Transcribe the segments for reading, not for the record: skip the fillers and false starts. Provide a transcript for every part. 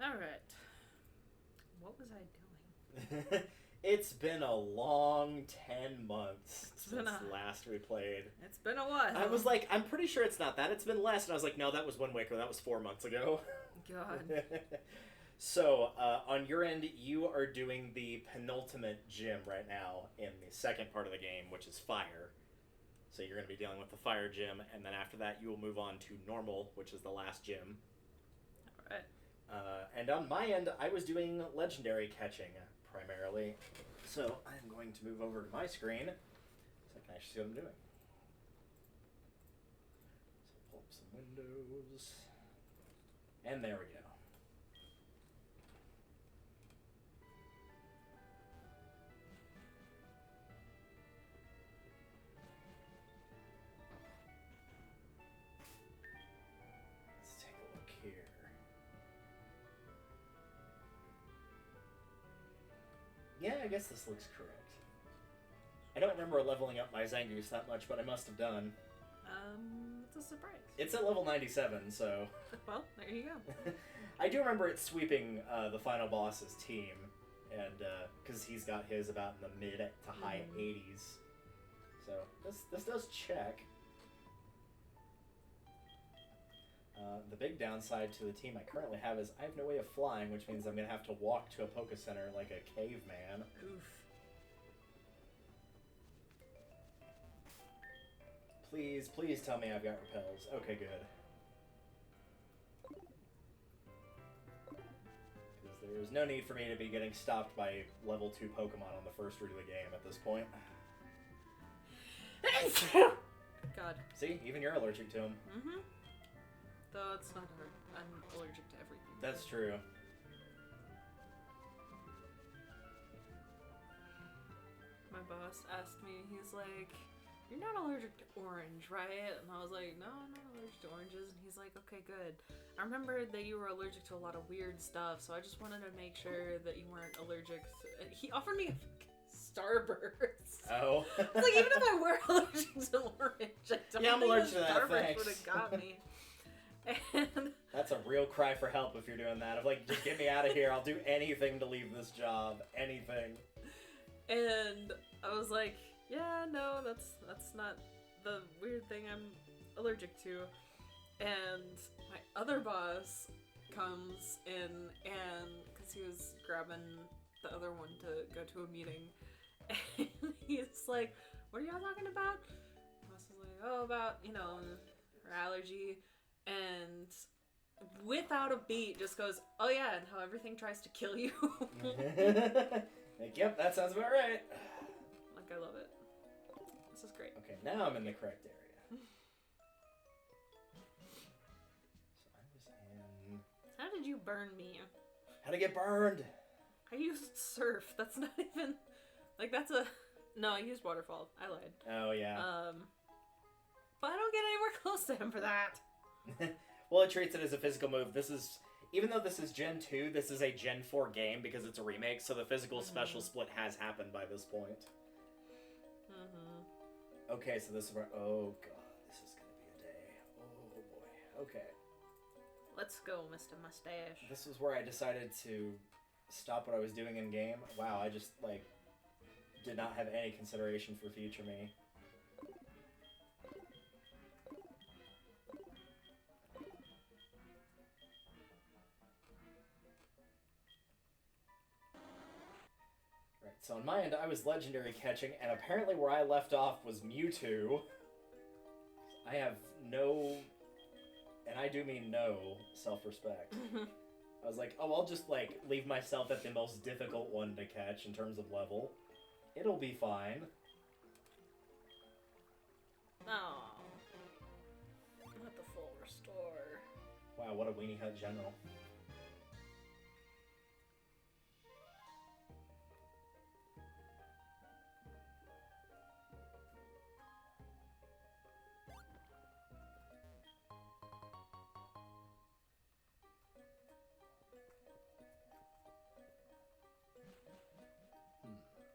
Alright. What was I doing? It's been a long 10 months since last we played. It's been a while. I was like, I'm pretty sure it's not that. It's been less. And I was like, no, that was Wind Waker. That was 4 months ago. God. So, on your end, you are doing the penultimate gym right now in the second part of the game, which is fire. So you're going to be dealing with the fire gym, and then after that you will move on to normal, which is the last gym. Alright. And on my end, I was doing legendary catching, primarily. So I'm going to move over to my screen, so I can actually see what I'm doing. So pull up some windows. And there we go. Let's take a look here. Yeah, I guess this looks correct. I don't remember leveling up my Zangoose that much, but I must have done. It's a surprise. It's at level 97, so... Well, there you go. I do remember it sweeping the final boss's team, and because he's got his about in the mid to high 80s. So, this does check. The big downside to the team I currently have is I have no way of flying, which means I'm going to have to walk to a Poké Center like a caveman. Oof. Please tell me I've got repels. Okay, good. Because there's no need for me to be getting stopped by level 2 Pokemon on the first route of the game at this point. God. See? Even you're allergic to them. Mm-hmm. Though it's not hard. I'm allergic to everything. That's true. My boss asked me, he's like, "You're not allergic to orange, right?" And I was like, "No, I'm not allergic to oranges." And he's like, "Okay, good. I remembered that you were allergic to a lot of weird stuff, so I just wanted to make sure that you weren't allergic." He offered me Starburst. Oh. It's like, even if I were allergic to orange, I don't I'm think allergic to that, Starburst thanks. would have got me. And That's a real cry for help if you're doing that. Of like, just get me out of here. I'll do anything to leave this job. Anything. And I was like, yeah, no, that's not the weird thing I'm allergic to. And my other boss comes in, and because he was grabbing the other one to go to a meeting, and he's like, what are y'all talking about? Boss was like, oh, about, her allergy. And without a beat, just goes, oh yeah, and how everything tries to kill you. Like, yep, that sounds about right. Like, I love it. This is great. Okay, now I'm in the correct area. So I was in... How did you burn me? How'd I get burned? I used surf. That's not even... Like, that's a... No, I used waterfall. I lied. Oh, yeah. But I don't get anywhere close to him for that. Well, it treats it as a physical move. This is... Even though this is Gen 2, this is a Gen 4 game because it's a remake, so the physical special split has happened by this point. Okay, so this is where... Oh, God. This is going to be a day. Oh, boy. Okay. Let's go, Mr. Mustache. This was where I decided to stop what I was doing in game. Wow, I just, like, did not have any consideration for future me. Right, so on my end, I was legendary catching, and apparently where I left off was Mewtwo. I have no, and I do mean no, self-respect. I was like, oh, I'll just, like, leave myself at the most difficult one to catch in terms of level. It'll be fine. Oh. Not the full restore. Wow, what a Weenie Hut general.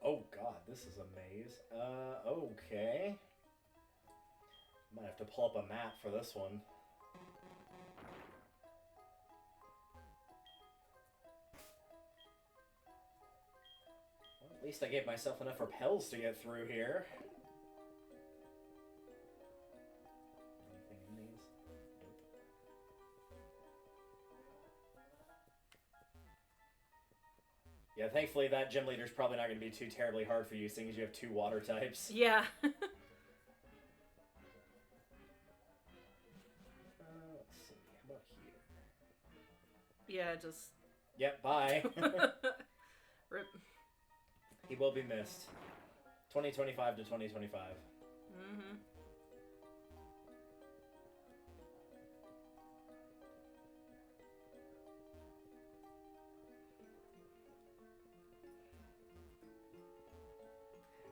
Oh god, this is a maze. Okay. Might have to pull up a map for this one. Well, at least I gave myself enough repels to get through here. Anything in these? Nope. Yeah, thankfully that gym leader's probably not going to be too terribly hard for you, seeing as you have 2 water types. Yeah. Let's see, how about here? Yeah, just... Yep, bye. Rip. He will be missed. 2025 to 2025. Mm-hmm.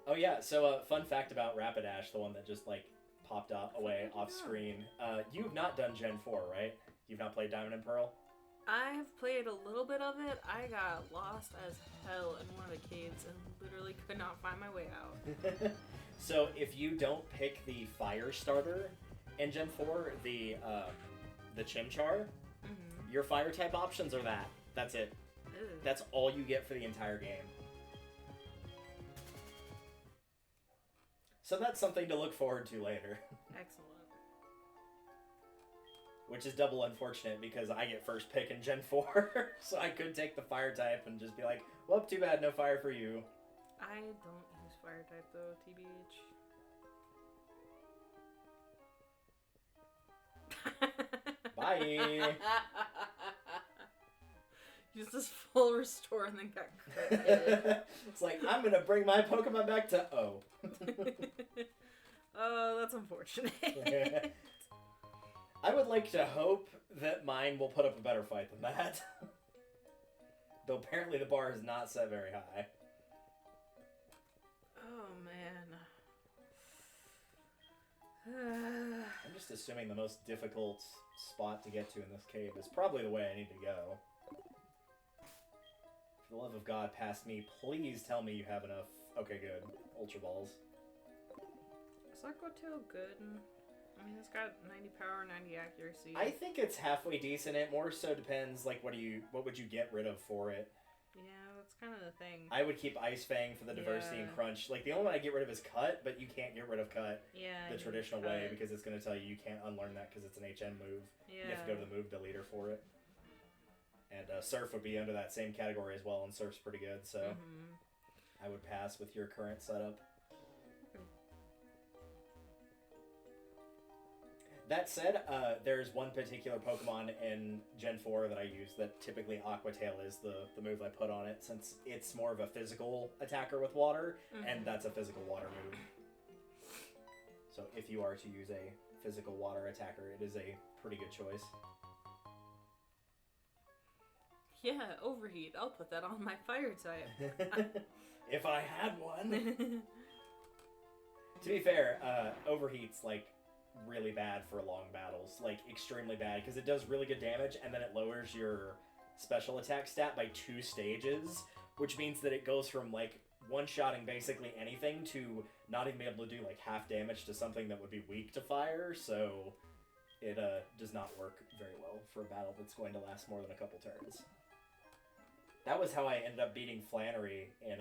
Oh yeah, so fun fact about Rapidash, the one that just like popped up away off screen. You've not done Gen 4, right? You've not played Diamond and Pearl? I have played a little bit of it. I got lost as hell in one of the caves and literally could not find my way out. So if you don't pick the fire starter in Gen 4, the Chimchar, your fire type options are that. That's it. Ew. That's all you get for the entire game. So that's something to look forward to later. Excellent. Which is double unfortunate because I get first pick in Gen 4, so I could take the fire type and just be like, well, too bad, no fire for you. I don't use fire type though, TBH. Bye! Use this full restore and then got crit. It's like, I'm gonna bring my Pokemon back to O. Oh, that's unfortunate. I would like to hope that mine will put up a better fight than that. Though apparently the bar is not set very high. Oh, man. I'm just assuming the most difficult spot to get to in this cave is probably the way I need to go. For the love of God, past me, please tell me you have enough. Okay, good. Ultra Balls. Is Aquatail good? I mean, it's got 90 power, 90 accuracy. I think it's halfway decent. It more so depends, like, what would you get rid of for it? Yeah, that's kind of the thing. I would keep Ice Fang for the diversity and crunch. Like, the only one I get rid of is Cut, but you can't get rid of Cut the traditional way because it's going to tell you can't unlearn that because it's an HN move. Yeah. You have to go to the move deleter for it. And Surf would be under that same category as well, and Surf's pretty good, so I would pass with your current setup. That said, there's one particular Pokemon in Gen 4 that I use that typically Aqua Tail is the move I put on it, since it's more of a physical attacker with water, and that's a physical water move. So if you are to use a physical water attacker, it is a pretty good choice. Yeah, Overheat. I'll put that on my fire type. If I had one. To be fair, Overheat's like really bad for long battles, like extremely bad, because it does really good damage and then it lowers your special attack stat by 2 stages, which means that it goes from like one-shotting basically anything to not even be able to do like half damage to something that would be weak to fire, so it does not work very well for a battle that's going to last more than a couple turns. That was how I ended up beating Flannery in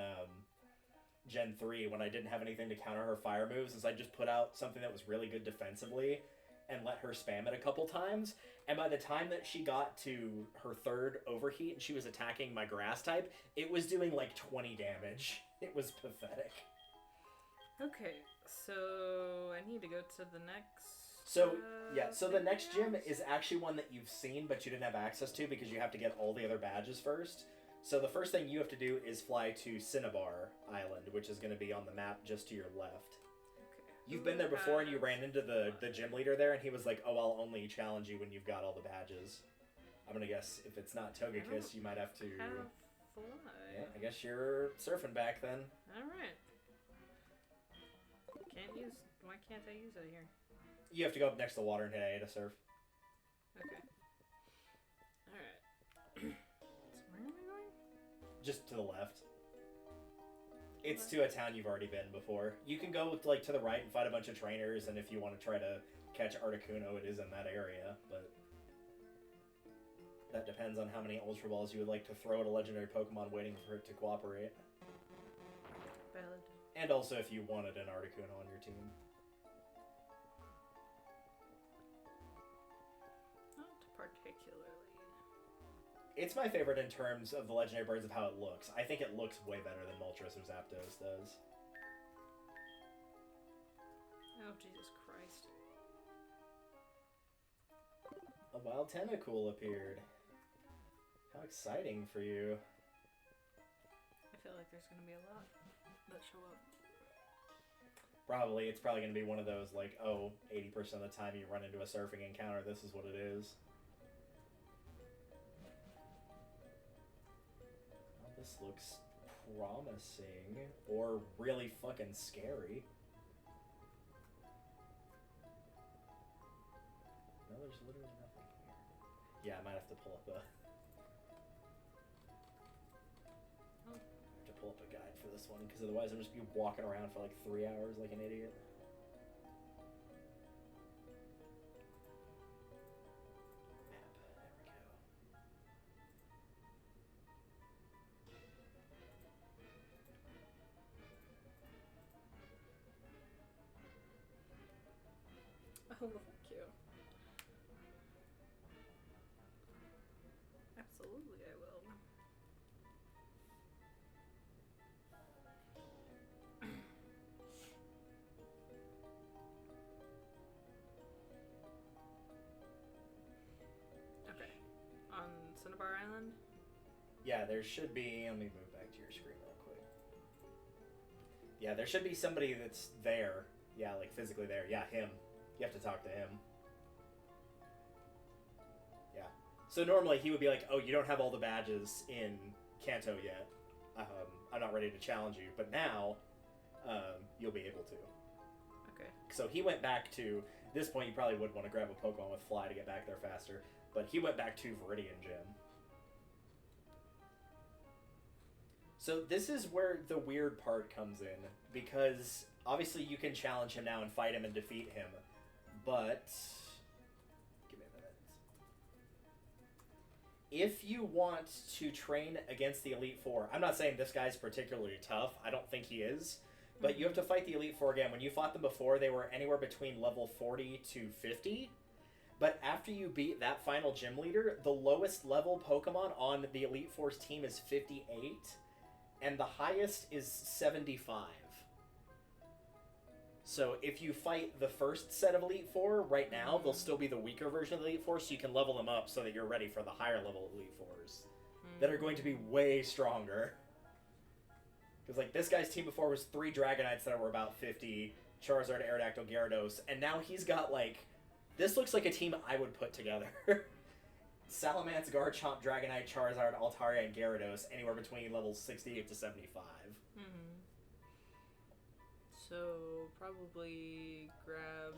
Gen 3 when I didn't have anything to counter her fire moves, is I just put out something that was really good defensively and let her spam it a couple times, and by the time that she got to her 3rd Overheat and she was attacking my grass type, it was doing like 20 damage. It was pathetic. Okay, so I need to go to the next... So, yeah, so the next gym is actually one that you've seen but you didn't have access to because you have to get all the other badges first. So the first thing you have to do is fly to Cinnabar Island, which is going to be on the map just to your left. Okay. You've been there before and you ran into the gym leader there and he was like, oh, I'll only challenge you when you've got all the badges. I'm going to guess if it's not Togekiss, you might have to... Fly. Yeah, I guess you're surfing back then. Alright. Why can't I use it here? You have to go up next to the water and hit A to surf. Okay. Alright. So where am I going? Just to the left. It's to a town you've already been before. You can go like to the right and fight a bunch of trainers, and if you want to try to catch Articuno, it is in that area, but that depends on how many Ultra Balls you would like to throw at a legendary Pokemon waiting for it to cooperate. Valid. And also if you wanted an Articuno on your team. Not particularly. It's my favorite in terms of the legendary birds of how it looks. I think it looks way better than Moltres or Zapdos does. Oh, Jesus Christ. A wild Tentacool appeared. How exciting for you. I feel like there's going to be a lot that show up. Probably. It's probably going to be one of those, like, oh, 80% of the time you run into a surfing encounter, this is what it is. Well, this looks promising. Or really fucking scary. No, there's literally nothing here. Yeah, I might have to pull up a... pull up a guide for this one, because otherwise I'm just be walking around for like 3 hours like an idiot. Map, there we go. Oh, thank you. Absolutely, I will. Cinnabar Island? Yeah, there should be... Let me move back to your screen real quick. Yeah, there should be somebody that's there. Yeah, like physically there. Yeah, him. You have to talk to him. Yeah. So normally he would be like, oh, you don't have all the badges in Kanto yet. I'm not ready to challenge you. But now, you'll be able to. Okay. So he went back to... This point, you probably would want to grab a Pokemon with Fly to get back there faster. But he went back to Viridian Gym. So this is where the weird part comes in, because obviously you can challenge him now and fight him and defeat him, but... Give me a minute. If you want to train against the Elite Four, I'm not saying this guy's particularly tough. I don't think he is. But you have to fight the Elite Four again. When you fought them before, they were anywhere between level 40 to 50. But after you beat that final gym leader, the lowest level Pokemon on the Elite Four's team is 58. And the highest is 75. So if you fight the first set of Elite Four right now, they'll still be the weaker version of the Elite Four, so you can level them up so that you're ready for the higher level Elite Fours that are going to be way stronger. Because, like, this guy's team before was 3 Dragonites that were about 50, Charizard, Aerodactyl, Gyarados, and now he's got, like, this looks like a team I would put together. Salamence, Garchomp, Dragonite, Charizard, Altaria, and Gyarados, anywhere between levels 68 to 75. So, probably grab...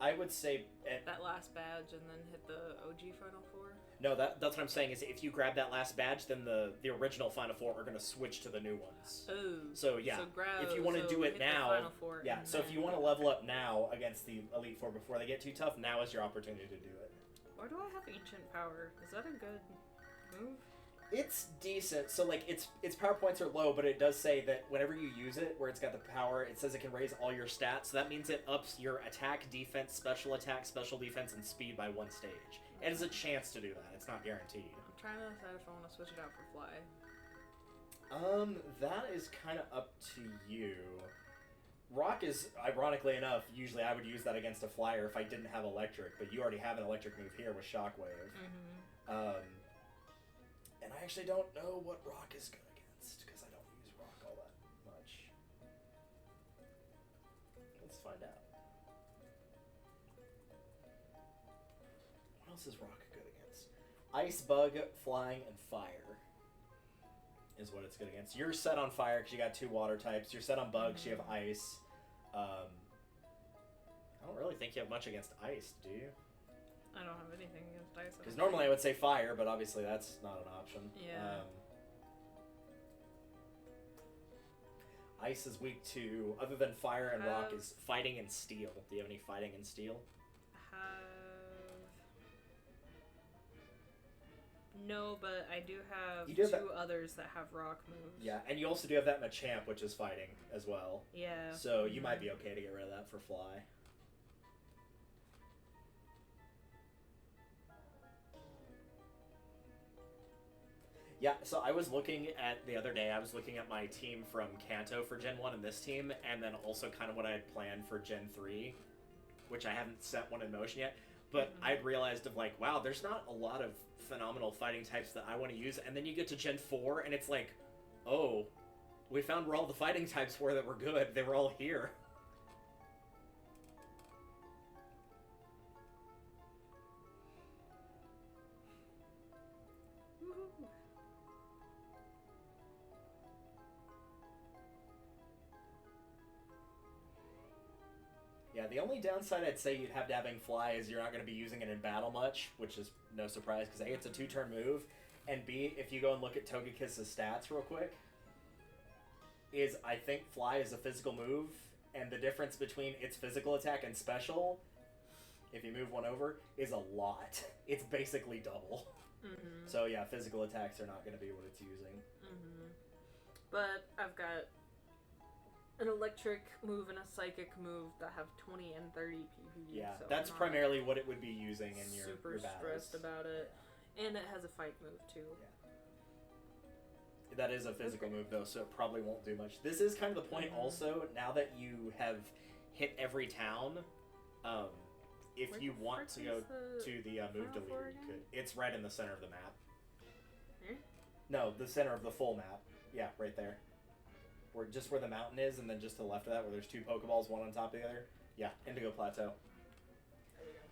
I would say... that last badge and then hit the OG Final Four? No, that's what I'm saying, is if you grab that last badge, then the original Final Four are going to switch to the new ones. Oh. So, yeah. If you want to do it now... Yeah, so if you want to level up now against the Elite Four before they get too tough, now is your opportunity to do it. Why do I have Ancient Power? Is that a good move? It's decent. So, like, its power points are low, but it does say that whenever you use it, where it's got the power, it says it can raise all your stats. So that means it ups your attack, defense, special defense, and speed by 1 stage. It has a chance to do that. It's not guaranteed. I'm trying to decide if I want to switch it out for Fly. That is kind of up to you. Rock is, ironically enough, usually I would use that against a flyer if I didn't have electric, but you already have an electric move here with Shockwave. And I actually don't know what Rock is good against, because I don't use Rock all that much. Let's find out. What else is Rock good against? Ice, Bug, Flying, and Fire is what it's good against. You're set on Fire because you got 2 water types. You're set on Bugs, you have Ice. I don't really think you have much against Ice, do you? I don't have anything against Ice. Because normally I would say Fire, but obviously that's not an option. Yeah. Ice is weak to, other than Fire and Rock, is Fighting and Steel. Do you have any Fighting and Steel? No, but I do have 2 others that have Rock moves. Yeah, and you also do have that Machamp, which is Fighting as well. Yeah. So you might be okay to get rid of that for Fly. Yeah, so I was looking at, the other day, I was looking at my team from Kanto for Gen 1 and this team, and then also kind of what I had planned for Gen 3, which I haven't set one in motion yet, but I'd realized of like, wow, there's not a lot of phenomenal fighting types that I want to use, and then you get to Gen 4, and it's like, oh, we found where all the fighting types were that were good, they were all here. Yeah, the only downside I'd say you'd have to having Fly is you're not going to be using it in battle much, which is no surprise, because A, it's a 2-turn move, and B, if you go and look at Togekiss's stats real quick, is I think Fly is a physical move, and the difference between its physical attack and special, if you move one over, is a lot. It's basically double. So yeah, physical attacks are not going to be what it's using. But I've got an electric move and a psychic move that have 20 and 30 PV. Yeah, so that's primarily what it would be using in your super battles. Stressed about it. And it has a fight move too. Yeah. That is a physical move though, so it probably won't do much. This is kind of the point also, now that you have hit every town, if Where you the want to go to the move Final Four deleter, you could. It's right in the center of the map. Here? No, the center of the full map. Yeah, right there. Just where the mountain is, and then just to the left of that, where there's 2 Pokeballs, one on top of the other. Yeah, Indigo Plateau.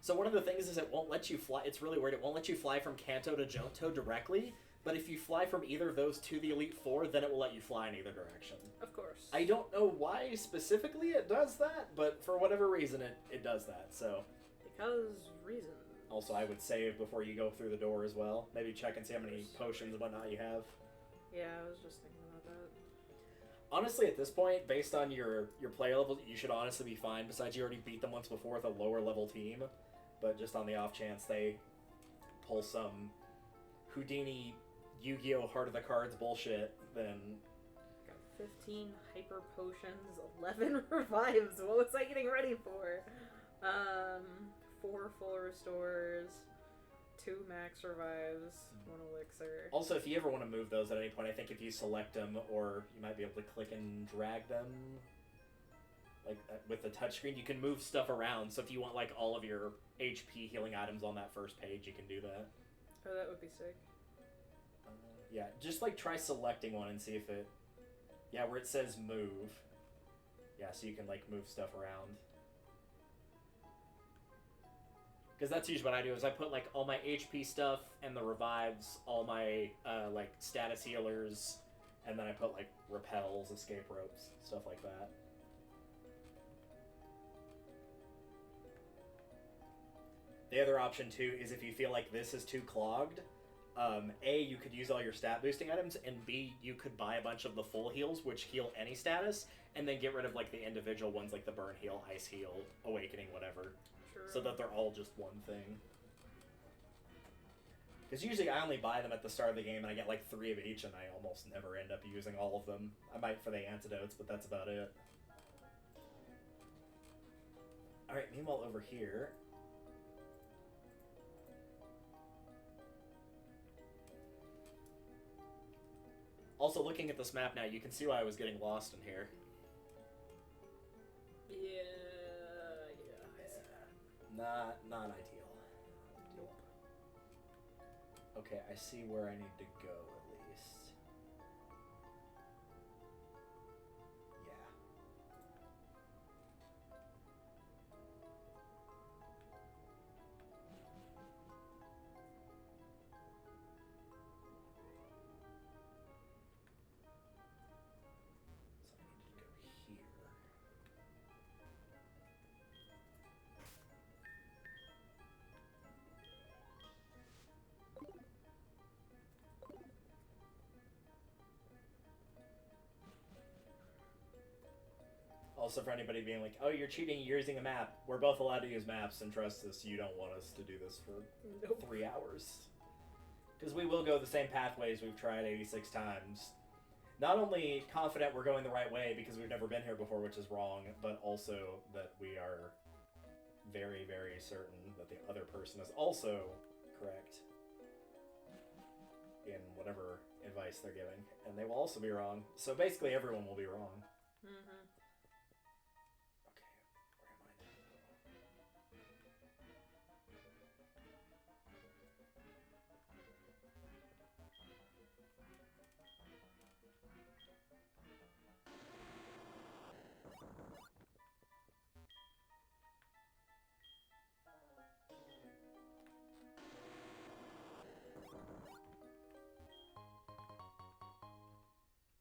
So one of the things is it won't let you fly. It's really weird. It won't let you fly from Kanto to Johto directly, but if you fly from either of those to the Elite Four, then it will let you fly in either direction. Of course. I don't know why specifically it does that, but for whatever reason it does that, so. Because reason. Also, I would save before you go through the door as well. Maybe check and see how many potions and whatnot you have. Yeah, I was just thinking about that. Honestly, at this point, based on your player level, you should honestly be fine. Besides, you already beat them once before with a lower level team. But just on the off chance they pull some Houdini, Yu-Gi-Oh! Heart of the Cards bullshit, then... Got 15 hyper potions, 11 revives. What was I getting ready for? 4 full restores, 2 max revives, 1 elixir. Also, if you ever want to move those at any point, I think if you select them, or you might be able to click and drag them, like with the touchscreen, you can move stuff around. So if you want like all of your HP healing items on that first page, you can do that. Oh, that would be sick. Yeah, just like try selecting one and see if it... Yeah, where it says move. Yeah, so you can like move stuff around. Because that's usually what I do, is I put like all my HP stuff and the revives, all my like status healers, and then I put like repels, escape ropes, stuff like that. The other option too is if you feel like this is too clogged, A, you could use all your stat boosting items, and B, you could buy a bunch of the full heals, which heal any status, and then get rid of like the individual ones like the burn heal, ice heal, awakening, whatever. So that they're all just one thing. Because usually I only buy them at the start of the game and I get like 3 of each and I almost never end up using all of them. I might for the antidotes, but that's about it. Alright, meanwhile over here... Also, looking at this map now, you can see why I was getting lost in here. Yeah. Not ideal. Nope. Okay, I see where I need to go at least. Yeah. Also, for anybody being like, oh, you're cheating, you're using a map. We're both allowed to use maps, and trust us, you don't want us to do this for 3 hours. Because we will go the same pathways we've tried 86 times. Not only confident we're going the right way because we've never been here before, which is wrong, but also that we are very, very certain that the other person is also correct in whatever advice they're giving. And they will also be wrong. So basically everyone will be wrong. Mm-hmm.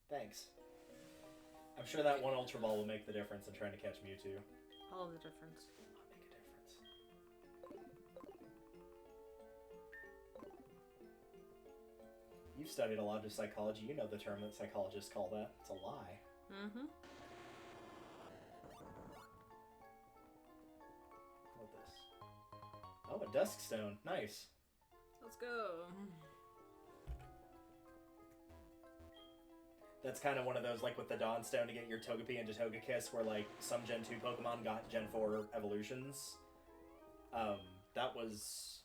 Thanks. I'm sure that one Ultra Ball will make the difference in trying to catch Mewtwo. All of the difference. I'll make a difference. You've studied a lot of psychology. You know the term that psychologists call that. It's a lie. Mm-hmm. What this? Oh, a Dusk Stone. Nice. Let's go. That's kind of one of those, like with the Dawn Stone to get your Togepi into Togekiss, where like some Gen 2 Pokemon got Gen 4 evolutions. That was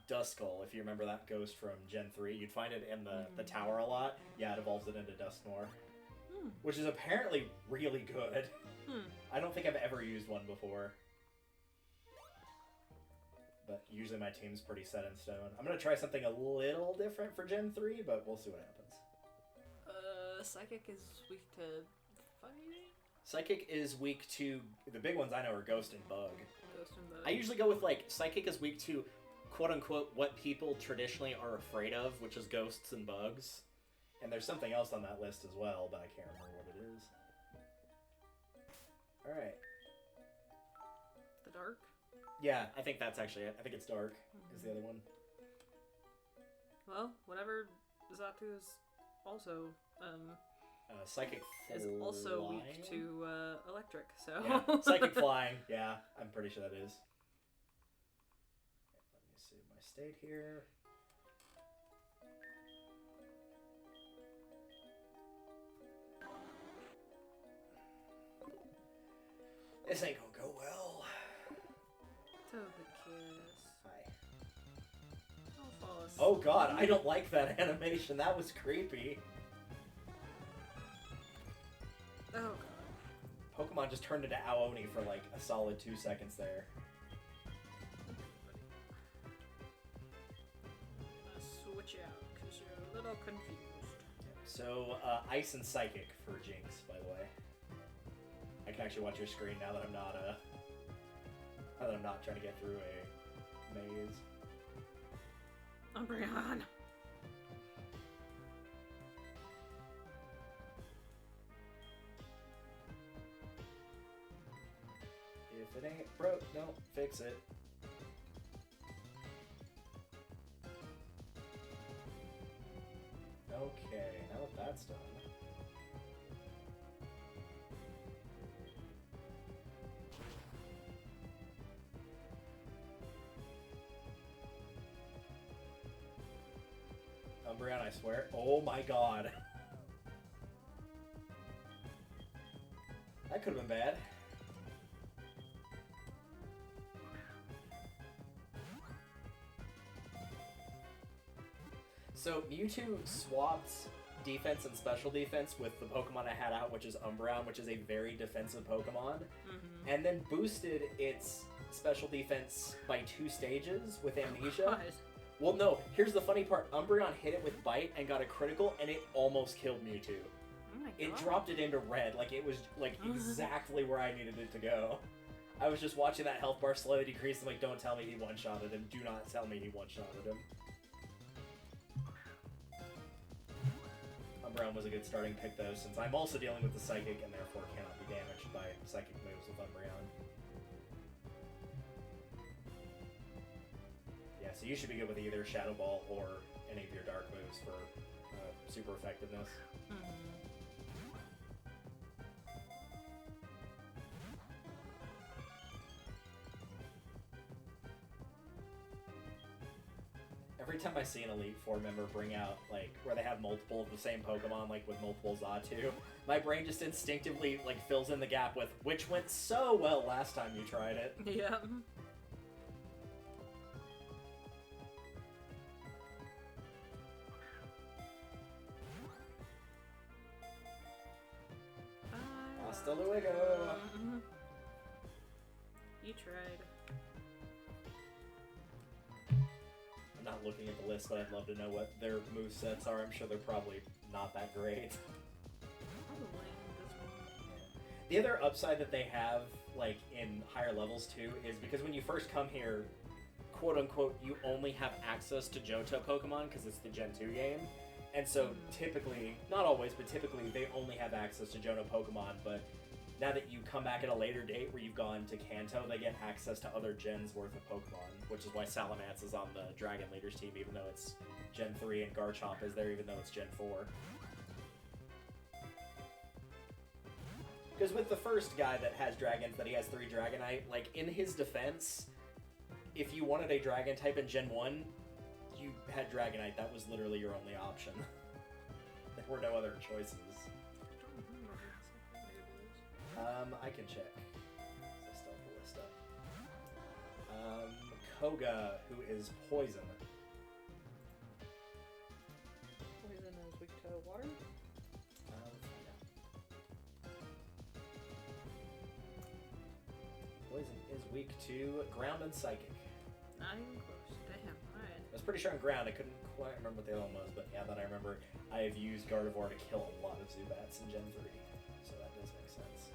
Duskull, if you remember that ghost from Gen 3. You'd find it in the tower a lot. Yeah, it evolves it into Dusknoir. Which is apparently really good. I don't think I've ever used one before. But usually my team's pretty set in stone. I'm going to try something a little different for Gen 3, but we'll see what happens. Psychic is weak to fighting? Psychic is weak to... The big ones I know are Ghost and Bug. Ghost and Bug. I usually go with, like, Psychic is weak to, quote-unquote, what people traditionally are afraid of, which is ghosts and bugs. And there's something else on that list as well, but I can't remember what it is. Alright. The Dark? Yeah, I think that's actually it. I think it's Dark is the other one. Well, whatever Zatu is also... Psychic is also weak to electric, so... Yeah, Psychic Flying. Yeah, I'm pretty sure that is. Let me see my state here. This ain't gonna go well. Togekiss. Hi. I'll fall asleep. Oh god, I don't like that animation. That was creepy. Oh god. Pokemon just turned into Aoni for like a solid 2 seconds there. Switch out, because you're a little confused. So, Ice and Psychic for Jinx, by the way. I can actually watch your screen now that I'm not, trying to get through a maze. Umbreon. If it ain't broke, don't fix it. Okay, now that that's done. Umbreon, I swear. Oh my god. That could have been bad. So Mewtwo swapped defense and special defense with the Pokemon I had out, which is Umbreon, which is a very defensive Pokemon, and then boosted its special defense by 2 stages with Amnesia. God. Well, no, here's the funny part. Umbreon hit it with Bite and got a critical, and it almost killed Mewtwo. Oh my god. It dropped it into red, like it was like exactly where I needed it to go. I was just watching that health bar slowly decrease. I'm like, don't tell me he one-shotted him. Do not tell me he one-shotted him. Umbreon was a good starting pick, though, since I'm also dealing with the Psychic and therefore cannot be damaged by Psychic moves with Umbreon. Yeah, so you should be good with either Shadow Ball or any of your Dark moves for super effectiveness. Every time I see an Elite Four member bring out, like, where they have multiple of the same Pokemon, like, with multiple Xatu, my brain just instinctively, like, fills in the gap with, which went so well last time you tried it. Yeah. Hasta luego! You tried. I'm not looking at the list, but I'd love to know what their movesets are. I'm sure they're probably not that great. Probably this one. The other upside that they have, like, in higher levels, too, is because when you first come here, quote-unquote, you only have access to Johto Pokemon, because it's the Gen 2 game. And so, typically, not always, but typically, they only have access to Johto Pokemon, but now that you come back at a later date where you've gone to Kanto, they get access to other gens worth of Pokemon, which is why Salamence is on the Dragon Leaders team, even though it's Gen 3, and Garchomp is there, even though it's Gen 4. Because with the first guy that has dragons, that he has 3 Dragonite, like, in his defense, if you wanted a Dragon type in Gen 1, you had Dragonite. That was literally your only option. There were no other choices. I can check. I still have the list up. Koga, who is poison. Poison is weak to water? Let's find out. Poison is weak to ground and psychic. Not even close. Damn, alright. I was pretty sure on ground. I couldn't quite remember what the other one was, but yeah, that I remember. I have used Gardevoir to kill a lot of Zubats in Gen 3, so that does make sense.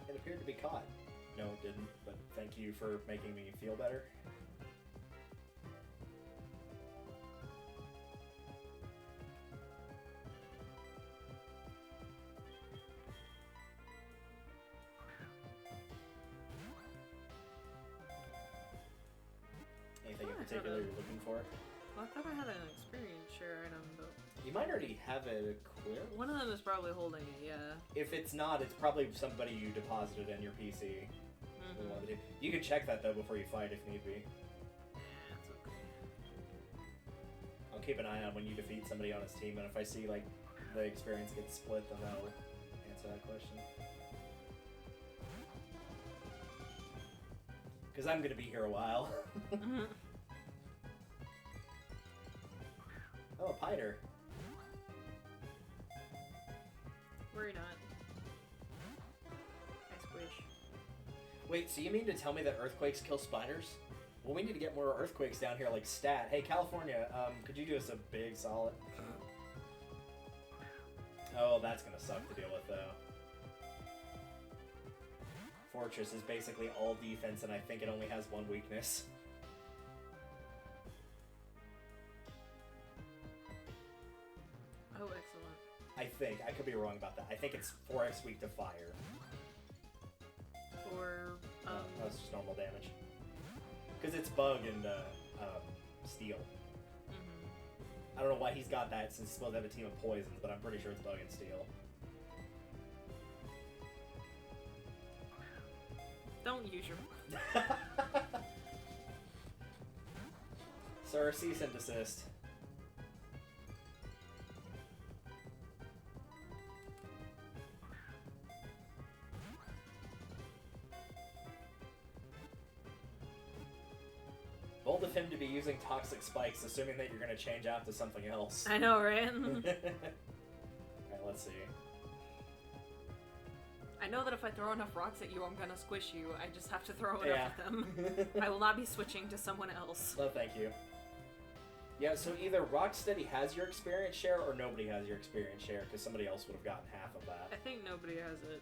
It appeared to be caught. No, it didn't, but thank you for making me feel better. Anything in particular you're looking for? Well, I thought I had an experience share item, but You might already have it equipped. One of them is probably holding it, yeah. If it's not, it's probably somebody you deposited in your PC. Mm-hmm. You can check that though before you fight if need be. Yeah, it's okay. I'll keep an eye on when you defeat somebody on his team, and if I see like the experience gets split, then I'll answer that question. Because I'm gonna be here a while. Mm-hmm. Oh, a Piter. Worry not. I squish. Wait, so you mean to tell me that earthquakes kill spiders? Well, we need to get more earthquakes down here, like stat. Hey, California, could you do us a big solid? Oh, that's gonna suck to deal with, though. Fortress is basically all defense, and I think it only has one weakness. Oh, excellent. I think. I could be wrong about that. I think it's 4x weak to fire. Or, That's just normal damage. Because it's bug and steel. Mm-hmm. I don't know why he's got that since he's supposed to have a team of poisons, but I'm pretty sure it's bug and steel. Don't use your... Sir, cease and desist. Bold of him to be using toxic spikes, assuming that you're going to change out to something else. I know, right? Alright, let's see. I know that if I throw enough rocks at you, I'm gonna squish you. I just have to throw enough Yeah. at them. I will not be switching to someone else. No, thank you. Yeah, so either Rocksteady has your experience share or nobody has your experience share, because somebody else would have gotten half of that. I think nobody has it.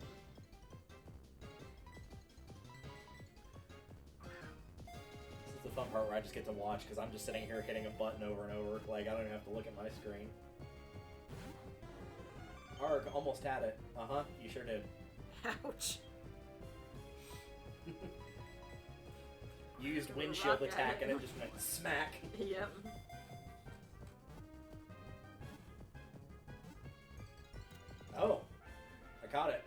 This is the fun part where I just get to watch, because I'm just sitting here hitting a button over and over. Like, I don't even have to look at my screen. Arg, almost had it. Uh-huh, you sure did. Ouch. Used windshield Rock at attack it. and it just went smack. Yep. Oh, I caught it.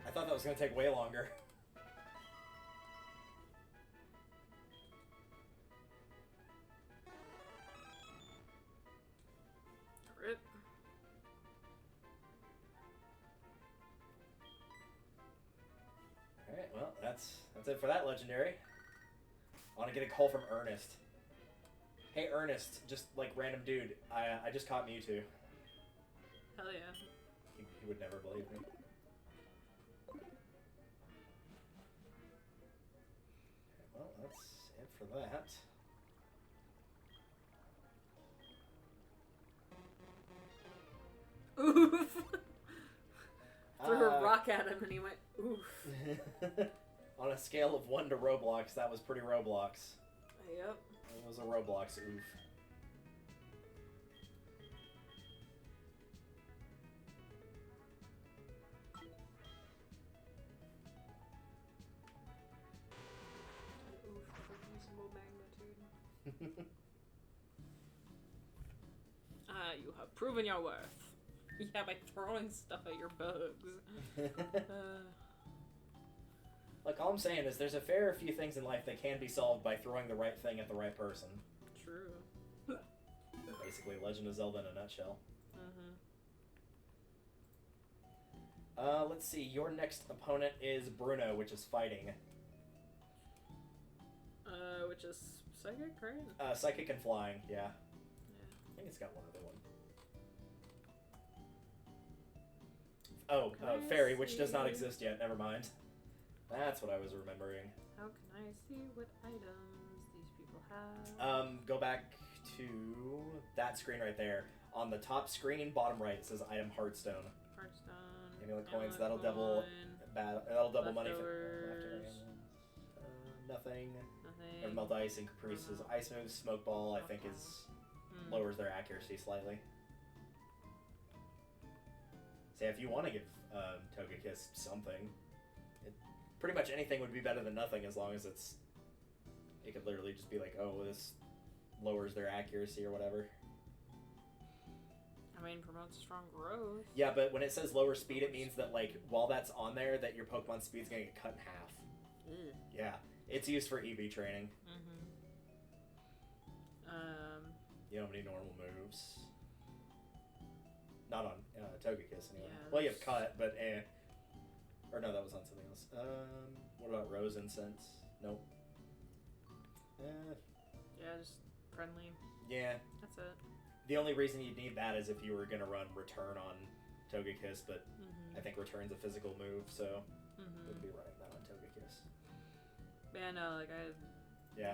I thought that was going to take way longer. Rip. Alright, well, that's it for that legendary. I want to get a call from Ernest. Hey, Ernest, just like random dude, I just caught Mewtwo. Hell yeah. He would never believe me. Well, that's it for that. Oof. Threw a rock at him and he went, oof. On a scale of 1 to Roblox, that was pretty Roblox. Yep. It was a Roblox oof. Oof, of reasonable magnitude. You have proven your worth. Yeah, by throwing stuff at your bugs. Like, all I'm saying is there's a fair few things in life that can be solved by throwing the right thing at the right person. True. Basically, Legend of Zelda in a nutshell. Mm-hmm. Let's see. Your next opponent is Bruno, which is fighting. Which is psychic, right? Psychic and flying, yeah. Yeah. I think it's got one other one. Oh, Fairy, which does not exist yet. Never mind. That's what I was remembering. How can I see what items these people have? Go back to that screen right there. On the top screen, bottom right, it says item Hearthstone. Hearthstone. Amulet coins, that'll coin, double money for leftovers. Nothing. Nothing. Melt ice increases ice moves. Smoke ball, I think, is lowers their accuracy slightly. So if you want to give Togekiss something, pretty much anything would be better than nothing as long as it could literally just be like, oh, this lowers their accuracy or whatever. I mean, promotes strong growth. Yeah, but when it says lower speed, it means that, like, while that's on there, that your Pokemon's speed's gonna get cut in half. Ew. Yeah. It's used for EV training. You don't have any normal moves. Not on Togekiss, anyway. Yeah, well, you have Cut, but eh. Or no, that was on something else. What about Rose Incense? Nope. Yeah, just friendly. Yeah. That's it. The only reason you'd need that is if you were gonna run Return on Togekiss, but I think Return's a physical move, so we'd be running that on Togekiss. Yeah, no, like I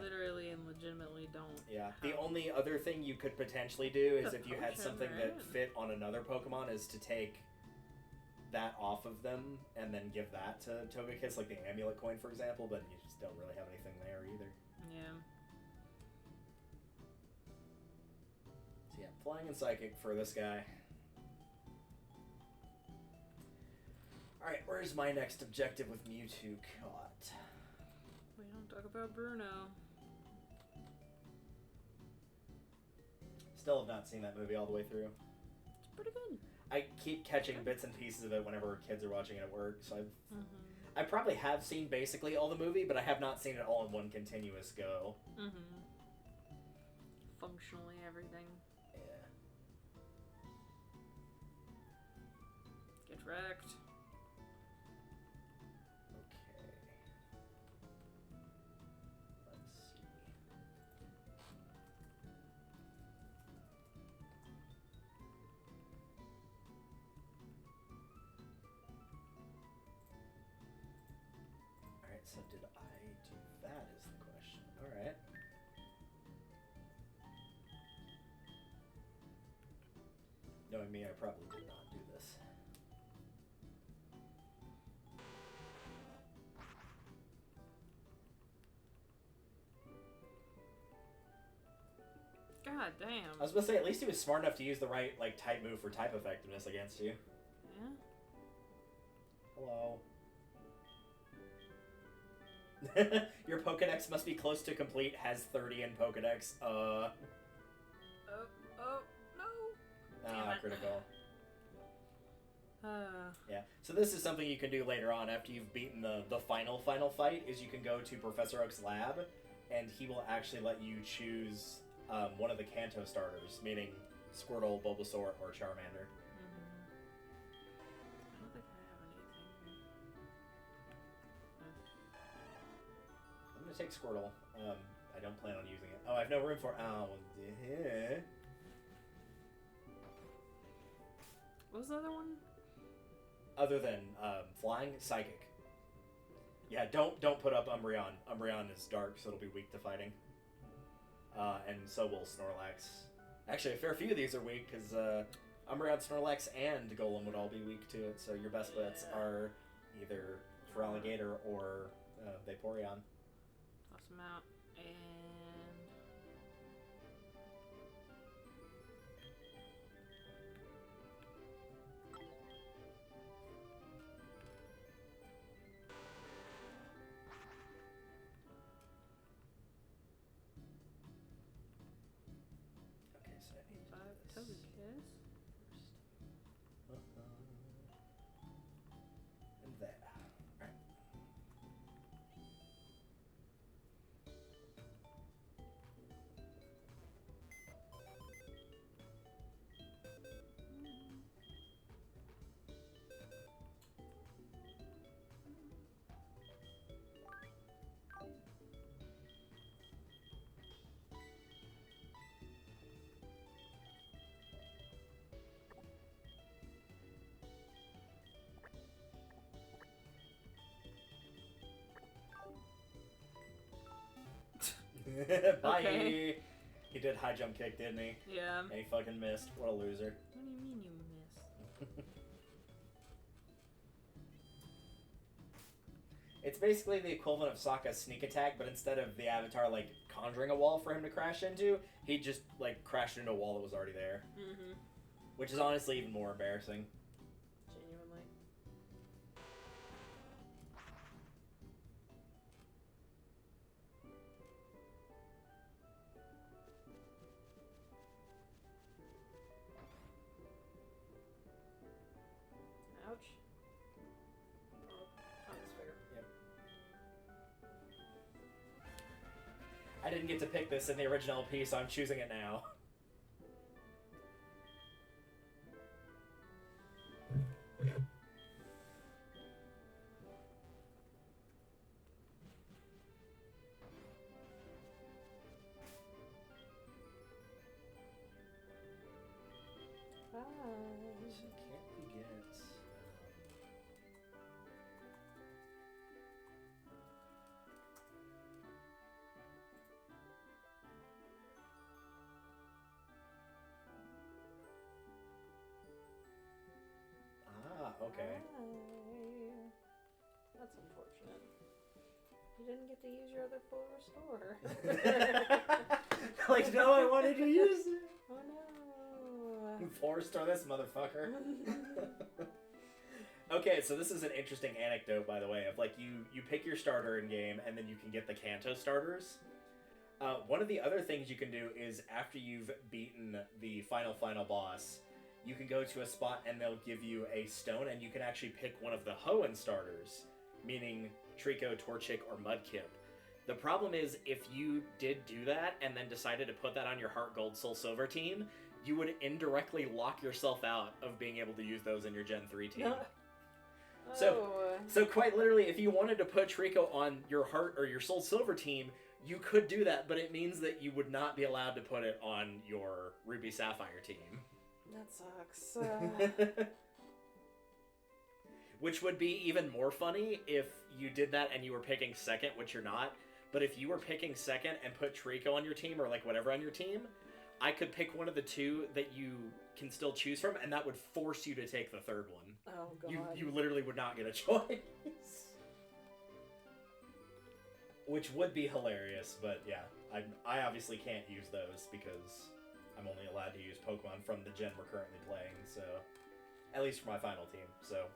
literally and legitimately don't. Yeah. The only other thing you could potentially do is if you had something that fit on another Pokemon is to take that off of them and then give that to Togekiss, like the Amulet Coin, for example, but you just don't really have anything there either. Yeah. So yeah, Flying and Psychic for this guy. Alright, where's my next objective with Mewtwo caught? We don't talk about Bruno. Still have not seen that movie all the way through. It's pretty good. I keep catching bits and pieces of it whenever kids are watching it at work, so I probably have seen basically all the movie, but I have not seen it all in one continuous go. Functionally everything. Yeah. Get wrecked. Okay. Let's see. Alright, so did I do that is the question. Alright. Knowing me, I probably did not do this. God damn. I was gonna say, at least he was smart enough to use the right, like, type move for type effectiveness against you. Yeah. Hello. Your Pokedex must be close to complete, has 30 in Pokedex. Oh, no. Critical. Uh, Yeah. So this is something you can do later on after you've beaten the final fight, is you can go to Professor Oak's lab, and he will actually let you choose one of the Kanto starters, meaning Squirtle, Bulbasaur, or Charmander. I don't think I have anything. I'm gonna take Squirtle. I don't plan on using it. Oh, I have no room for. Oh, yeah. What was the other one? Other than flying, Psychic. Yeah, don't put up Umbreon. Umbreon is dark, so it'll be weak to fighting. And so will Snorlax. Actually, a fair few of these are weak, because Umbreon, Snorlax, and Golem would all be weak to it, so your best bets are either Feraligatr or Vaporeon. Toss them out. And... Okay, so I need to do this. Togekiss. And that. Alright. Bye! Okay. He did high jump kick, didn't he? Yeah. And he fucking missed. What a loser. What do you mean you miss? It's basically the equivalent of Sokka's sneak attack, but instead of the avatar, like, conjuring a wall for him to crash into, he just, like, crashed into a wall that was already there. Which is honestly even more embarrassing. Genuinely. I didn't get to pick this in the original LP, so I'm choosing it now. So can't we get... okay. That's unfortunate. You didn't get to use your other full restore. Like, no, I wanted to use it. Oh no. Full restore this motherfucker. Okay, so this is an interesting anecdote, by the way, of like you pick your starter in game, and then you can get the Kanto starters. One of the other things you can do is after you've beaten the final boss, you can go to a spot and they'll give you a stone, and you can actually pick one of the Hoenn starters, meaning Trico, Torchic, or Mudkip. The problem is, if you did do that and then decided to put that on your Heart Gold Soul Silver team, you would indirectly lock yourself out of being able to use those in your Gen 3 team. So quite literally, if you wanted to put Trico on your Heart or your Soul Silver team, you could do that, but it means that you would not be allowed to put it on your Ruby Sapphire team. That sucks. Which would be even more funny if you did that and you were picking second, which you're not. But if you were picking second and put Trico on your team, or like whatever on your team, I could pick one of the two that you can still choose from, and that would force you to take the third one. Oh, God. You literally would not get a choice. Which would be hilarious, but yeah. I obviously can't use those because I'm only allowed to use Pokemon from the gen we're currently playing, so... At least for my final team, so...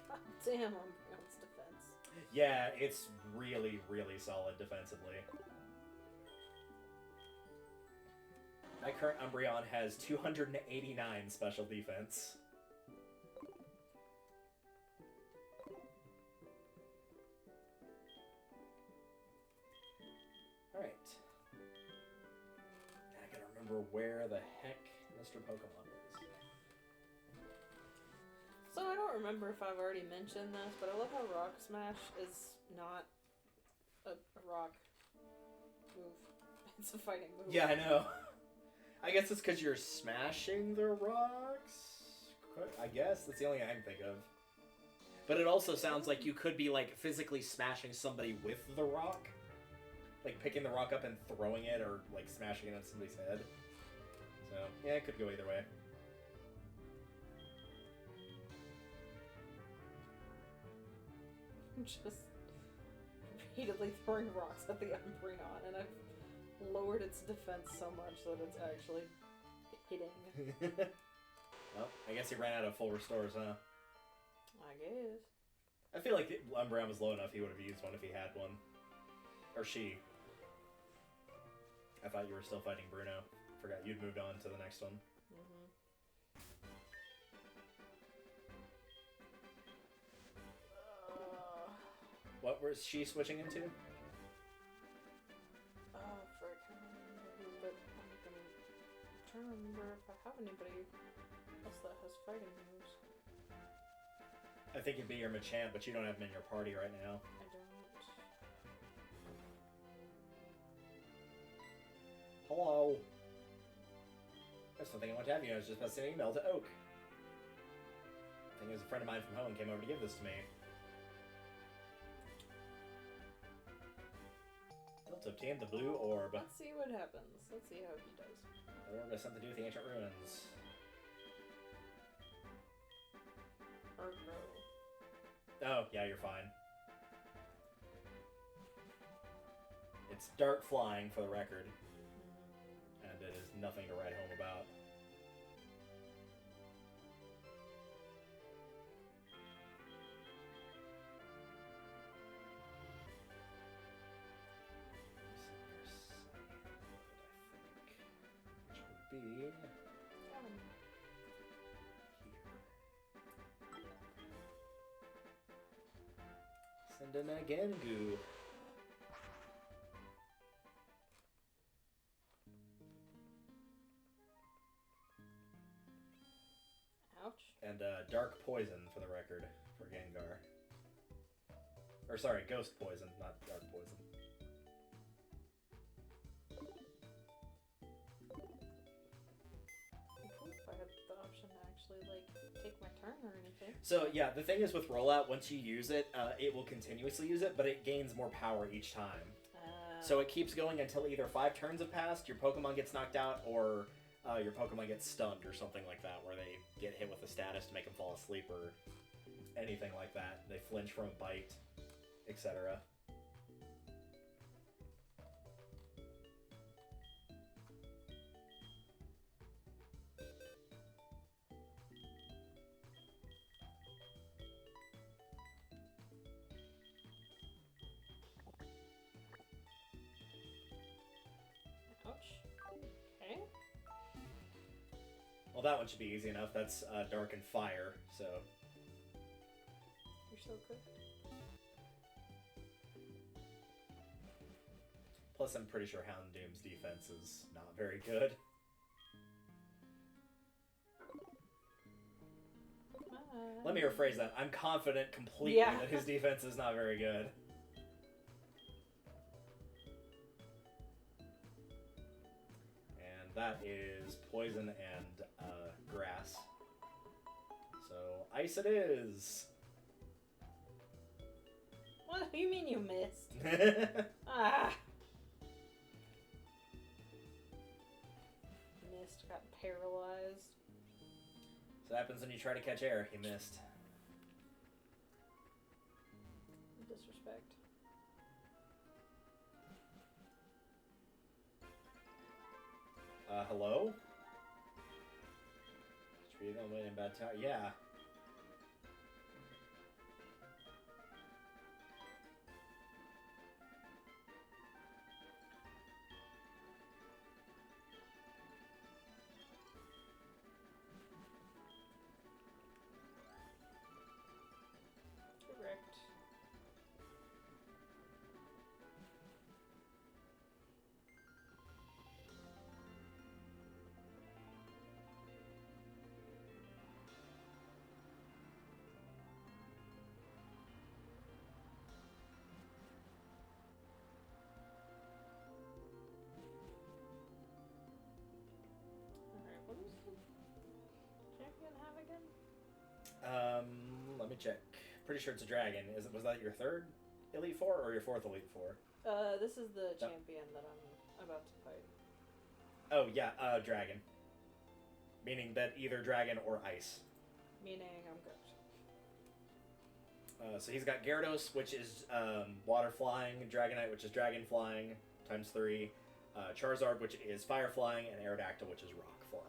God damn, Umbreon's defense. Yeah, it's really, really solid defensively. My current Umbreon has 289 special defense. Alright. I gotta remember where the heck Mr. Pokemon is. So I don't remember if I've already mentioned this, but I love how Rock Smash is not a rock move. It's a fighting move. Yeah, I know. I guess it's because you're smashing the rocks? I guess. That's the only thing I can think of. But it also sounds like you could be, like, physically smashing somebody with the rock. Like, picking the rock up and throwing it, or, like, smashing it on somebody's head. So, yeah, it could go either way. I'm just repeatedly throwing rocks at the Umbreon, and I've lowered its defense so much that it's actually hitting. Well, I guess he ran out of full restores, huh? I guess. I feel like the Umbreon was low enough he would have used one if he had one. Or she. I thought you were still fighting Bruno. Forgot you'd moved on to the next one. Mm-hmm. What was she switching into? Oh, frick. I don't remember, but I'm trying to remember if I have anybody else that has fighting moves. I think it'd be your Machamp, but you don't have him in your party right now. I don't. Hello. That's something I want to have you. I was just about to send an email to Oak. I think it was a friend of mine from home came over to give this to me. Let's obtain the blue orb. Let's see what happens. Let's see how he does. The orb has something to do with the ancient ruins. Oh, yeah, you're fine. It's dark flying, for the record. And it is nothing to write home about. Which would be... here. Send in again, goo. And dark poison for the record for Gengar. Or sorry, ghost poison, not dark poison. If I had the option to actually like take my turn or anything. So yeah, the thing is with rollout, once you use it, it will continuously use it, but it gains more power each time. So it keeps going until either 5 turns have passed, your Pokemon gets knocked out, or your Pokemon gets stunned or something like that, where they get hit with a status to make them fall asleep or anything like that. They flinch from a bite, etc. Ouch. Okay. Well, that one should be easy enough. That's Dark and Fire, so... You're so good. Plus, I'm pretty sure Houndoom's defense is not very good. Let me rephrase that. I'm confident completely that his defense is not very good. And that is Poison and Grass. So, Ice it is! What do you mean you missed? Ah! Missed, got paralyzed. So that happens when you try to catch air. He missed. Disrespect. Hello? Should be going in bad tower. Yeah. Correct. Alright, what does the champion have again? Let me check. Pretty sure it's a dragon. Was that your 3rd Elite Four or your 4th Elite Four? This is the champion that I'm about to fight. Oh, yeah, dragon. Meaning that either dragon or ice. Meaning I'm good. So he's got Gyarados, which is water flying, Dragonite, which is dragon flying, times 3, Charizard, which is fire flying, and Aerodactyl, which is rock flying.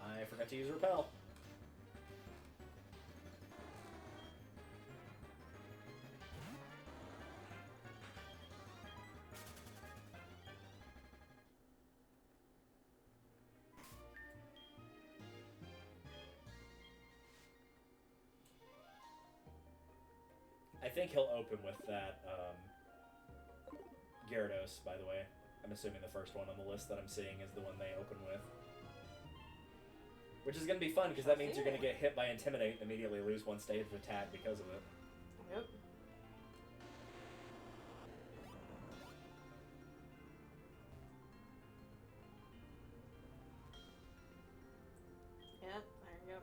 I forgot to use Repel. I think he'll open with that Gyarados, by the way. I'm assuming the first one on the list that I'm seeing is the one they open with. Which is going to be fun, because that means you're going to get hit by Intimidate and immediately lose 1 stage of attack because of it. Yep. Yep, there you go.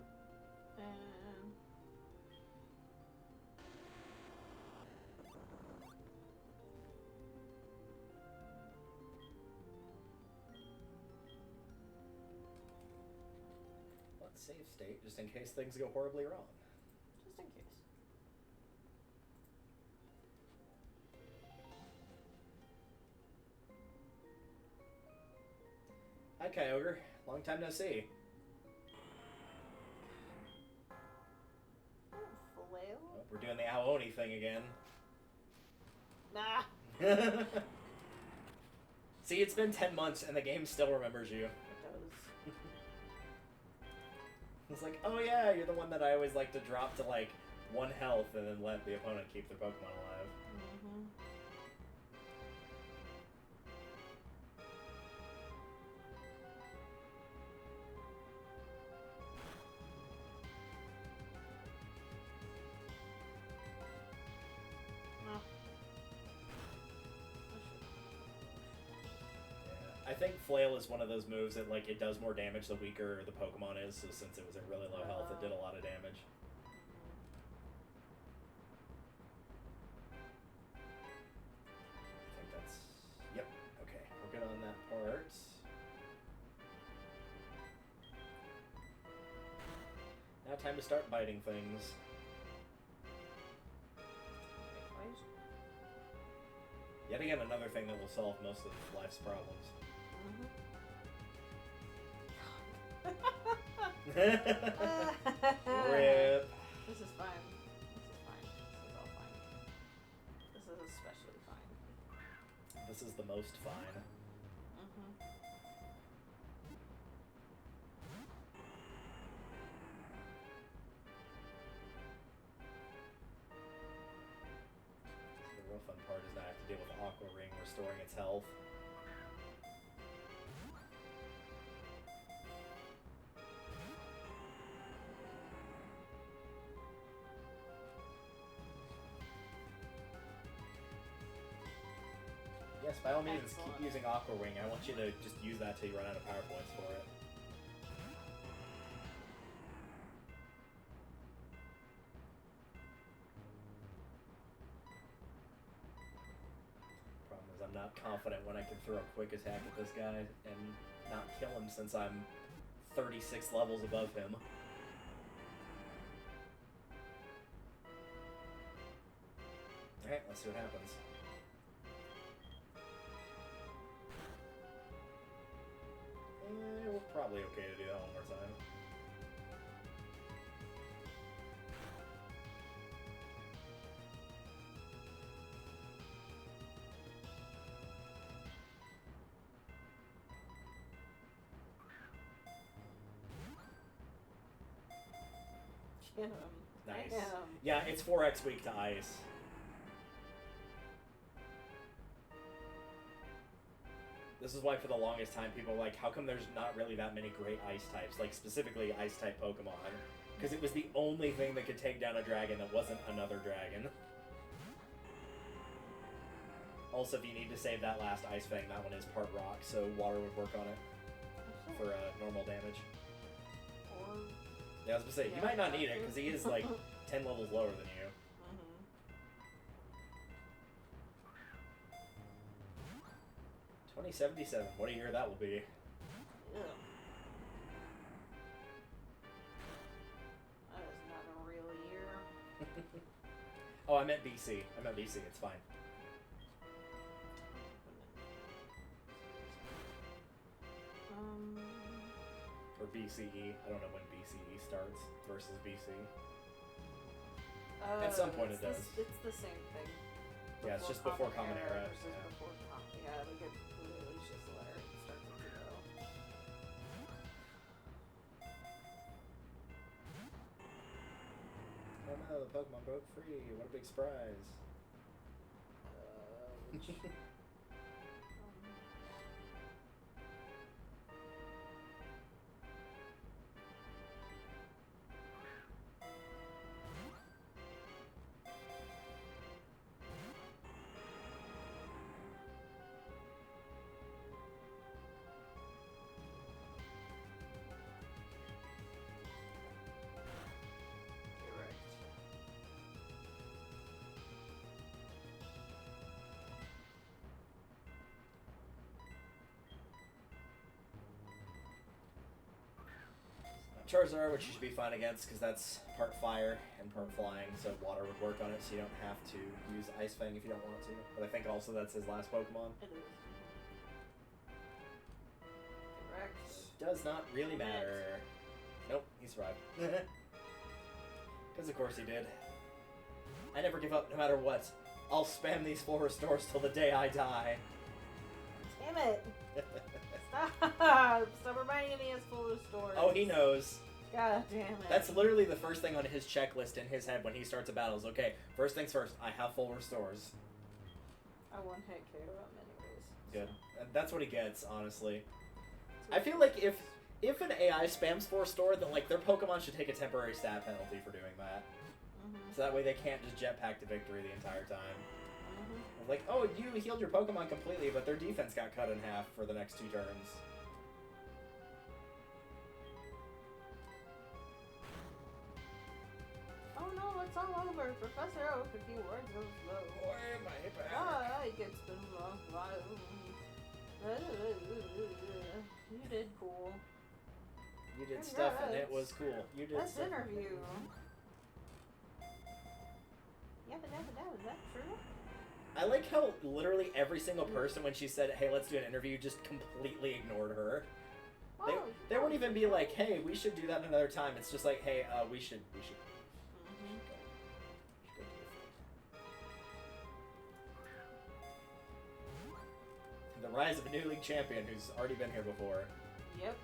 And... Let's save state, just in case things go horribly wrong. Just in case. Hi, Kyogre. Long time no see. Oh, flail? Oh, we're doing the Aoni thing again. Nah. See, it's been 10 months and the game still remembers you. It does. It's like, oh yeah, you're the one that I always like to drop to like 1 health and then let the opponent keep their Pokemon alive. Mm-hmm. I think Flail is one of those moves that like it does more damage the weaker the Pokemon is, so since it was at really low health, it did a lot of damage. I think that's... Yep, okay, we're good on that part. Now time to start biting things. Yet again, another thing that will solve most of life's problems. Rip. This is fine. This is fine. This is all fine. This is especially fine. This is the most fine. The real fun part is now I have to deal with Aqua Ring restoring its health. Yes, by all means, Excellent. keep using Aqua Ring. I want you to just use that till you run out of power points for it. Problem is, I'm not confident when I can throw a quick attack at this guy and not kill him since I'm 36 levels above him. Alright, let's see what happens. We're probably okay to do that one more time. Get him. Nice. Get him. Yeah, it's 4x weak to ice. This is why for the longest time people were like, how come there's not really that many great ice types, like specifically ice type Pokemon? Because it was the only thing that could take down a dragon that wasn't another dragon. Also, if you need to save that last Ice Fang, that one is part rock, so water would work on it for normal damage. Or... Yeah, I was gonna say, you might not need it, because he is like 10 levels lower than you. 2077, what a year that will be. Ew. That is not a real year. Oh, I meant BC. It's fine. Or BCE. I don't know when BCE starts versus BC. At some point it does. It's the same thing. Yeah, it's just before Common Era. Versus Yeah. before yeah, like it literally is just a letter. It starts with 0. Oh no, the Pokemon broke free. What a big surprise. Which... Charizard, which you should be fine against, because that's part fire and part flying, so water would work on it, so you don't have to use Ice Fang if you don't want to. But I think also that's his last Pokemon. It is. Correct. Does not really matter. Nope, he survived. Because of course he did. I never give up no matter what. I'll spam these full restores till the day I die. Damn it! Stop! Stop reminding me it's full of stores. Oh, he knows. God damn it. That's literally the first thing on his checklist in his head when he starts a battle is, okay, first things first, I have full restores. I one-hit KO him anyways. Good. And that's what he gets, honestly. I feel like if an AI spams 4-store, then like their Pokemon should take a temporary stat penalty for doing that. So that way they can't just jetpack to victory the entire time. Like, oh, you healed your Pokemon completely, but their defense got cut in half for the next 2 turns. Oh no, it's all over. Professor Oak, a few words of slow. Boy, my back. Ah, it gets been long. You did cool. You did stuff and it was cool. You did Let's stuff. interview. Yeah, but is that true? I like how literally every single person, when she said, hey, let's do an interview, just completely ignored her. They won't even be like, hey, we should do that another time. It's just like, hey, we should. The rise of a new league champion who's already been here before. Yep.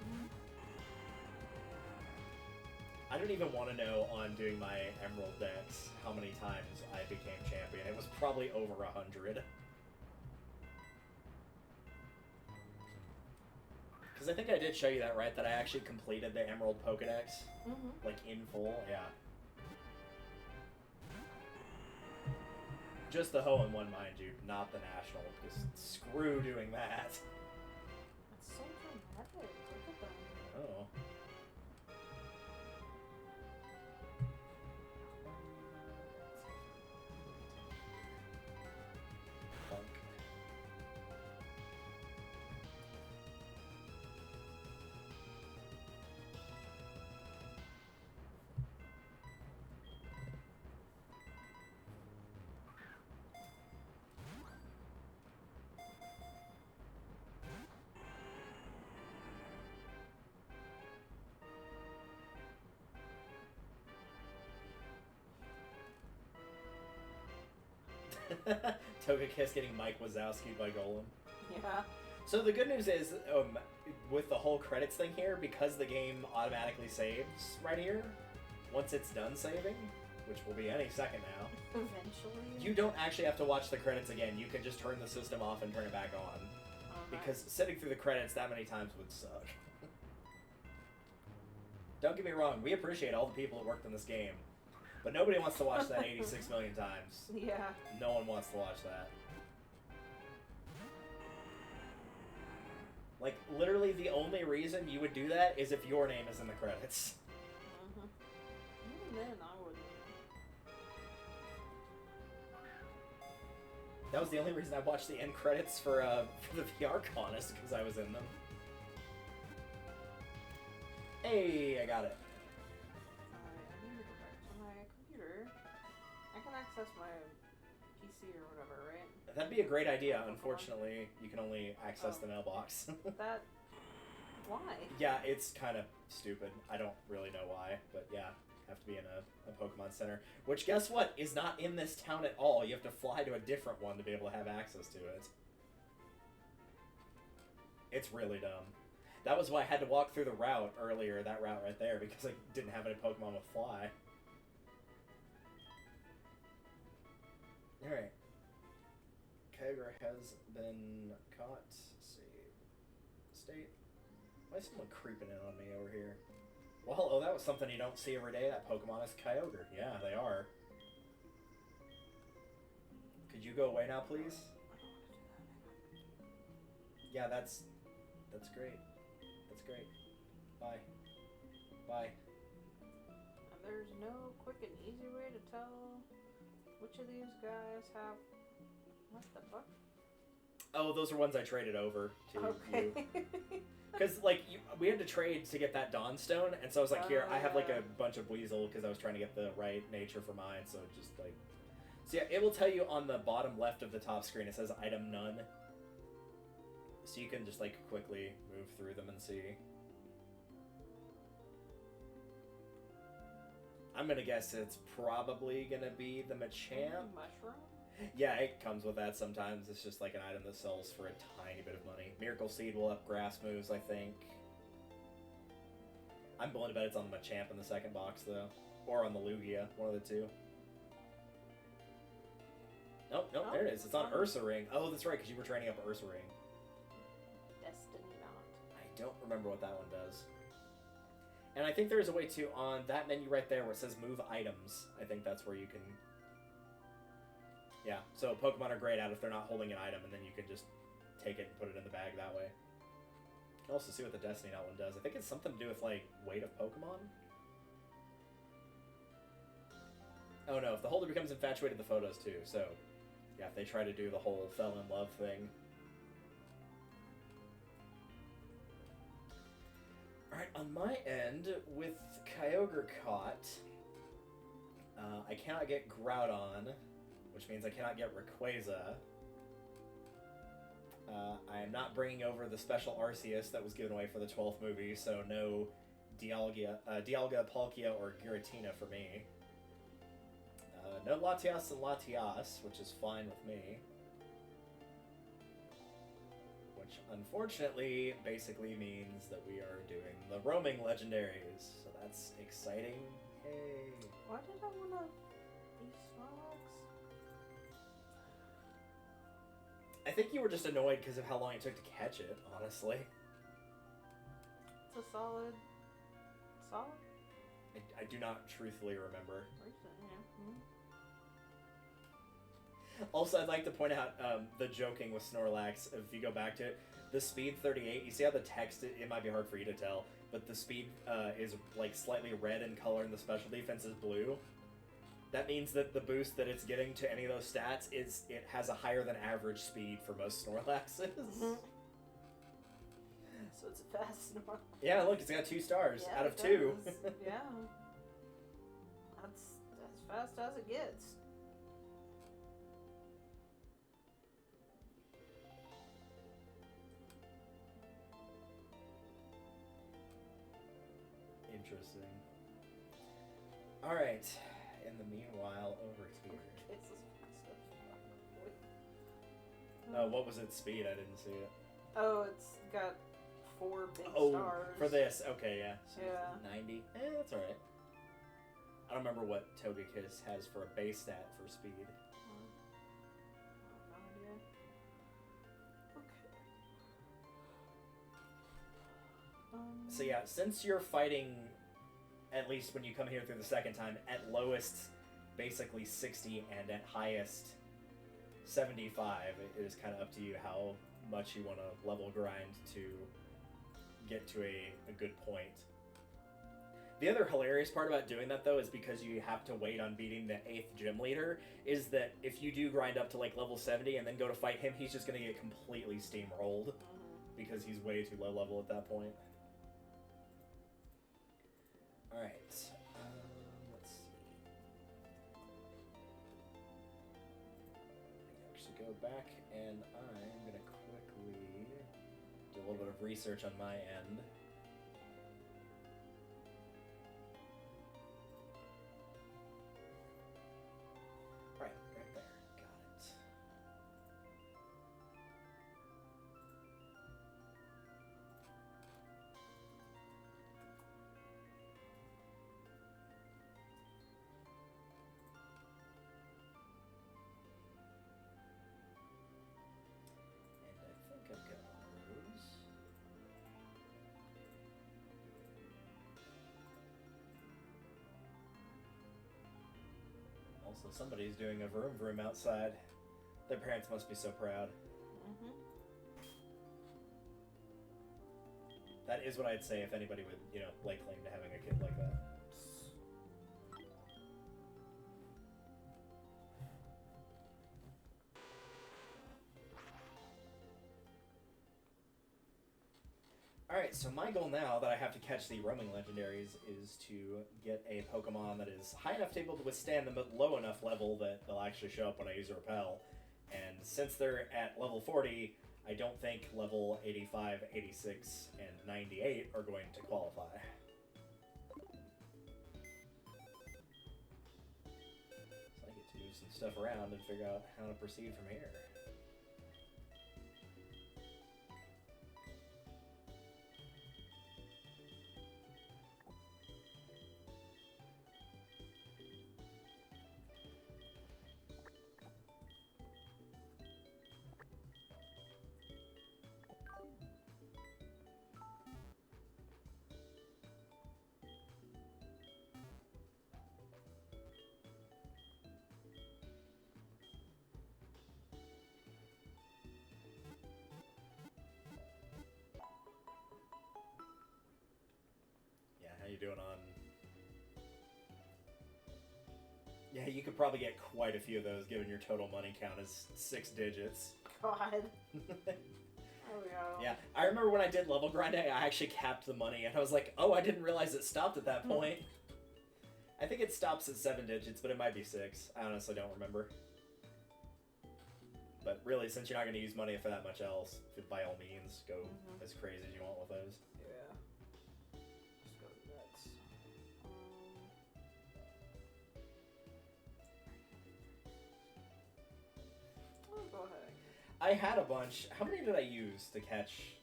I don't even want to know on doing my Emerald decks how many times I became champion. It was probably over 100. Because I think I did show you that, right? That I actually completed the Emerald Pokedex. Like, in full, yeah. Just the Hoenn one, mind you, not the National, because screw doing that. That's so dramatic. Look at them. Oh. Funk. Togekiss getting Mike Wazowski'd by Golem. Yeah. So the good news is, with the whole credits thing here, because the game automatically saves right here, once it's done saving, which will be any second now, Eventually. you don't actually have to watch the credits again. You can just turn the system off and turn it back on. Because sitting through the credits that many times would suck. Don't get me wrong, we appreciate all the people that worked on this game. But nobody wants to watch that 86 million times. Yeah. No one wants to watch that. Like, literally the only reason you would do that is if your name is in the credits. Even then, I wouldn't. That was the only reason I watched the end credits for the VR con, is because I was in them. Hey, I got it. Alright, I need to go back to my computer. I can access my PC or whatever, right? That'd be a great idea. Unfortunately, you can only access the mailbox. That... Why? Yeah, it's kind of stupid. I don't really know why, but yeah, have to be in a Pokemon Center. Which, guess what, is not in this town at all. You have to fly to a different one to be able to have access to it. It's really dumb. That was why I had to walk through the route earlier, that route right there, because I didn't have any Pokemon with Fly. Alright. Kyogre has been caught. Save. State. Why is someone creeping in on me over here? Well, hello, that was something you don't see every day. That Pokemon is Kyogre. Yeah, they are. Could you go away now, please? Yeah, that's great. That's great. Bye. Bye. And there's no quick and easy way to tell which of these guys have... What the fuck? Oh, those are ones I traded over to Okay. you. Because, like, we had to trade to get that Dawnstone, and so I was like, here, I have, like, a bunch of Weasel, because I was trying to get the right nature for mine, so just, like... So, yeah, it will tell you on the bottom left of the top screen, it says item none. So you can just, like, quickly move through them and see. I'm gonna guess it's probably gonna be the Machamp. Mushroom? Yeah, it comes with that sometimes. It's just like an item that sells for a tiny bit of money. Miracle Seed will up grass moves, I think. I'm willing to bet it's on the Machamp in the second box, though. Or on the Lugia, one of the two. Nope, Oh, there it is. It's on oh. Ursa Ring. Oh, that's right, because you were training up Ursa Ring. Destiny Knot. I don't remember what that one does. And I think there's a way to, on that menu right there where it says move items, I think that's where you can... Yeah, so Pokemon are grayed out if they're not holding an item, and then you can just take it and put it in the bag that way. You can also see what the Destiny Knot one does. I think it's something to do with, like, weight of Pokemon? Oh no, if the holder becomes infatuated, the photos too, so... Yeah, if they try to do the whole fell in love thing. Alright, on my end, with Kyogre caught, I cannot get Groudon, which means I cannot get Rayquaza. I am not bringing over the special Arceus that was given away for the 12th movie, so no Dialga, Palkia, or Giratina for me. No Latias and Latias, which is fine with me. Which, unfortunately, basically means that we are doing the roaming legendaries. So that's exciting. Hey. Why did I want to be Snorlax? I think you were just annoyed because of how long it took to catch it, honestly. It's a solid... Solid? I do not truthfully remember. Also, I'd like to point out the joking with Snorlax. If you go back to it, the speed 38, you see how the text, it might be hard for you to tell, but the speed is like slightly red in color and the special defense is blue. That means that the boost that it's getting to any of those stats is it has a higher than average speed for most Snorlaxes. Mm-hmm. So it's a fast Snorlax. Yeah, look, it's got 2 stars Yeah, out of it 2. does. Yeah. That's as fast as it gets. Interesting. Alright, in the meanwhile, over here. It's as fast as What was its speed? I didn't see it. Oh, it's got 4 big stars. For this. Okay, yeah. So Yeah. 90. That's alright. I don't remember what Togekiss has for a base stat for speed. No idea. Okay. So yeah, since you're fighting, at least when you come here through the second time, at lowest basically 60 and at highest 75, it is kind of up to you how much you want to level grind to get to a good point. The other hilarious part about doing that, though, is because you have to wait on beating the 8th gym leader, is that if you do grind up to like level 70 and then go to fight him, he's just going to get completely steamrolled because he's way too low level at that point. Alright, let's see. I actually go back and I'm going to quickly do a little bit of research on my end. Right there. Got it. And I think I've got all those. Also, somebody's doing a vroom vroom outside. Their parents must be so proud. Mm-hmm. That is what I'd say if anybody would, lay claim to having a kid like that. Alright, so my goal now that I have to catch the roaming legendaries is to get a Pokemon that is high enough to be able to withstand them at low enough level that they'll actually show up when I use a Repel. And since they're at level 40, I don't think level 85, 86, and 98 are going to qualify. So I get to move some stuff around and figure out how to proceed from here. you doing on... Yeah, you could probably get quite a few of those, given your total money count is 6 digits. God. Oh, yeah. Yeah, I remember when I did level grinding, I actually capped the money, and I was like, oh, I didn't realize it stopped at that point. I think it stops at 7 digits, but it might be 6. I honestly don't remember. But really, since you're not going to use money for that much else, by all means, go as crazy as you want with those. Yeah. Just go nuts. Oh, go ahead. I had a bunch. How many did I use to catch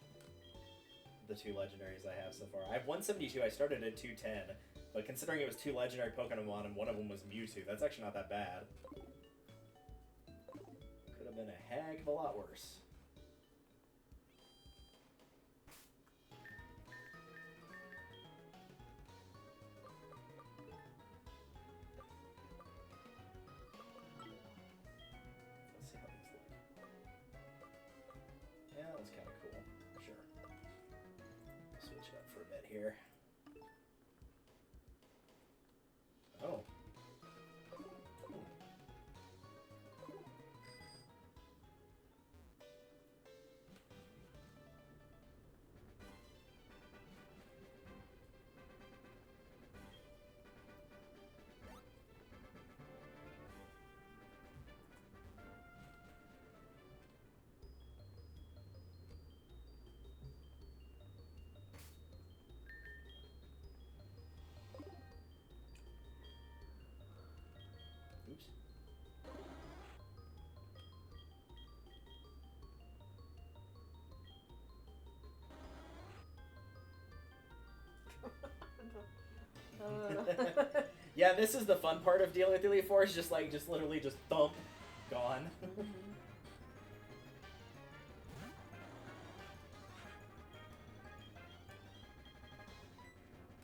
the 2 legendaries I have so far? I have 172. I started at 210. But considering it was 2 legendary Pokemon and one of them was Mewtwo, that's actually not that bad. Could have been a heck of a lot worse. Let's see how these look. Yeah, that was kind of cool. Sure. Switch it up for a bit here. Oh. Oops. Yeah, this is the fun part of dealing with Elite Four, is just literally just thump, gone.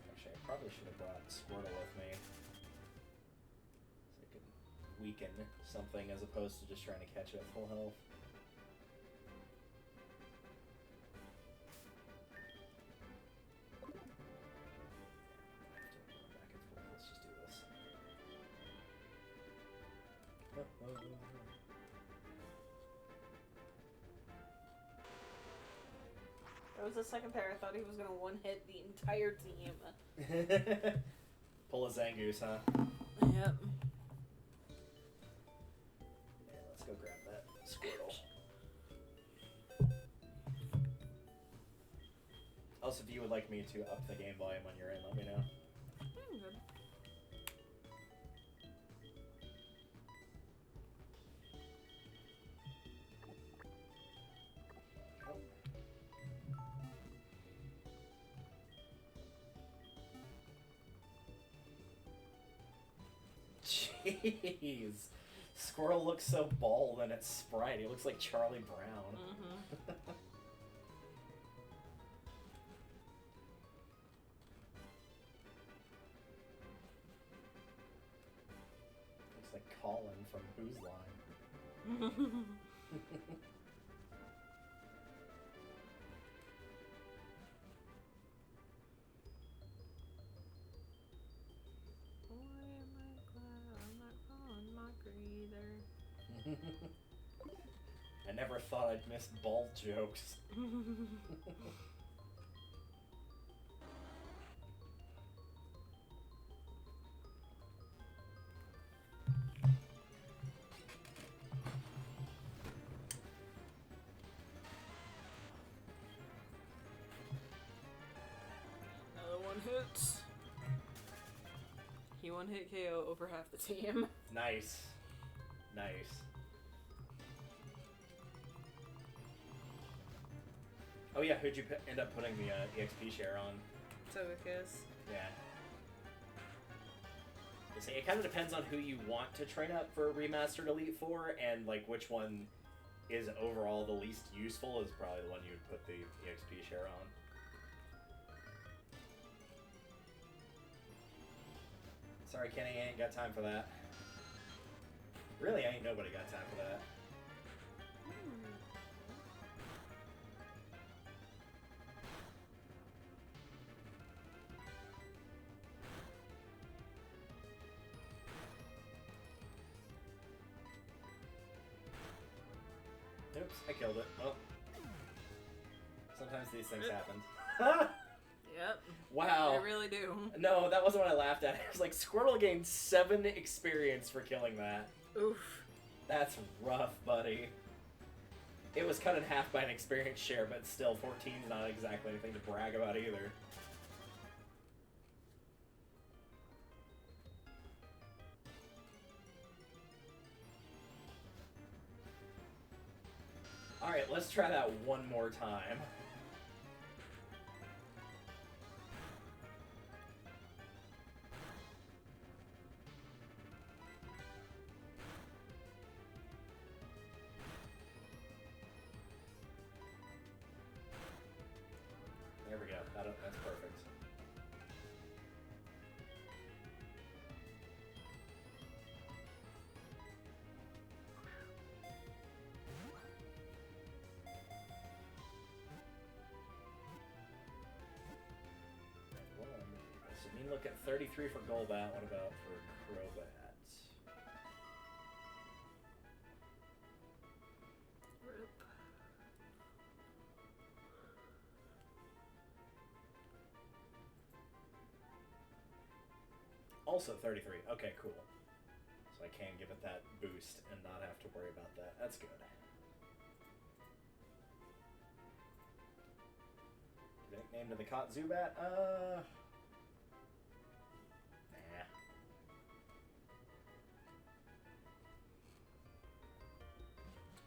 Actually, I probably should have brought Squirtle with me. So I could weaken something as opposed to just trying to catch it at full health. Let's just do this. That was the second pair. I thought he was gonna one-hit the entire team. Pull a Zangoose, huh? Yep. Yeah, let's go grab that Squirtle. Also, if you would like me to up the game volume when you're in, let me know. I'm good. Jeez. Squirtle looks so bald in its sprite. He looks like Charlie Brown. Looks like Colin from Who's Line. I never thought I'd miss bald jokes. Another one hit. He one-hit KO over half the team. Nice. Nice. Oh yeah, who'd you end up putting the EXP share on? Togekiss. Yeah. You see, it kind of depends on who you want to train up for Remastered Elite Four, and like which one is overall the least useful is probably the one you would put the EXP share on. Sorry, Kenny, I ain't got time for that. Really, ain't nobody got time for that. Oops, I killed it. Well, sometimes these things happen. Yep. Wow. They really do. No, that wasn't what I laughed at. It was like Squirtle gained 7 experience for killing that. Oof. That's rough, buddy. It was cut in half by an experience share, but still, 14's not exactly anything to brag about either. Alright, let's try that one more time. There we go. That's perfect. So you look at 33 for Golbat. What about for Crobat? Rip. Also 33. Okay, cool. So I can give it that boost and not have to worry about that. That's good. Nickname to the Cot Zubat? Nah.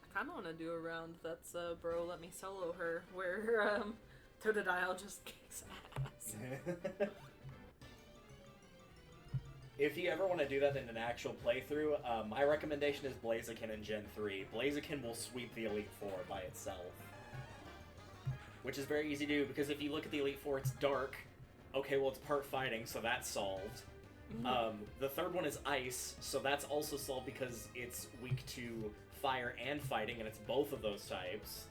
I kind of want to do a round that's Bro Let Me Solo Her, where Totodile just kicks ass. If you ever want to do that in an actual playthrough, my recommendation is Blaziken in Gen 3. Blaziken will sweep the Elite Four by itself. Which is very easy to do, because if you look at the Elite Four, it's dark. Okay, well, it's part fighting, so that's solved. The third one is ice, so that's also solved because it's weak to fire and fighting, and it's both of those types.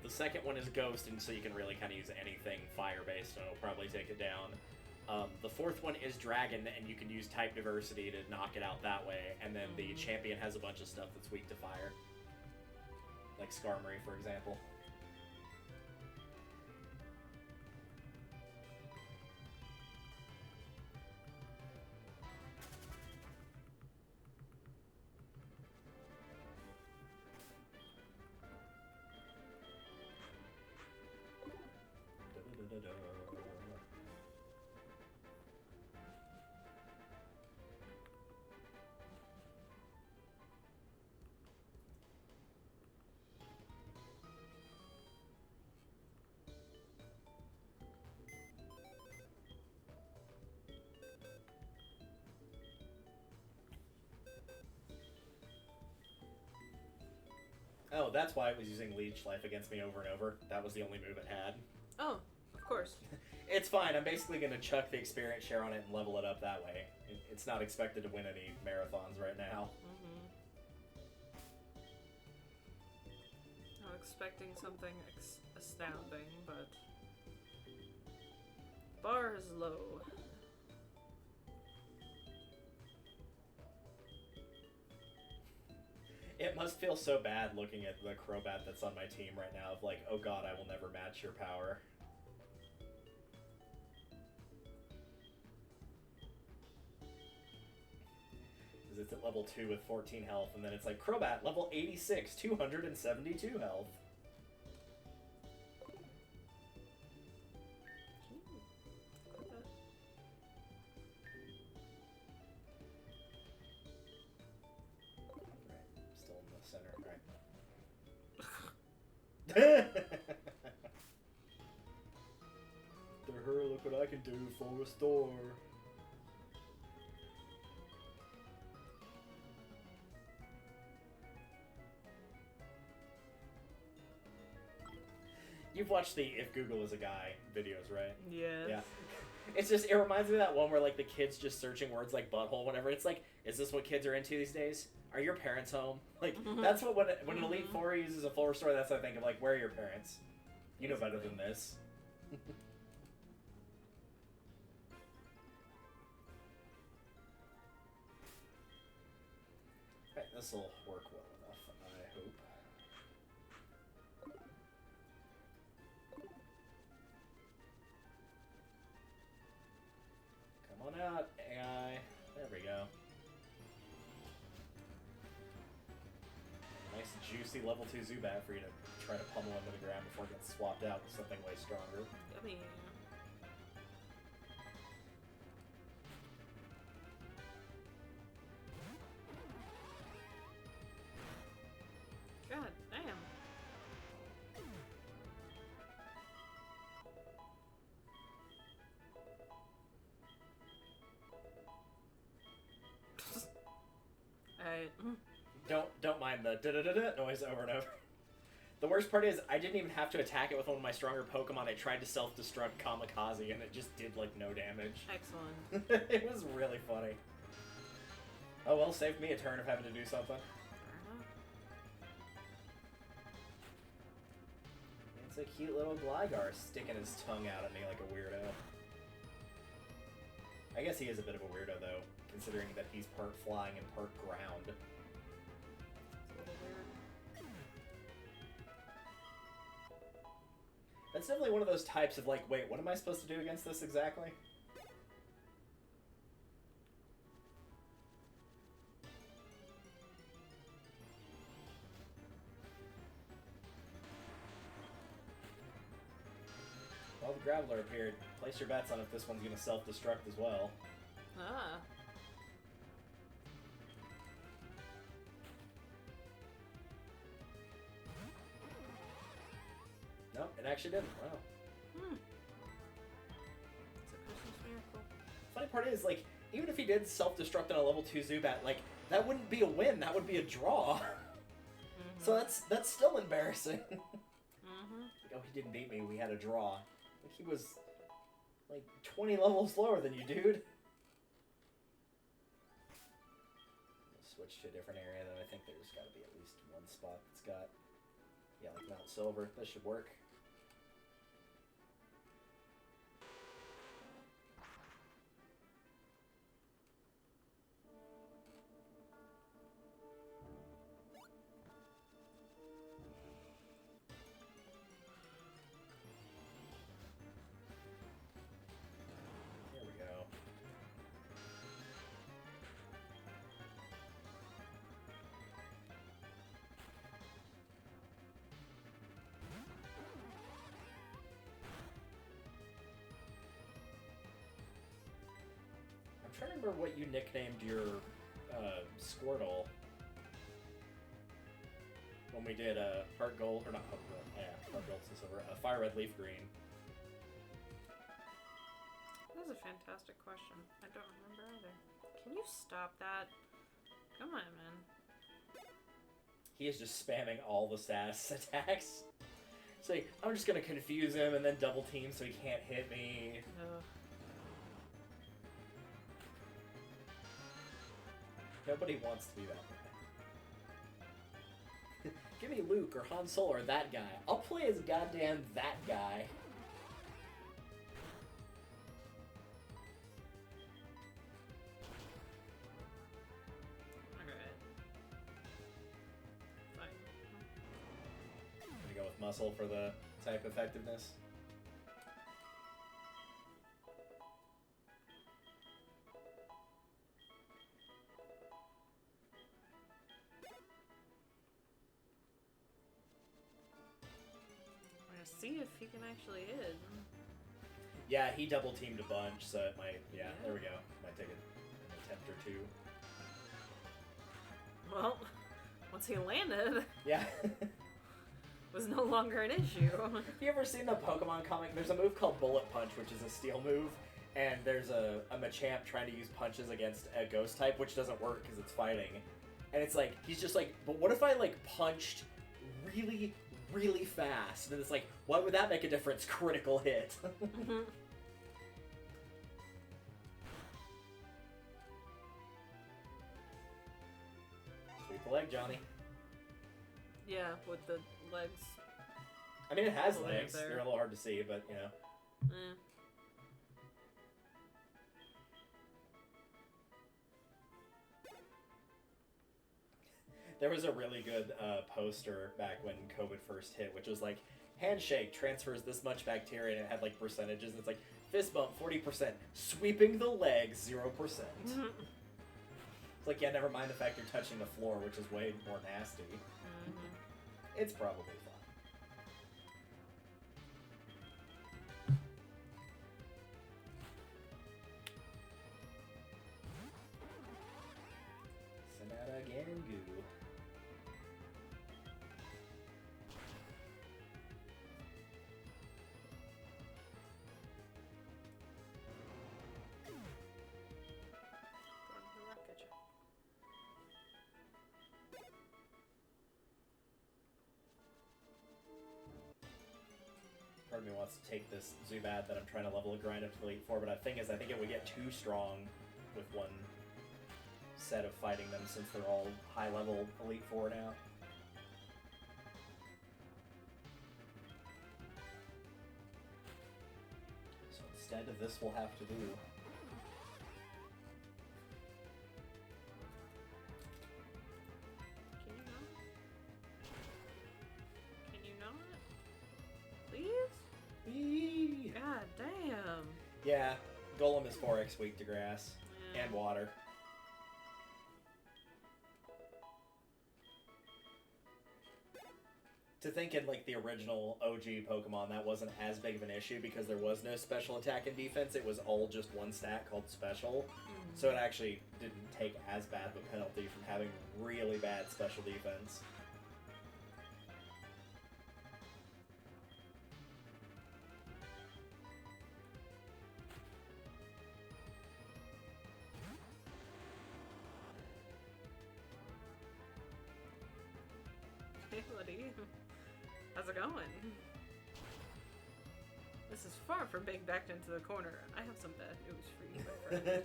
The second one is ghost, and so you can really kind of use anything fire-based, and it'll probably take it down. The fourth one is dragon, and you can use type diversity to knock it out that way, and then the champion has a bunch of stuff that's weak to fire. Like Skarmory, for example. Oh, that's why it was using Leech Life against me over and over. That was the only move it had. Oh, of course. It's fine. I'm basically going to chuck the experience share on it and level it up that way. It's not expected to win any marathons right now. I'm expecting something astounding, but bar is low. It must feel so bad looking at the Crobat that's on my team right now of like, oh god, I will never match your power. Because it's at level 2 with 14 health, and then it's like, Crobat, level 86, 272 health. Look what I can do for a store. You've watched the If Google is a Guy videos, right? Yes. Yeah. It's just, it reminds me of that one where like the kids just searching words like butthole, whatever. It's like, is this what kids are into these days? Are your parents home? Like, that's what, when an Elite Four uses a full restore, that's what I think of, like, where are your parents? You know better than this. Alright, this will work well enough, I hope. juicy level 2 Zubat for you to try to pummel into the ground before it gets swapped out with something way stronger. Yummy. God damn. Alright. Don't mind the da-da-da-da noise over and over. The worst part is, I didn't even have to attack it with one of my stronger Pokemon. I tried to self-destruct Kamikaze, and it just did, like, no damage. Excellent. It was really funny. Oh, well, saved me a turn of having to do something. Fair enough. It's a cute little Gligar sticking his tongue out at me like a weirdo. I guess he is a bit of a weirdo, though, considering that he's part flying and part ground. It's a little weird. That's definitely one of those types of, like, wait, what am I supposed to do against this exactly? Well, the Graveler appeared. Place your bets on if this one's going to self-destruct as well. Ah. Nope, it actually didn't. Wow. Hmm. It's a Christmas miracle. Funny part is, like, even if he did self-destruct on a level 2 Zubat, like, that wouldn't be a win, that would be a draw. Mm-hmm. So that's still embarrassing. Mm-hmm. Like, oh, he didn't beat me, we had a draw. Like, he was, like, 20 levels lower than you, dude. Switch to a different area, then I think there's got to be at least one spot that's got, yeah, like Mount Silver. This should work. There we go. I'm trying to remember what you nicknamed your Squirtle when we did Heart Gold, or not Heart Gold, yeah, Heart Gold and Silver, Fire Red Leaf Green. That was a fantastic question. I don't remember either. Can you stop that? Come on, man. He is just spamming all the status attacks. It's like, I'm just gonna confuse him and then double team so he can't hit me. Ugh. Nobody wants to be that guy. Give me Luke or Han Solo or that guy. I'll play as goddamn that guy. Alright. Fine. Gonna go with Muscle for the type effectiveness. We're gonna see if he can actually hit. Yeah, he double teamed a bunch, so it might. Yeah, there we go. Might take an attempt or two. Well, once he landed, Yeah. was no longer an issue. Have you ever seen the Pokemon comic? There's a move called Bullet Punch, which is a steel move, and there's a Machamp trying to use punches against a ghost type, which doesn't work because it's fighting. And it's like, he's just like, but what if I, like, punched really, really fast? And it's like, why would that make a difference? Critical hit. Mm-hmm. Sweep the leg, Johnny. Yeah, with the legs. I mean, it has Over legs. there. They're a little hard to see, but, you know. Eh. There was a really good poster back when COVID first hit, which was like, handshake transfers this much bacteria, and it had like percentages, and it's like, fist bump 40%, sweeping the legs 0%. Mhm. It's like, yeah, never mind the fact you're touching the floor, which is way more nasty. Mhm. It's probably fine. Sonata Gangu. Part of me wants to take this Zubat that I'm trying to level a grind up to Elite Four, but I think it would get too strong with one set of fighting them since they're all high level Elite Four now. So instead of this, we'll have to do. God damn. Yeah, Golem is 4x weak to grass and water. To think in like the original OG Pokemon, that wasn't as big of an issue because there was no special attack and defense. It was all just one stat called special. So it actually didn't take as bad of a penalty from having really bad special defense. Hey, buddy. How's it going? This is far from being backed into the corner. I have some bad news for you, my friend.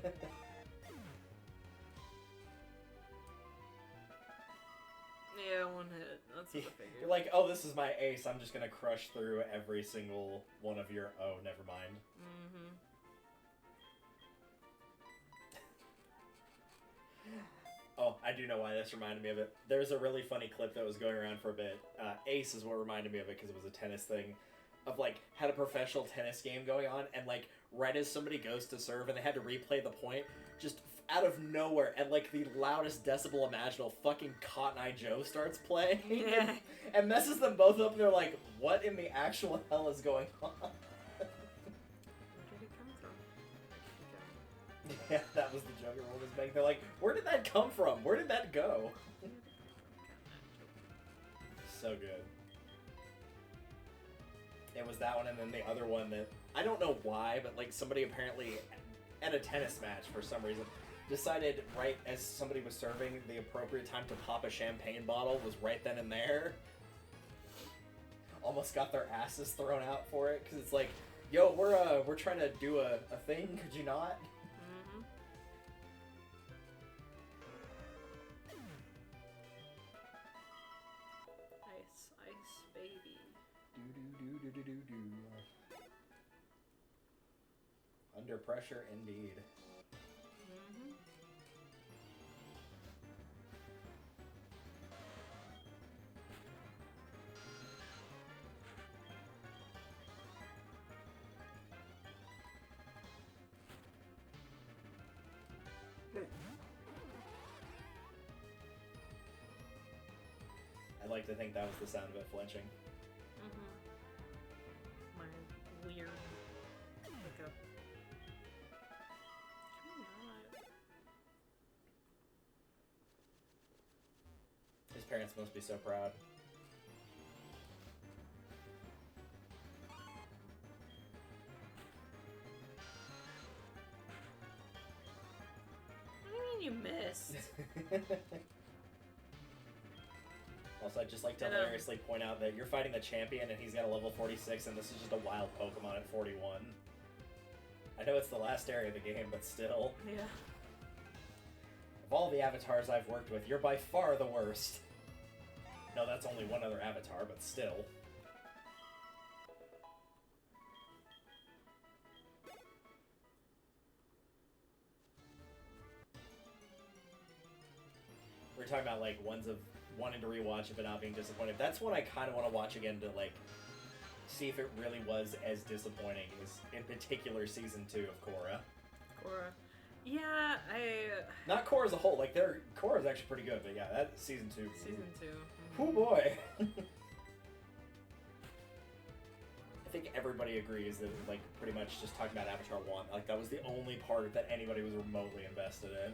Yeah, one hit. That's what I figured. You're like, oh, this is my ace. I'm just gonna crush through every single one of your... Oh, never mind. Mm-hmm. Oh, I do know why this reminded me of it. There's a really funny clip that was going around for a bit. Ace is what reminded me of it because it was a tennis thing. Of like, had a professional tennis game going on, and like, right as somebody goes to serve and they had to replay the point, just out of nowhere, at like the loudest decibel imaginable, fucking Cotton Eye Joe starts playing. Yeah. And messes them both up, and they're like, what in the actual hell is going on? Where did it come from? Yeah, that was the joke everyone was making. They're like, where did that come from? Where did that go? So good. It was that one, and then the other one that, I don't know why, but like somebody apparently at a tennis match for some reason decided right as somebody was serving, the appropriate time to pop a champagne bottle was right then and there. Almost got their asses thrown out for it, because it's like, yo, we're trying to do a thing, could you not? Mm-hmm. Ice, baby. Do. Under pressure, indeed. Mm-hmm. I'd like to think that was the sound of it flinching. Mm-hmm. My weird hiccup. Can we not? His parents must be so proud. What do you mean you missed? Also, I'd just like to hilariously point out that you're fighting the champion and he's got a level 46 and this is just a wild Pokemon at 41. I know it's the last area of the game, but still. Yeah. Of all the avatars I've worked with, you're by far the worst. No, that's only one other avatar, but still. We're talking about, like, ones of wanting to rewatch it but not being disappointed. That's one I kind of want to watch again to, like, see if it really was as disappointing as, in particular, Season 2 of Korra. Korra. Yeah, Not Korra as a whole. Like, Korra's actually pretty good, but yeah, that's Season 2. Season 2. Oh boy! everybody agrees that like pretty much just talking about Avatar 1, like that was the only part that anybody was remotely invested in.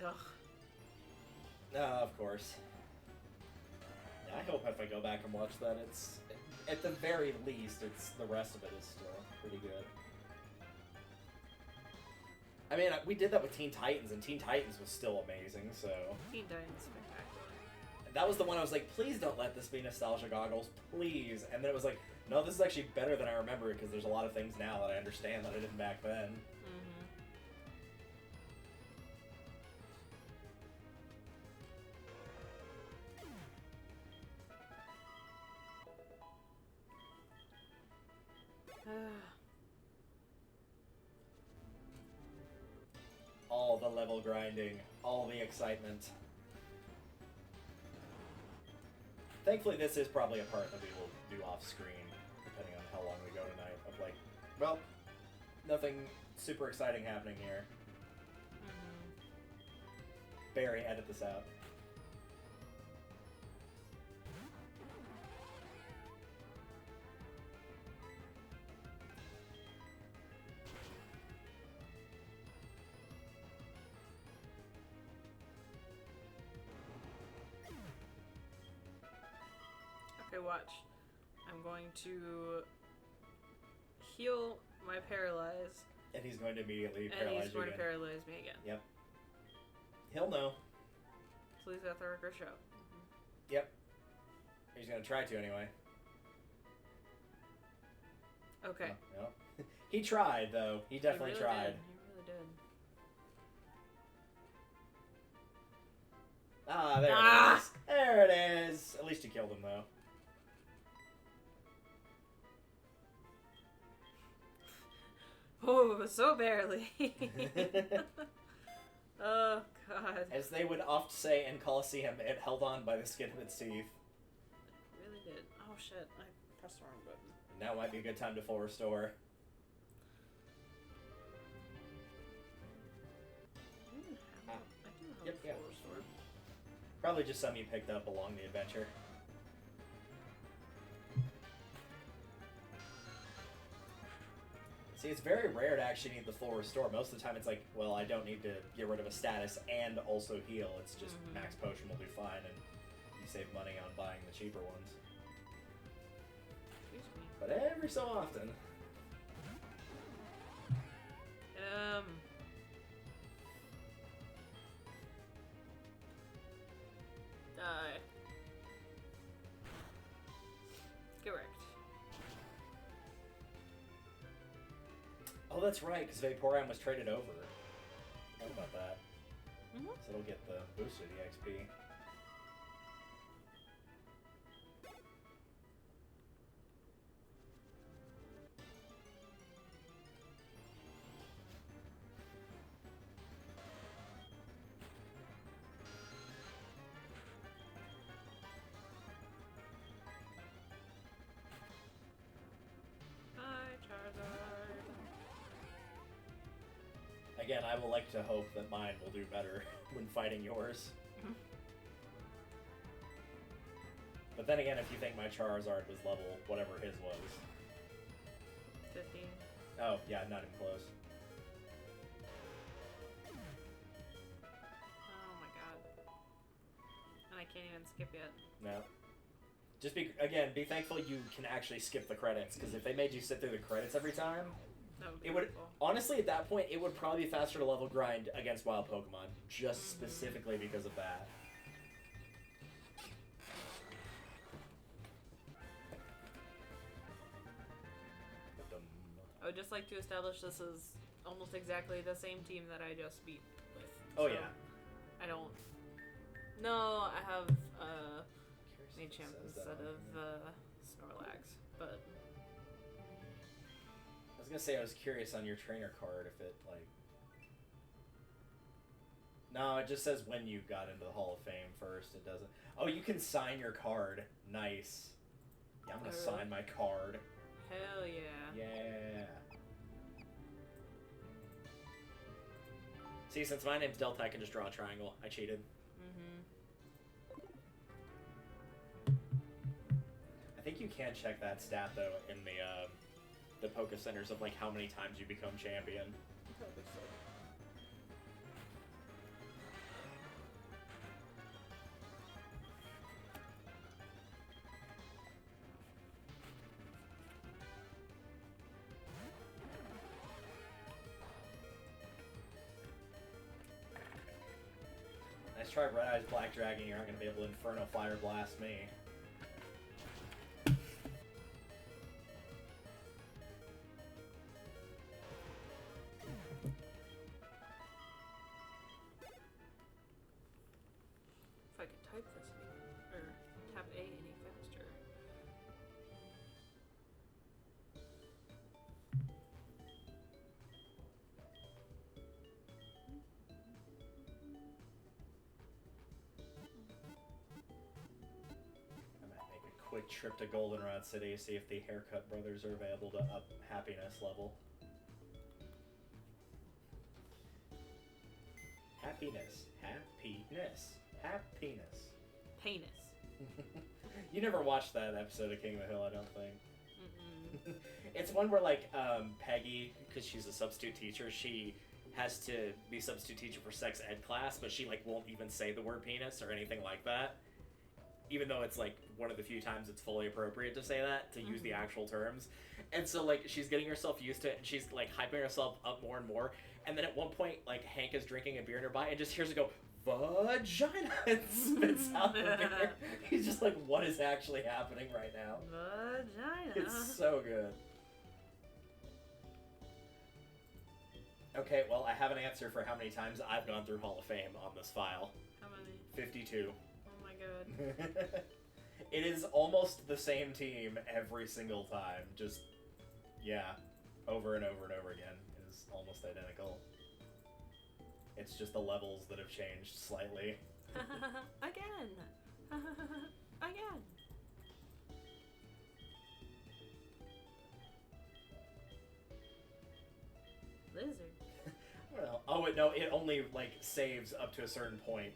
Ugh. Of course. Yeah, I hope if I go back and watch that, it's at the very least, it's the rest of it is still pretty good. I mean, we did that with Teen Titans, and Teen Titans was still amazing. So Teen Titans spectacular. That was the one I was like, please don't let this be nostalgia goggles, please. And then it was like, no, this is actually better than I remember it because there's a lot of things now that I understand that I didn't back then. All the level grinding, all the excitement. Thankfully, this is probably a part that we will do off screen, depending on how long we go tonight. Of like, well, nothing super exciting happening here. Barry, edit this out. Okay, watch. I'm going to heal my paralyze. And he's going to immediately paralyze you And he's going again. to paralyze me again. Yep. He'll know. So he's got the Ricker show. Yep. He's going to try to anyway. Okay. Oh, no. He tried, though. He definitely tried. He really did. Ah, there it is. There it is. At least you killed him, though. Oh, so barely. Oh, God. As they would oft say in Colosseum, it held on by the skin of its teeth. It really did. Oh, shit. I pressed the wrong button. Now might be a good time to full restore. I do have Yep, a yeah. full restore. Probably just some you picked up along the adventure. See, it's very rare to actually need the full restore. Most of the time it's like, well, I don't need to get rid of a status and also heal. It's just max potion will do fine, and you save money on buying the cheaper ones. Excuse me. But every so often. Die. Correct. Oh, that's right, because Vaporeon was traded over. How about that? So it'll get the boosted EXP. Again, I will like to hope that mine will do better when fighting yours. But then again, if you think my Charizard was level whatever his was. 15. Oh, yeah, not even close. Oh my god. And I can't even skip yet. No. Just be thankful you can actually skip the credits, because if they made you sit through the credits every time, it would, honestly, at that point, it would probably be faster to level grind against wild Pokemon, just specifically because of that. I would just like to establish this is almost exactly the same team that I just beat with. Oh, so yeah. I don't... No, I have Machamp instead of Snorlax, but... I was gonna say I was curious on your trainer card if it, like... No, it just says when you got into the Hall of Fame first. It doesn't. Oh, you can sign your card. Nice. Yeah, I'm gonna sign my card. Hell yeah. Yeah. See, since my name's Delta, I can just draw a triangle. I cheated. I think you can check that stat though in the Poké Centers of like how many times you become champion. Nice try, Red Eyes Black Dragon. You're not gonna be able to Inferno Fire Blast me. If I could type this or tap A any faster. I might make a quick trip to Goldenrod City, see if the Haircut Brothers are available to up happiness level. Happiness. Happiness. Happiness. Penis. You never watched that episode of King of the Hill, I don't think. Mm-mm. It's one where, like, Peggy, because she's a substitute teacher, she has to be substitute teacher for sex ed class, but she, like, won't even say the word penis or anything like that. Even though it's, like, one of the few times it's fully appropriate to say that, to use the actual terms. And so, like, she's getting herself used to it, and she's, like, hyping herself up more and more. And then at one point, like, Hank is drinking a beer nearby and just hears her go, vagina, and spits out the beer. He's just like, what is actually happening right now? Vagina. It's so good. Okay, well, I have an answer for how many times I've gone through Hall of Fame on this file. How many? 52. Oh my god. It is almost the same team every single time. Just, yeah, over and over and over again. It is almost identical. It's just the levels that have changed slightly. Again. Again. Lizard. I don't know. Oh, wait, no, it only, like, saves up to a certain point.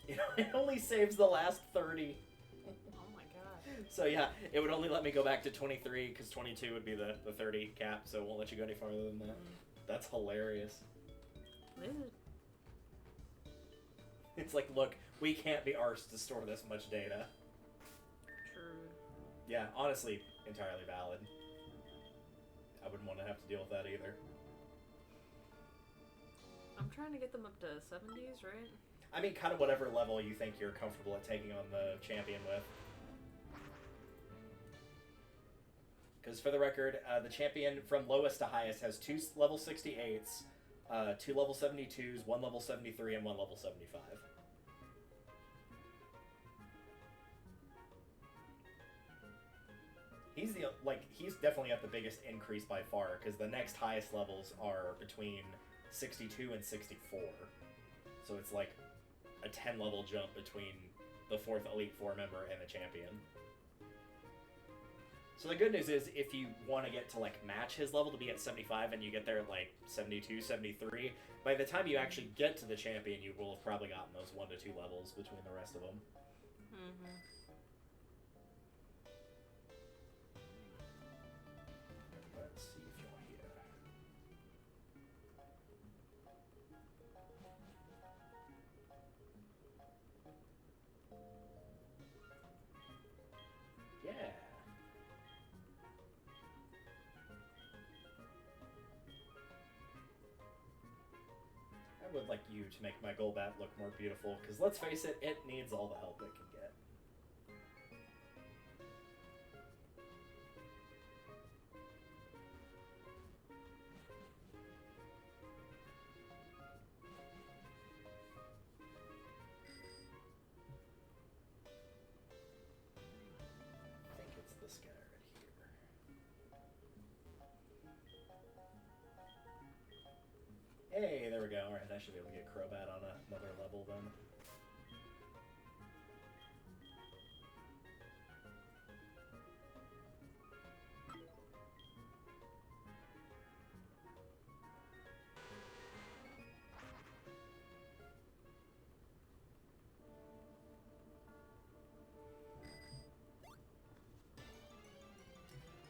It only saves the last 30. Oh my god. So, yeah, it would only let me go back to 23, because 22 would be the 30 cap, so it won't let you go any farther than that. That's hilarious. Lizard. It's like, look, we can't be arsed to store this much data. True. Yeah, honestly, entirely valid. I wouldn't want to have to deal with that either. I'm trying to get them up to 70s, right? I mean, kind of whatever level you think you're comfortable at taking on the champion with. Because for the record, the champion from lowest to highest has 2 level 68s, 2 level 72s, 1 level 73, and 1 level 75. He's definitely at the biggest increase by far, because the next highest levels are between 62 and 64. So it's like a 10 level jump between the 4th Elite Four member and the champion. So the good news is, if you want to get to, like, match his level to be at 75 and you get there at, like, 72, 73, by the time you actually get to the champion, you will have probably gotten those 1 to 2 levels between the rest of them. Mm-hmm. Let's see if you're here. Yeah. I would like you to make my Golbat look more beautiful, because let's face it, it needs all the help it can get. I think it's this guy right here. Hey, there we go. Alright, I should be able to get Crobat on another level then.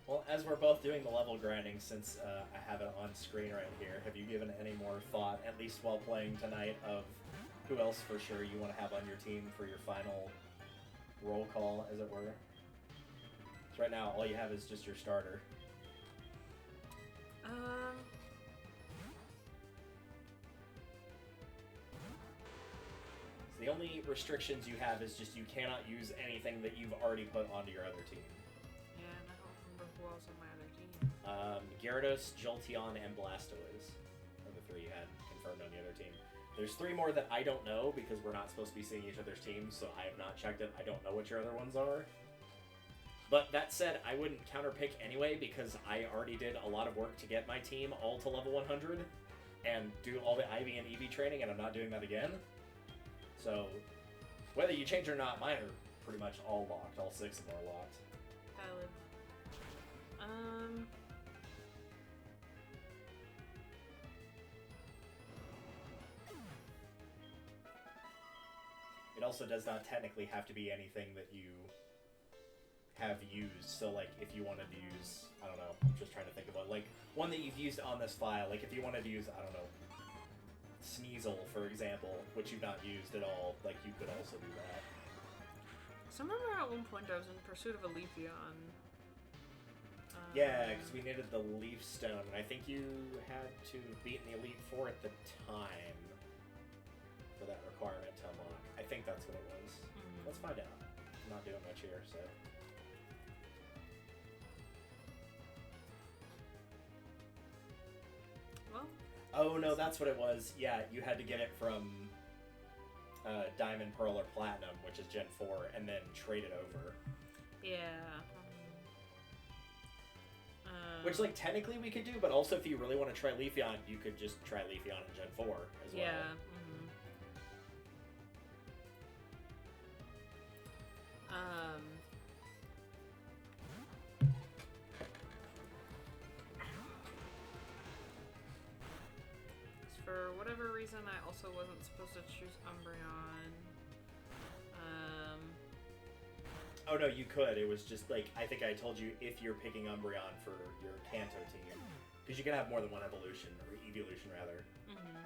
Well, as we're both doing the level grinding, since I have it on screen right here, have you given any more thought, at least while playing tonight, of who else for sure you want to have on your team for your final roll call, as it were? So right now, all you have is just your starter. So the only restrictions you have is just you cannot use anything that you've already put onto your other team. Who else on my other team? Gyarados, Jolteon, and Blastoise are the three you had confirmed on the other team. There's three more that I don't know because we're not supposed to be seeing each other's teams, so I have not checked it. I don't know what your other ones are. But that said, I wouldn't counterpick anyway because I already did a lot of work to get my team all to level 100 and do all the IV and EV training, and I'm not doing that again. So, whether you change or not, mine are pretty much all locked. All 6 of them are locked. Valid. It also does not technically have to be anything that you have used. So, like, if you wanted to use, I don't know, I'm just trying to think of like one that you've used on this file. Like, if you wanted to use, I don't know, Sneasel, for example, which you've not used at all, like, you could also do that. So I remember at one point I was in pursuit of a Leafeon. Yeah, because we needed the Leaf Stone, and I think you had to beat the Elite Four at the time for that requirement to unlock. I think that's what it was. Mm-hmm. Let's find out. I'm not doing much here, so. Well. Oh no, that's what it was. Yeah, you had to get it from Diamond, Pearl, or Platinum, which is Gen 4, and then trade it over. Yeah. Which, like, technically we could do, but also if you really want to try Leafeon, you could just try Leafeon in Gen 4 as well. Yeah. For whatever reason, I also wasn't supposed to choose Umbreon. Oh no, you could. It was just like, I think I told you if you're picking Umbreon for your Kanto team, because you can have more than one evolution, or evolution rather. Mm-hmm.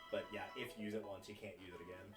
But yeah, if you use it once, you can't use it again.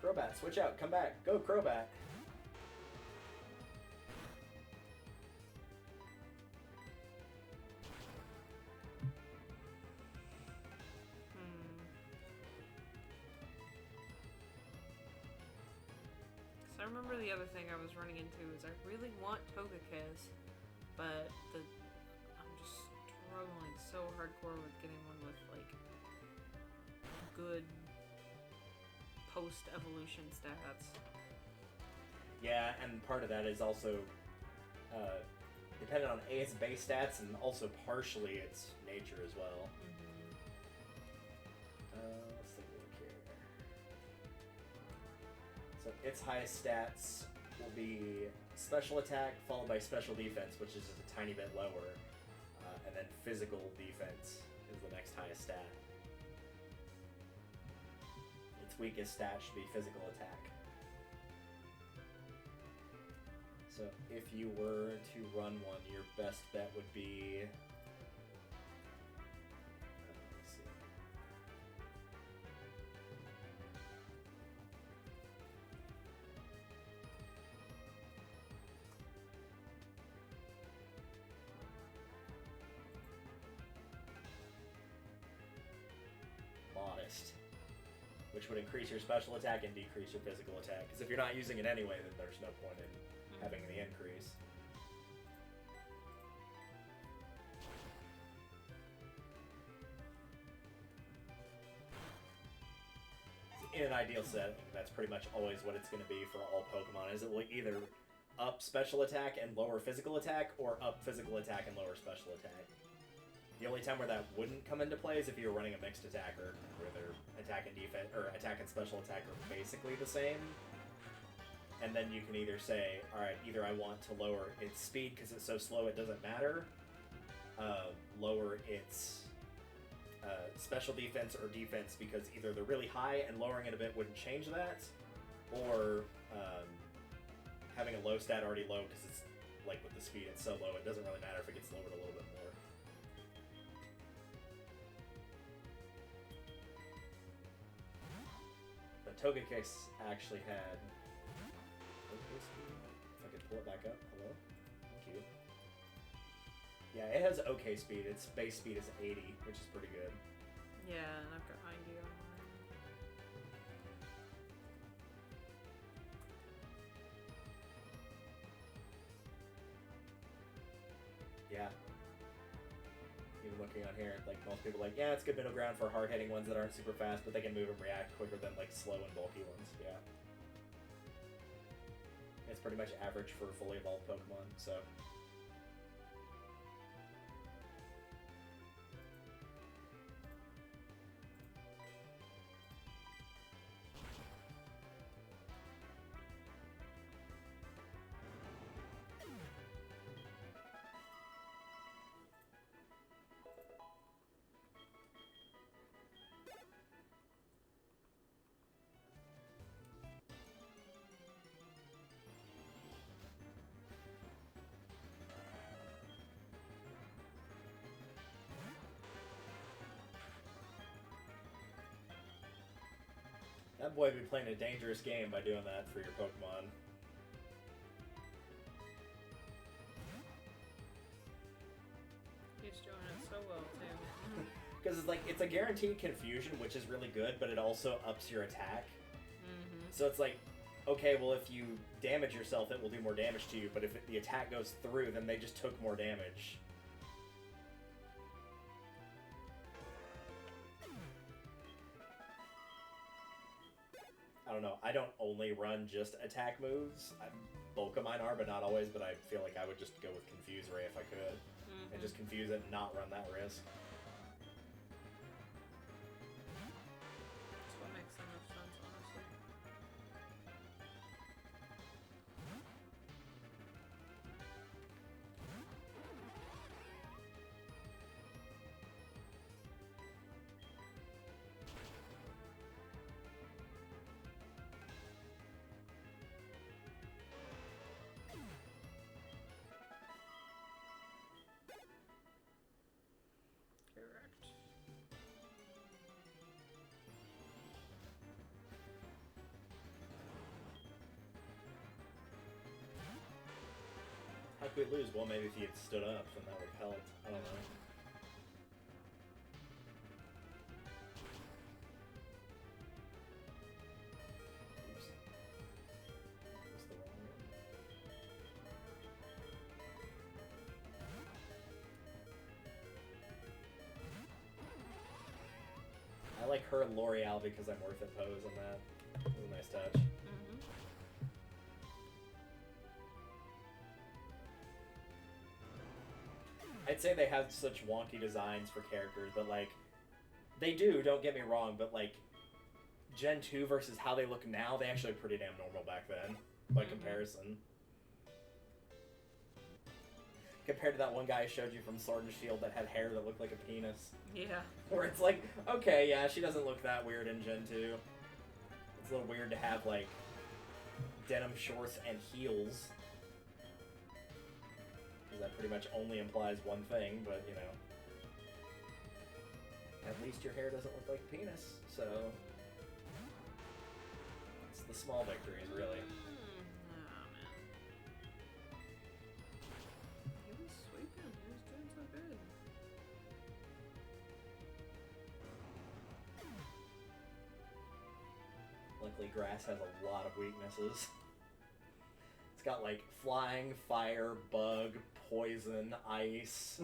Crobat, switch out, come back, go Crobat. So I remember the other thing I was running into is I really want Togekiss, but I'm just struggling so hardcore with getting one with, like, good post-evolution stats. Yeah, and part of that is also dependent on its base stats and also partially its nature as well. Mm-hmm. Let's take a look here. So its highest stats will be special attack followed by special defense, which is just a tiny bit lower, and then physical defense is the next highest stat. Weakest stat should be physical attack. So if you were to run run one, your best bet would be... let's see. Modest. Which would increase your special attack and decrease your physical attack. Because if you're not using it anyway, then there's no point in having the increase. In an ideal setting, that's pretty much always what it's going to be for all Pokemon, is it will either up special attack and lower physical attack, or up physical attack and lower special attack. The only time where that wouldn't come into play is if you were running a mixed attacker, where their attack and defense, or attack and special attack are basically the same. And then you can either say, alright, either I want to lower its speed because it's so slow it doesn't matter, lower its special defense or defense because either they're really high and lowering it a bit wouldn't change that, or having a low stat already low because it's, like with the speed, it's so low, it doesn't really matter if it gets lowered a little bit more. But Togekiss actually had... If I could pull it back up. Hello? Thank you. Yeah, it has okay speed. Its base speed is 80, which is pretty good. Yeah, and I've got 90 on mine. Yeah. Even looking on here, like most people are like, yeah, it's good middle ground for hard-hitting ones that aren't super fast, but they can move and react quicker than like slow and bulky ones. Yeah. It's pretty much average for fully evolved Pokemon, so... That boy would be playing a dangerous game by doing that for your Pokemon. He's doing it so well, too. Because it's like, it's a guaranteed confusion, which is really good, but it also ups your attack. So it's like, okay, well if you damage yourself, it will do more damage to you, but if the attack goes through, then they just took more damage. I don't know, I don't only run just attack moves. Bulk of mine are, but not always, but I feel like I would just go with Confuse Ray if I could. And just confuse it and not run that risk. That's what makes so much sense, honestly. Correct. How could we lose? Well, maybe if he had stood up, then that would have helped. I don't know. Oops. That's the wrong one. I like her and L'Oreal because I'm worth it pose on that. It was a nice touch. I'd say they have such wonky designs for characters, but like, they do, don't get me wrong, but like, Gen 2 versus how they look now, they actually look pretty damn normal back then, by comparison. Compared to that one guy I showed you from Sword and Shield that had hair that looked like a penis. Yeah. Where it's like, okay, yeah, she doesn't look that weird in Gen 2. It's a little weird to have, like, denim shorts and heels. Because that pretty much only implies one thing, but you know. At least your hair doesn't look like a penis, so it's the small victories, really. Oh, man. He was sweeping. He was doing so good. Luckily, grass has a lot of weaknesses. It's got like flying, fire, bug, poison, ice.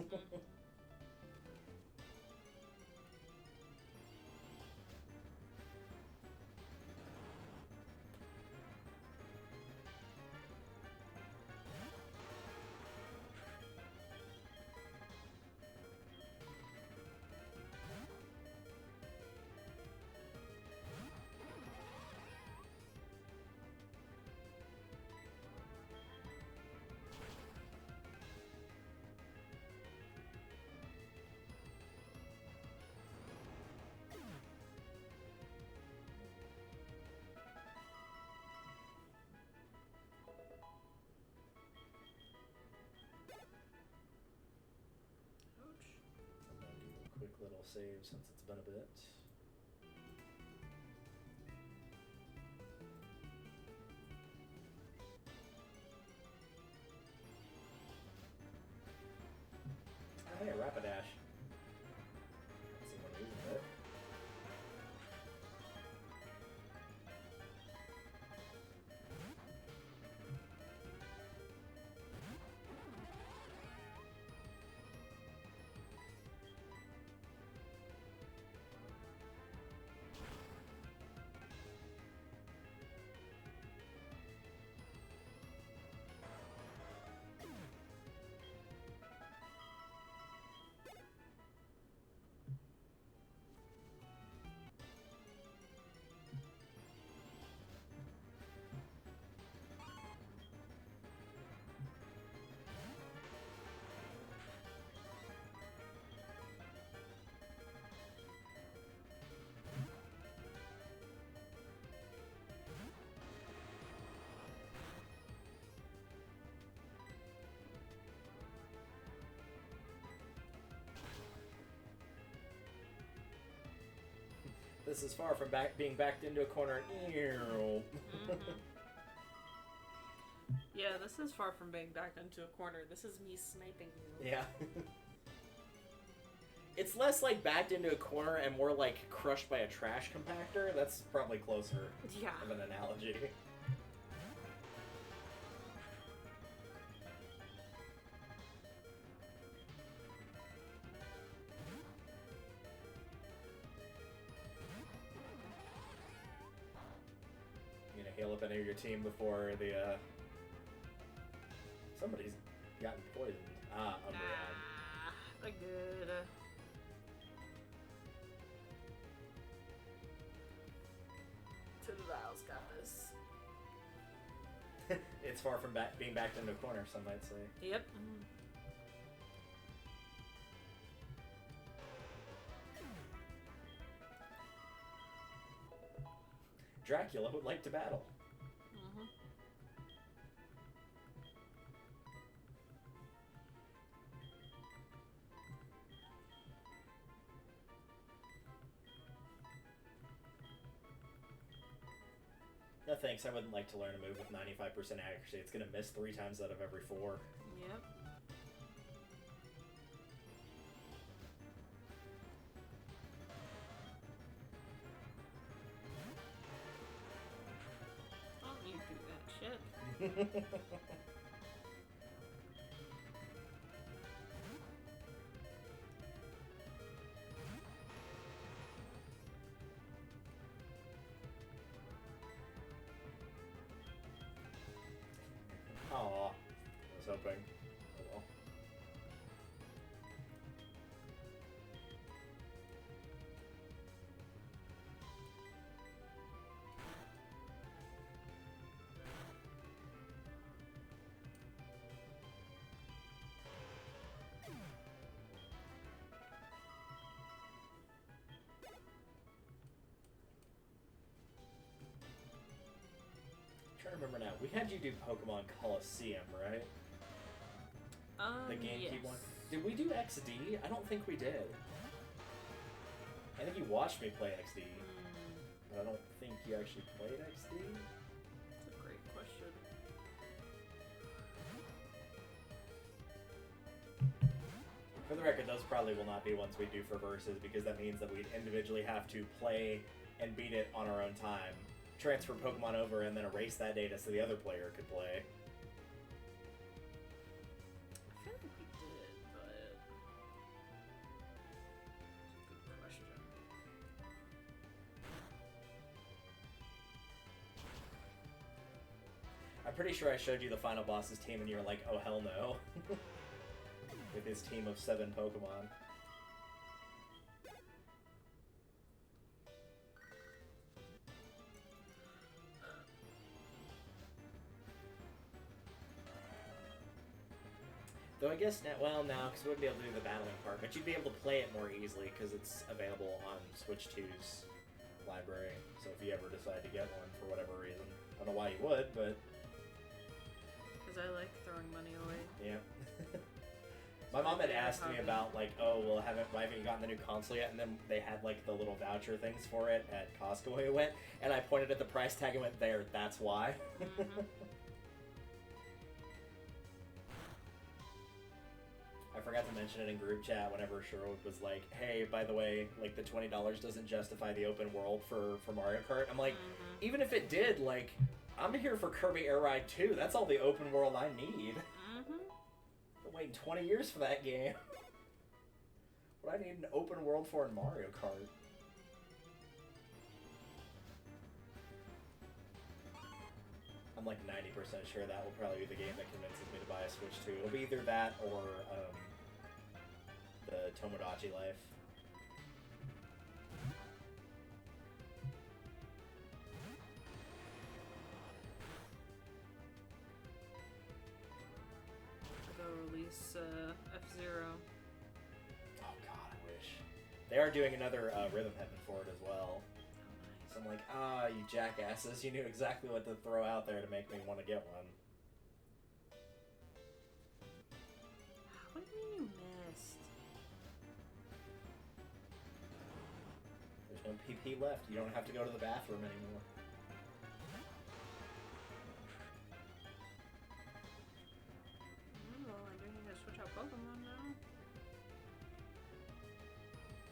Quick little save since it's been a bit. Oh, hey, Rapidash. Let's see what using it. This is far from being backed into a corner. Mm-hmm. Yeah, this is far from being backed into a corner. This is me sniping you. Yeah. It's less like backed into a corner and more like crushed by a trash compactor. That's probably closer of an analogy. You know, heal up any of your team before the somebody's gotten poisoned. Good. To the Vials got this. It's far from being backed into a corner, some might say. Yep. Dracula would like to battle. No thanks, I wouldn't like to learn a move with 95% accuracy. It's gonna miss 3 times out of every 4. Yep. Don't you do that shit. Aw, I was hoping. Oh well. I'm trying to remember now. We had you do Pokemon Coliseum, right? The GameCube yes. one. Did we do XD? I don't think we did. I think you watched me play XD, but I don't think you actually played XD. That's a great question. For the record, those probably will not be ones we do for versus, because that means that we'd individually have to play and beat it on our own time, transfer Pokemon over, and then erase that data so the other player could play. I feel like we did, but it's a good question. I'm pretty sure I showed you the final boss's team and you were like, oh hell no. With his team of 7 Pokemon. Though I guess now, well, no, because we wouldn't be able to do the battling part, but you'd be able to play it more easily because it's available on Switch 2's library. So if you ever decide to get one for whatever reason, I don't know why you would, but Because I like throwing money away. yeah. My mom had asked me about, like, oh, well, why haven't you gotten the new console yet? And then they had, like, the little voucher things for it at Costco when we went, and I pointed at the price tag and went, there, that's why. Mm-hmm. I forgot to mention it in group chat whenever Sherwood was like, hey, by the way, like, the $20 doesn't justify the open world for Mario Kart. I'm like, even if it did, like, I'm here for Kirby Air Ride 2. That's all the open world I need. Been waiting 20 years for that game. What do I need an open world for in Mario Kart? I'm like 90% sure that will probably be the game that convinces me to buy a Switch 2. It'll be either that or the Tomodachi Life. Go release F-Zero. Oh god, I wish. They are doing another Rhythm Heaven for it as well. So I'm like, you jackasses, you knew exactly what to throw out there to make me want to get one. What do you mean you missed? There's no PP left. You don't have to go to the bathroom anymore. Well, I do need to switch out Pokemon now.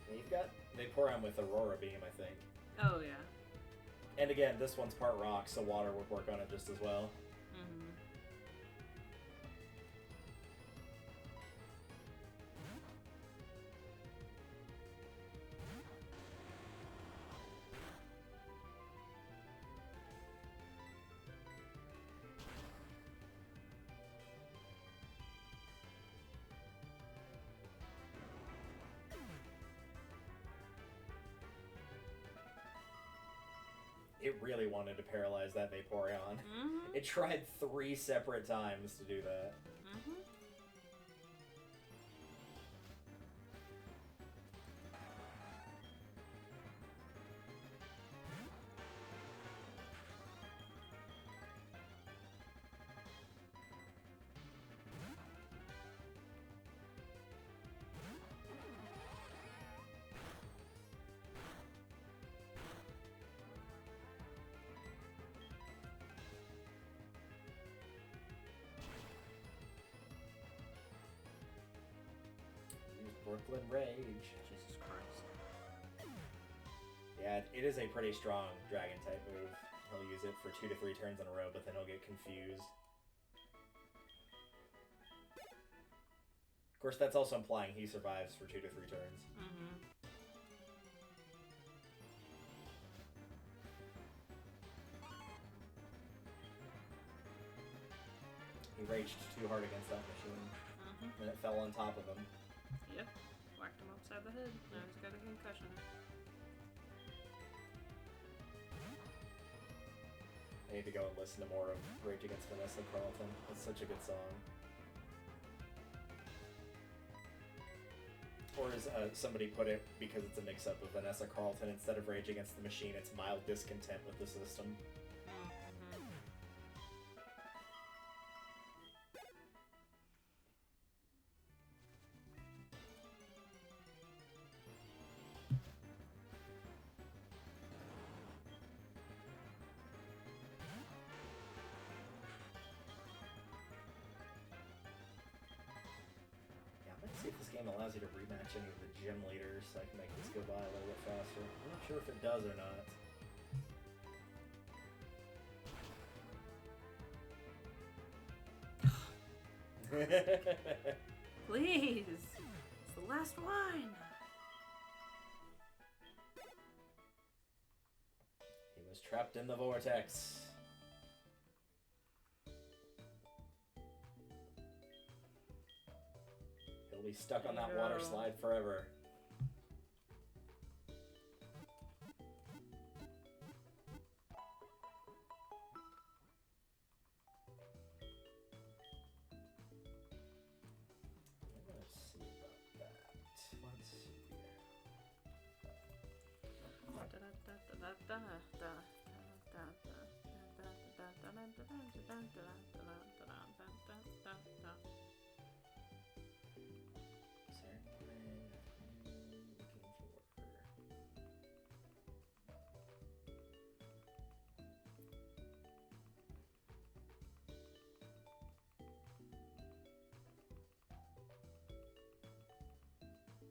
And you've got Vaporeon with Aurora Beam, I think. Oh, yeah. And again, this one's part rock, so water would work on it just as well. Mm-hmm. It really wanted to paralyze that Vaporeon. Mm-hmm. It tried 3 separate times to do that. Mm-hmm. Brooklyn Rage. Jesus Christ. Yeah, it is a pretty strong dragon type move. He'll use it for 2 to 3 turns in a row, but then he'll get confused. Of course, that's also implying he survives for 2 to 3 turns. Mm-hmm. He raged too hard against that machine, and it fell on top of him. Yep. Whacked him upside the head. Now he's got a concussion. I need to go and listen to more of Rage Against Vanessa Carlton. It's such a good song. Or as somebody put it, because it's a mix-up of Vanessa Carlton, instead of Rage Against the Machine, it's mild discontent with the system. game allows you to rematch any of the gym leaders, so I can make this go by a little bit faster. I'm not sure if it does or not. Please! It's the last one! He was trapped in the vortex. He'll be stuck on that water slide forever.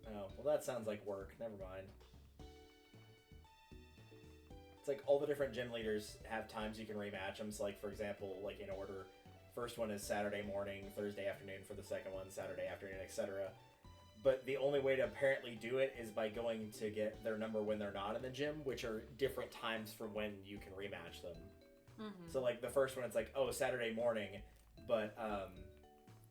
Oh, well that sounds like work. Never mind. It's like all the different gym leaders have times you can rematch them. So like, for example, like in order, first one is Saturday morning, Thursday afternoon for the second one, Saturday afternoon, etc. But the only way to apparently do it is by going to get their number when they're not in the gym, which are different times from when you can rematch them. Mm-hmm. So like the first one, it's like, oh, Saturday morning, but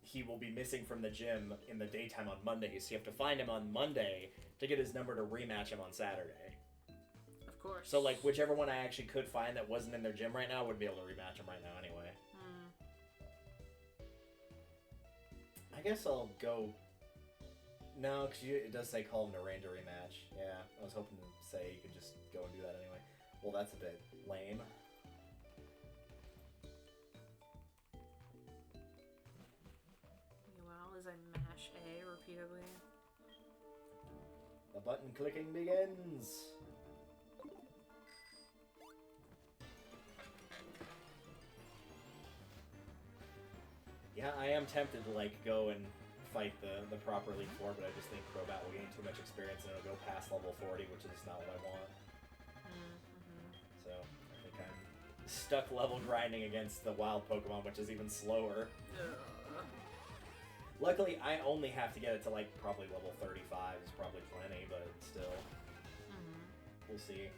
he will be missing from the gym in the daytime on Monday, so you have to find him on Monday to get his number to rematch him on Saturday. Of course. So, like, whichever one I actually could find that wasn't in their gym right now would be able to rematch him right now anyway. I guess I'll go... No, because it does say call him to arrange a rematch. Yeah, I was hoping to say you could just go and do that anyway. Well, that's a bit lame. As I mash A repeatedly. The button clicking begins. Yeah, I am tempted to like go and fight the proper Elite Four, but I just think Crobat will gain too much experience and it'll go past level 40, which is not what I want. So I think I'm stuck level grinding against the wild Pokemon, which is even slower. Luckily, I only have to get it to, like, probably level 35 is probably plenty, but still. We'll see.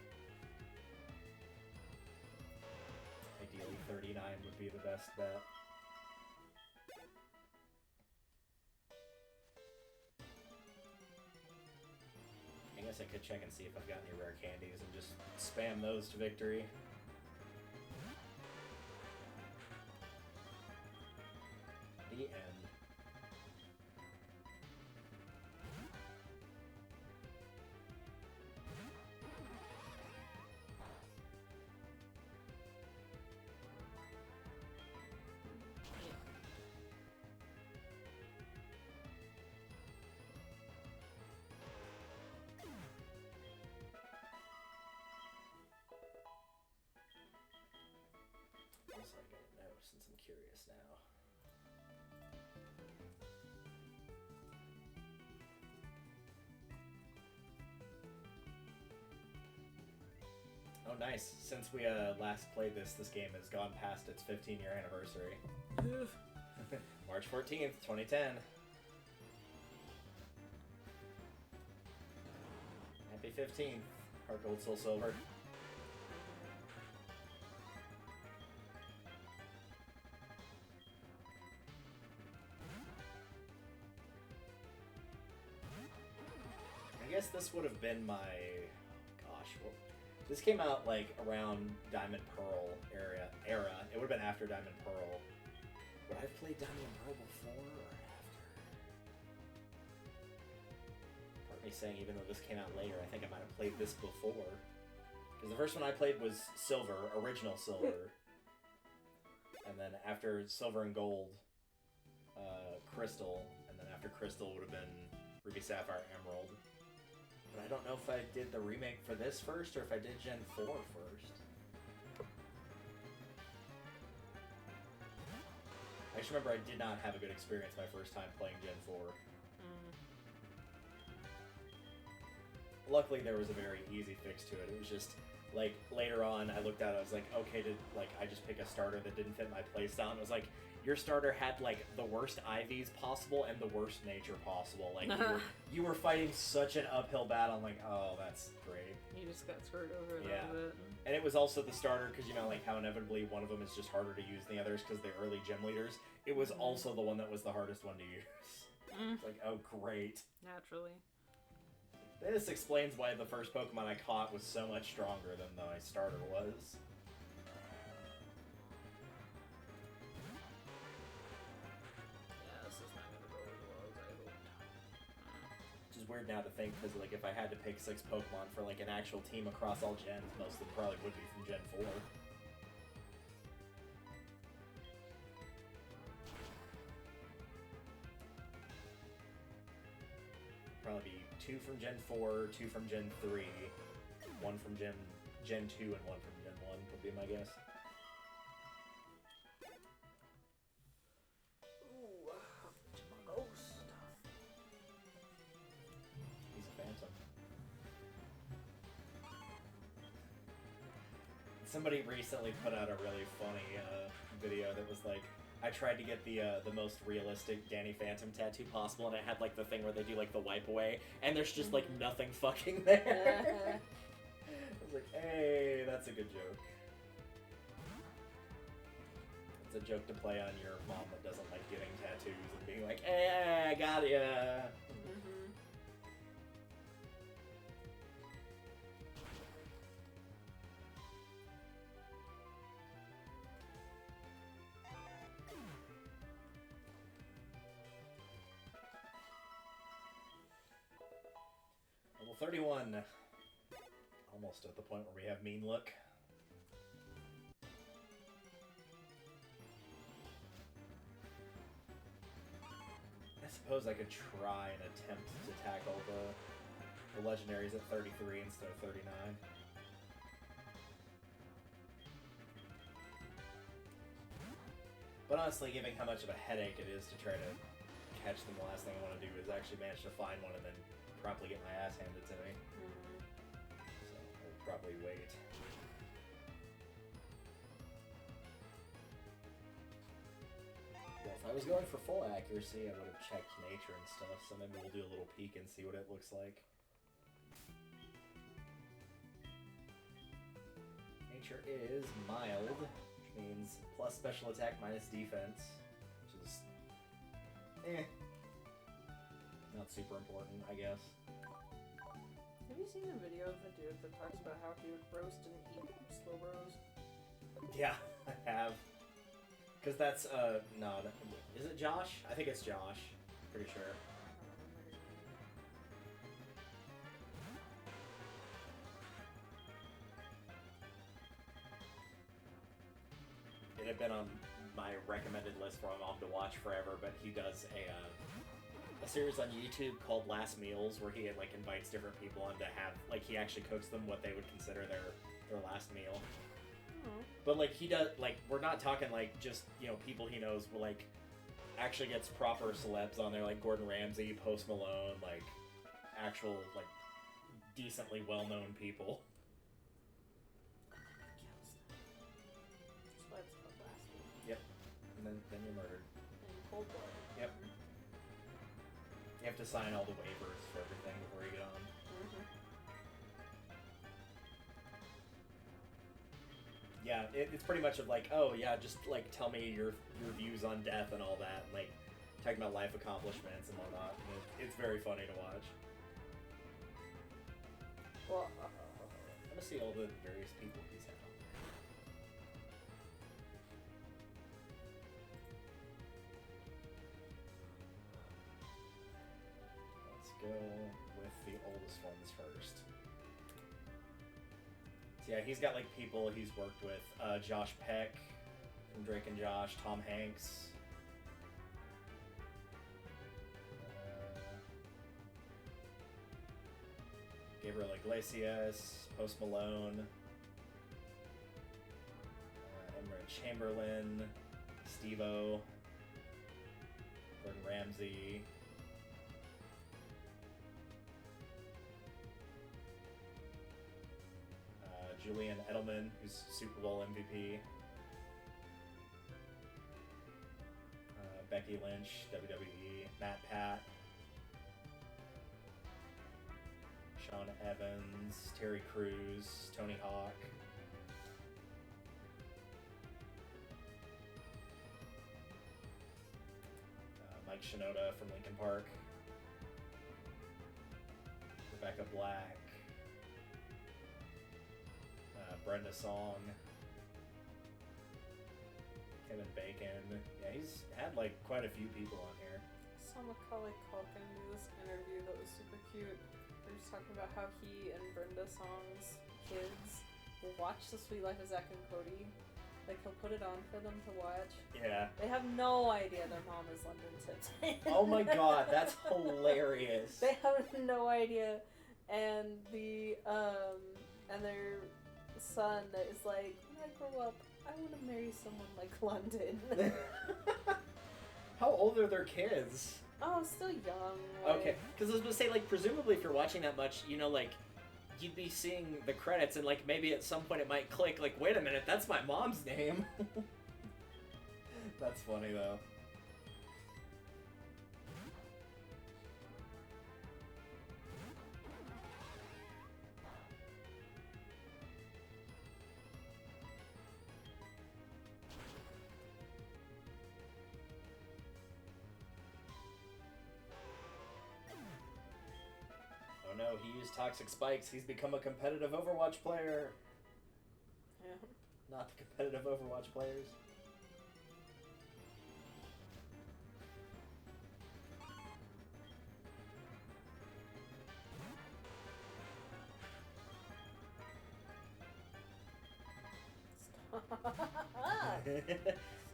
Ideally, 39 would be the best bet. I guess I could check and see if I've got any rare candies and just spam those to victory. The end. I guess I gotta know since I'm curious now. Oh, nice. Since we last played this game has gone past its 15-year anniversary. March 14th, 2010. Happy 15th. Heart Gold, Soul Silver. I guess this would have been my... Gosh, well, this came out like around Diamond Pearl era. It would have been after Diamond Pearl. Would I have played Diamond Pearl before or after? Part of me saying even though this came out later, I think I might have played this before. Because the first one I played was Silver, original Silver. And then after Silver and Gold, Crystal. And then after Crystal would have been Ruby, Sapphire, Emerald. But I don't know if I did the remake for this first or if I did Gen 4 first. I just remember I did not have a good experience my first time playing Gen 4. luckily there was a very easy fix to it. It was just like later on I looked at it, I was like, okay, did like I just pick a starter that didn't fit my playstyle? And it was like, your starter had like the worst IVs possible and the worst nature possible. Like you were fighting such an uphill battle. I'm like, oh, that's great. You just got screwed over a Yeah. little bit. And it was also the starter because, you know, like how inevitably one of them is just harder to use than the others because they're early gym leaders. It was also the one that was the hardest one to use. It's like, oh, great. Naturally. This explains why the first Pokemon I caught was so much stronger than my starter was. Yeah, this is not gonna go as well as I hoped. Which is weird now to think, because like if I had to pick 6 Pokemon for like an actual team across all gens, most of them probably would be from Gen 4. Probably be 2 from Gen 4, 2 from Gen 3, 1 from Gen 2, and 1 from Gen 1 would be my guess. Ooh, ghost. He's a phantom. Somebody recently put out a really funny video that was like, I tried to get the most realistic Danny Phantom tattoo possible, and it had like the thing where they do like the wipe away, and there's just like nothing fucking there. I was like, hey, that's a good joke. It's a joke to play on your mom that doesn't like getting tattoos and being like, hey, I got ya. Level 31. Almost at the point where we have mean look. I suppose I could try and attempt to tackle the legendaries at 33 instead of 39. But honestly, given how much of a headache it is to try to catch them, the last thing I want to do is actually manage to find one and then promptly get my ass handed to me. So I'll probably wait. Yeah, if I was going for full accuracy, I would have checked nature and stuff, so maybe we'll do a little peek and see what it looks like. Nature is mild, which means plus special attack minus defense, which is not super important, I guess. Have you seen the video of the dude that talks about how he would roast and eat Slowbros? Yeah, I have. Because that's, no, is it Josh? I think it's Josh. Pretty sure. It had been on my recommended list for my mom to watch forever, but he does a series on YouTube called Last Meals, where he like invites different people on to have, like, he actually cooks them what they would consider their last meal. But like he does, like, we're not talking like just, you know, people he knows, but like actually gets proper celebs on there, like Gordon Ramsay, Post Malone, like actual like decently well-known people. That's why it's called Last Meal. Yep. And then you're murdered. In cold blood. Yep. You have to sign all the waivers for everything before you get on. Yeah, it's pretty much of like, oh yeah, just like tell me your views on death and all that, and like talking about life accomplishments and whatnot. And it's very funny to watch. Well, I'm gonna see all the various people he's had on there. Let's go with the oldest ones first. Yeah, he's got like people he's worked with. Josh Peck from Drake and Josh, Tom Hanks. Gabriel Iglesias, Post Malone, Emma Chamberlain, Steve-O, Gordon Ramsay. Julian Edelman, who's Super Bowl MVP. Becky Lynch, WWE. Matt Pat. Sean Evans, Terry Crews, Tony Hawk. Mike Shinoda from Linkin Park. Rebecca Black. Brenda Song. Kevin Bacon. Yeah, he's had like quite a few people on here. Saw Macaulay Culkin do this interview that was super cute. They were just talking about how he and Brenda Song's kids will watch The Sweet Life of Zack and Cody. Like, he'll put it on for them to watch. Yeah. They have no idea their mom is London Tipton. Oh my god, that's hilarious. They have no idea. And their son is like, when I grow up, I want to marry someone like London. How old are their kids? Oh, still young. Like... Okay, because I was going to say, like, presumably if you're watching that much, you know, like, you'd be seeing the credits and, like, maybe at some point it might click, like, wait a minute, that's my mom's name. That's funny, though. Oh no, he used toxic spikes. He's become a competitive Overwatch player. Yeah. Not the competitive Overwatch players.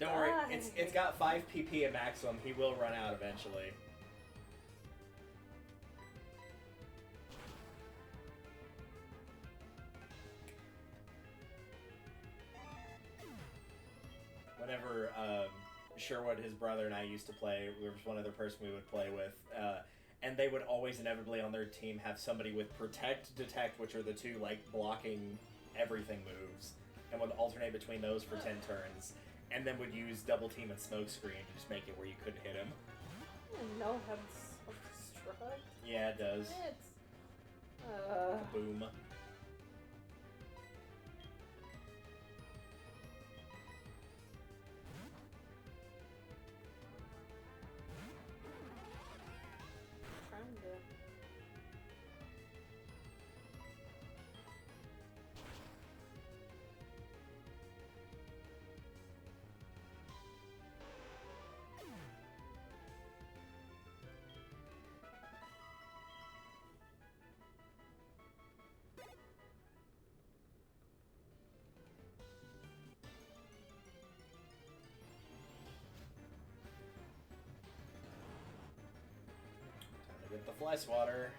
Don't worry, it's got 5 PP at maximum. He will run out eventually. Whenever Sherwood, his brother, and I used to play, there was one other person we would play with, and they would always inevitably on their team have somebody with Protect, Detect, which are the two, like, blocking everything moves, and would alternate between those for 10 turns, and then would use Double Team and Smokescreen to just make it where you couldn't hit him. I didn't know how to self-destruct. Yeah, it does. Boom. Get the fly swatter.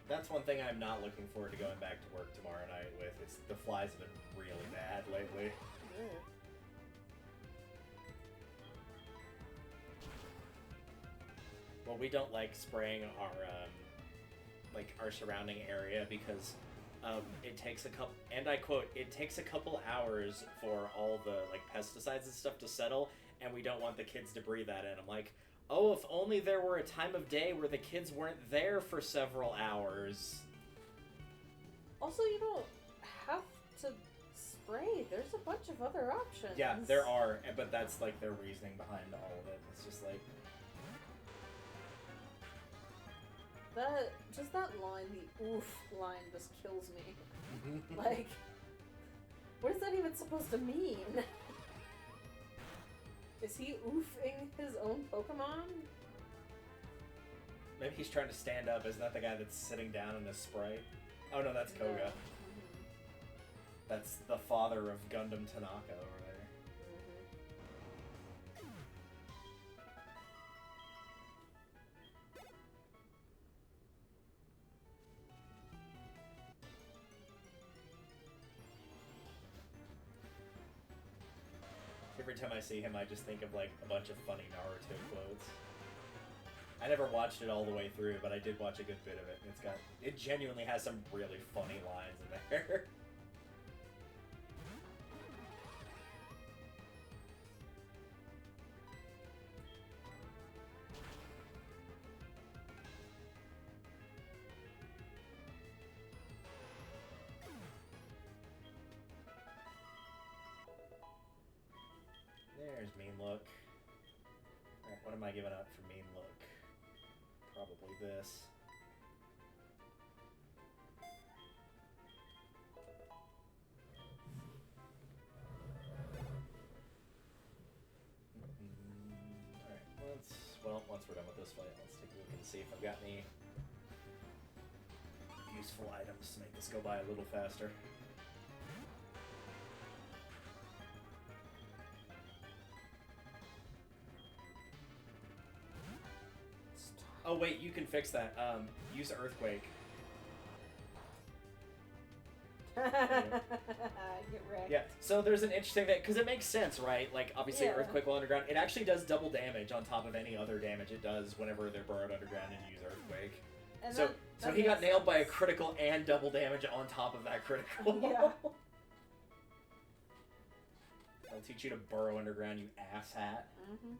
That's one thing I'm not looking forward to going back to work tomorrow night with. It's the flies have been really bad lately. Well, we don't like spraying our surrounding area because it takes a couple, and I quote, it takes a couple hours for all the like pesticides and stuff to settle, and we don't want the kids to breathe that in. I'm like, oh, if only there were a time of day where the kids weren't there for several hours. Also, you don't have to spray. There's a bunch of other options. Yeah, there are, but that's like their reasoning behind all of it. It's just like that line, the oof line, just kills me. Like, what is that even supposed to mean? Is he oofing his own Pokemon? Maybe he's trying to stand up. Isn't that the guy that's sitting down in a Sprite? Oh no, that's Koga. No. That's the father of Gundam Tanaka over there. Every time I see him, I just think of like a bunch of funny Naruto quotes. I never watched it all the way through, but I did watch a good bit of it. It genuinely has some really funny lines in there. There's mean look. Alright, what am I giving up for mean look? Probably this. Alright, once we're done with this fight, let's take a look and see if I've got any useful items to make this go by a little faster. Oh wait, you can fix that. Use Earthquake. Get wrecked. Yeah, so there's an interesting thing, because it makes sense, right? Like, obviously, Yeah. Earthquake while underground, it actually does double damage on top of any other damage it does whenever they're burrowed underground and you use Earthquake. And So that he got makes nailed by a sense. critical and double damage on top of that critical. Yeah. I'll teach you to burrow underground, you asshat. Mm-hmm.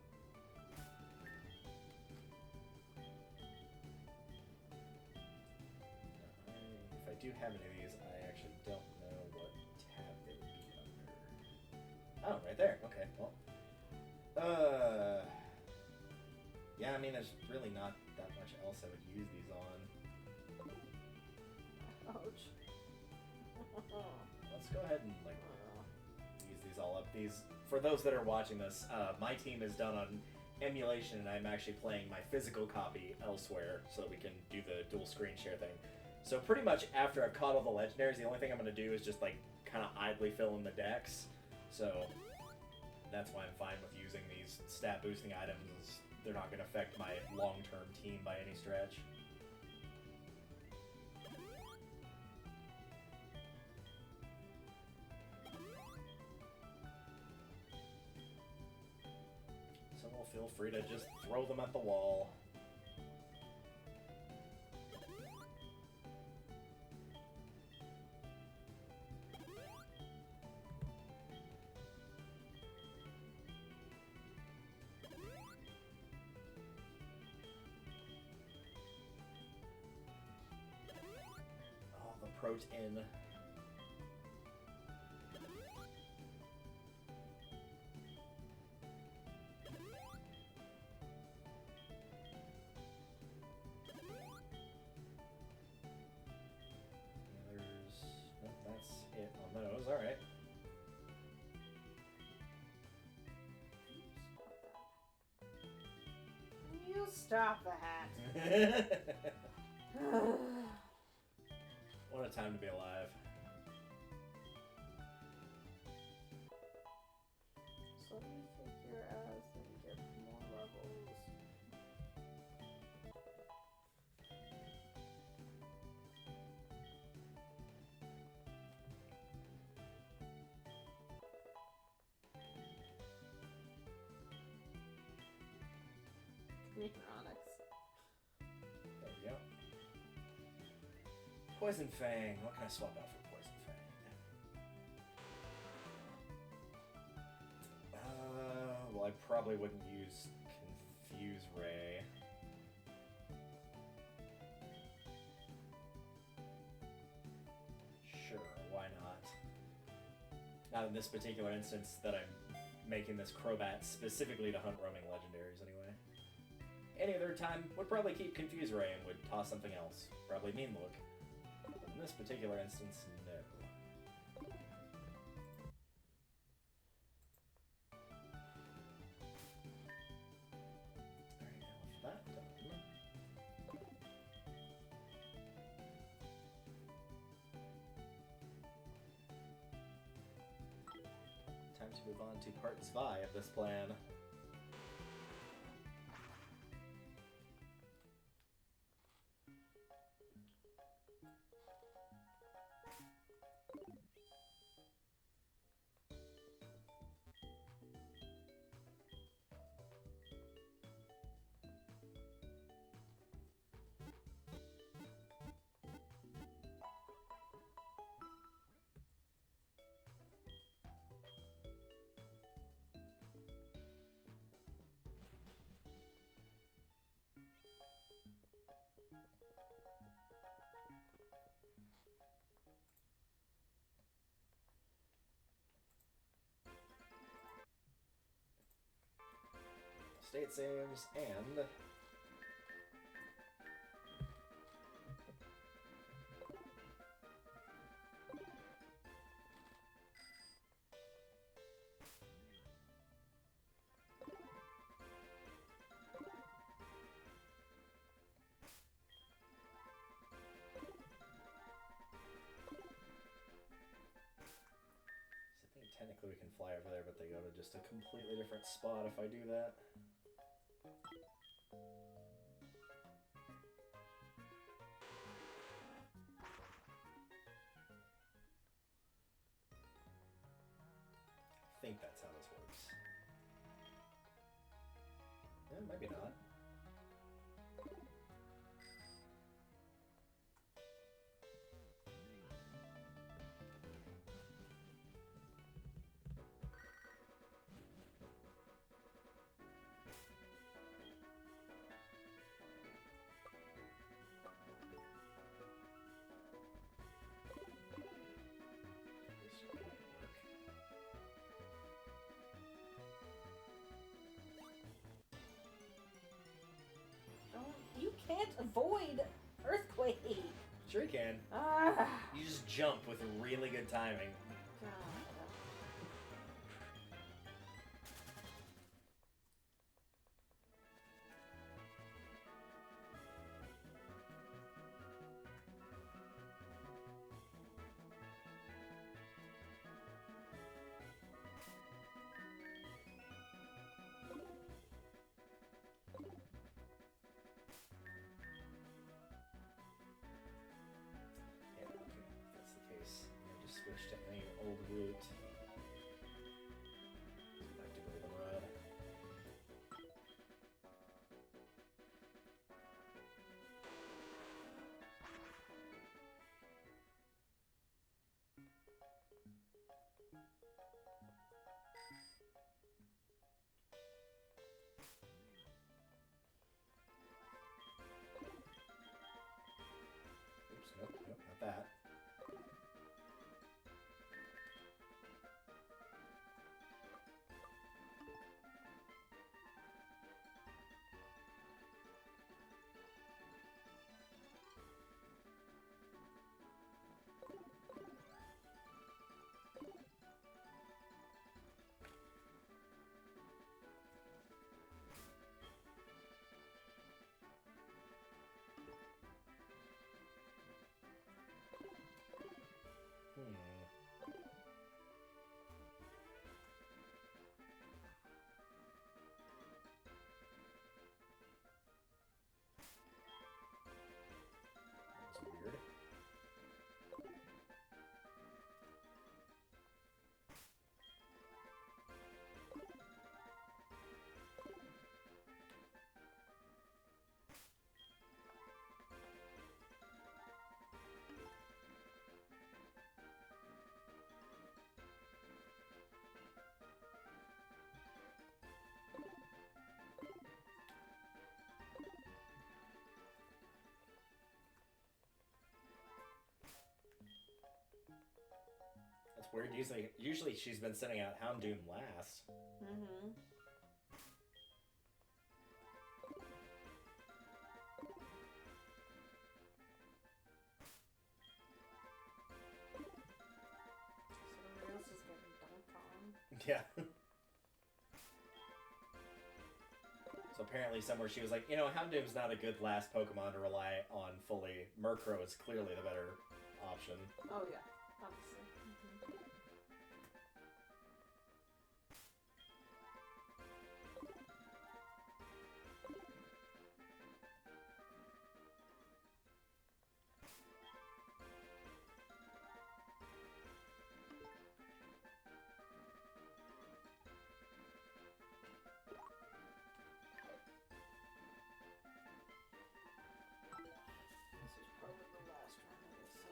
If I do have any of these, I actually don't know what tab they would be under. Oh, right there. Okay, well. Yeah, I mean, there's really not that much else I would use these on. Ouch. Let's go ahead and, like, use these all up. These, for those that are watching this, my team is done on emulation, and I'm actually playing my physical copy elsewhere so that we can do the dual screen share thing. So pretty much after I've caught all the legendaries, the only thing I'm going to do is just, like, kind of idly fill in the decks. So that's why I'm fine with using these stat boosting items. They're not going to affect my long-term team by any stretch. So we'll feel free to just throw them at the wall. Oh, the protein. Nope, that's it on those. All right. You stop that. What a time to be alive. So let me take your ass and get more levels. Onyx. There we go. Poison Fang. What can I swap out for Poison Fang? Well, I probably wouldn't use Confuse Ray. Sure, why not? Not in this particular instance that I'm making this Crobat specifically to hunt roaming legendaries anyway. Any other time would probably keep Confuse Ray and would toss something else. Probably Mean Look. In this particular instance, no. Alright, now with that done. Time to move on to part 2 of this plan. state saves, and... Technically we can fly over there, but they go to just a completely different spot if I do that. I think that's how this works. Maybe not. You can't avoid earthquake. Sure you can. Ah. You just jump with really good timing. God. Yeah, okay, if that's the case. I just switch to any old route. Back to Goldenrod. Oops, nope, not that. That was weird. That's weird. Usually she's been sending out Houndoom last. Mm-hmm. Somebody else is getting dunked on. Yeah. So apparently somewhere she was like, you know, Houndoom's not a good last Pokemon to rely on fully. Murkrow is clearly the better option. Oh yeah, obviously. Mm-hmm. This is probably the last round of this, so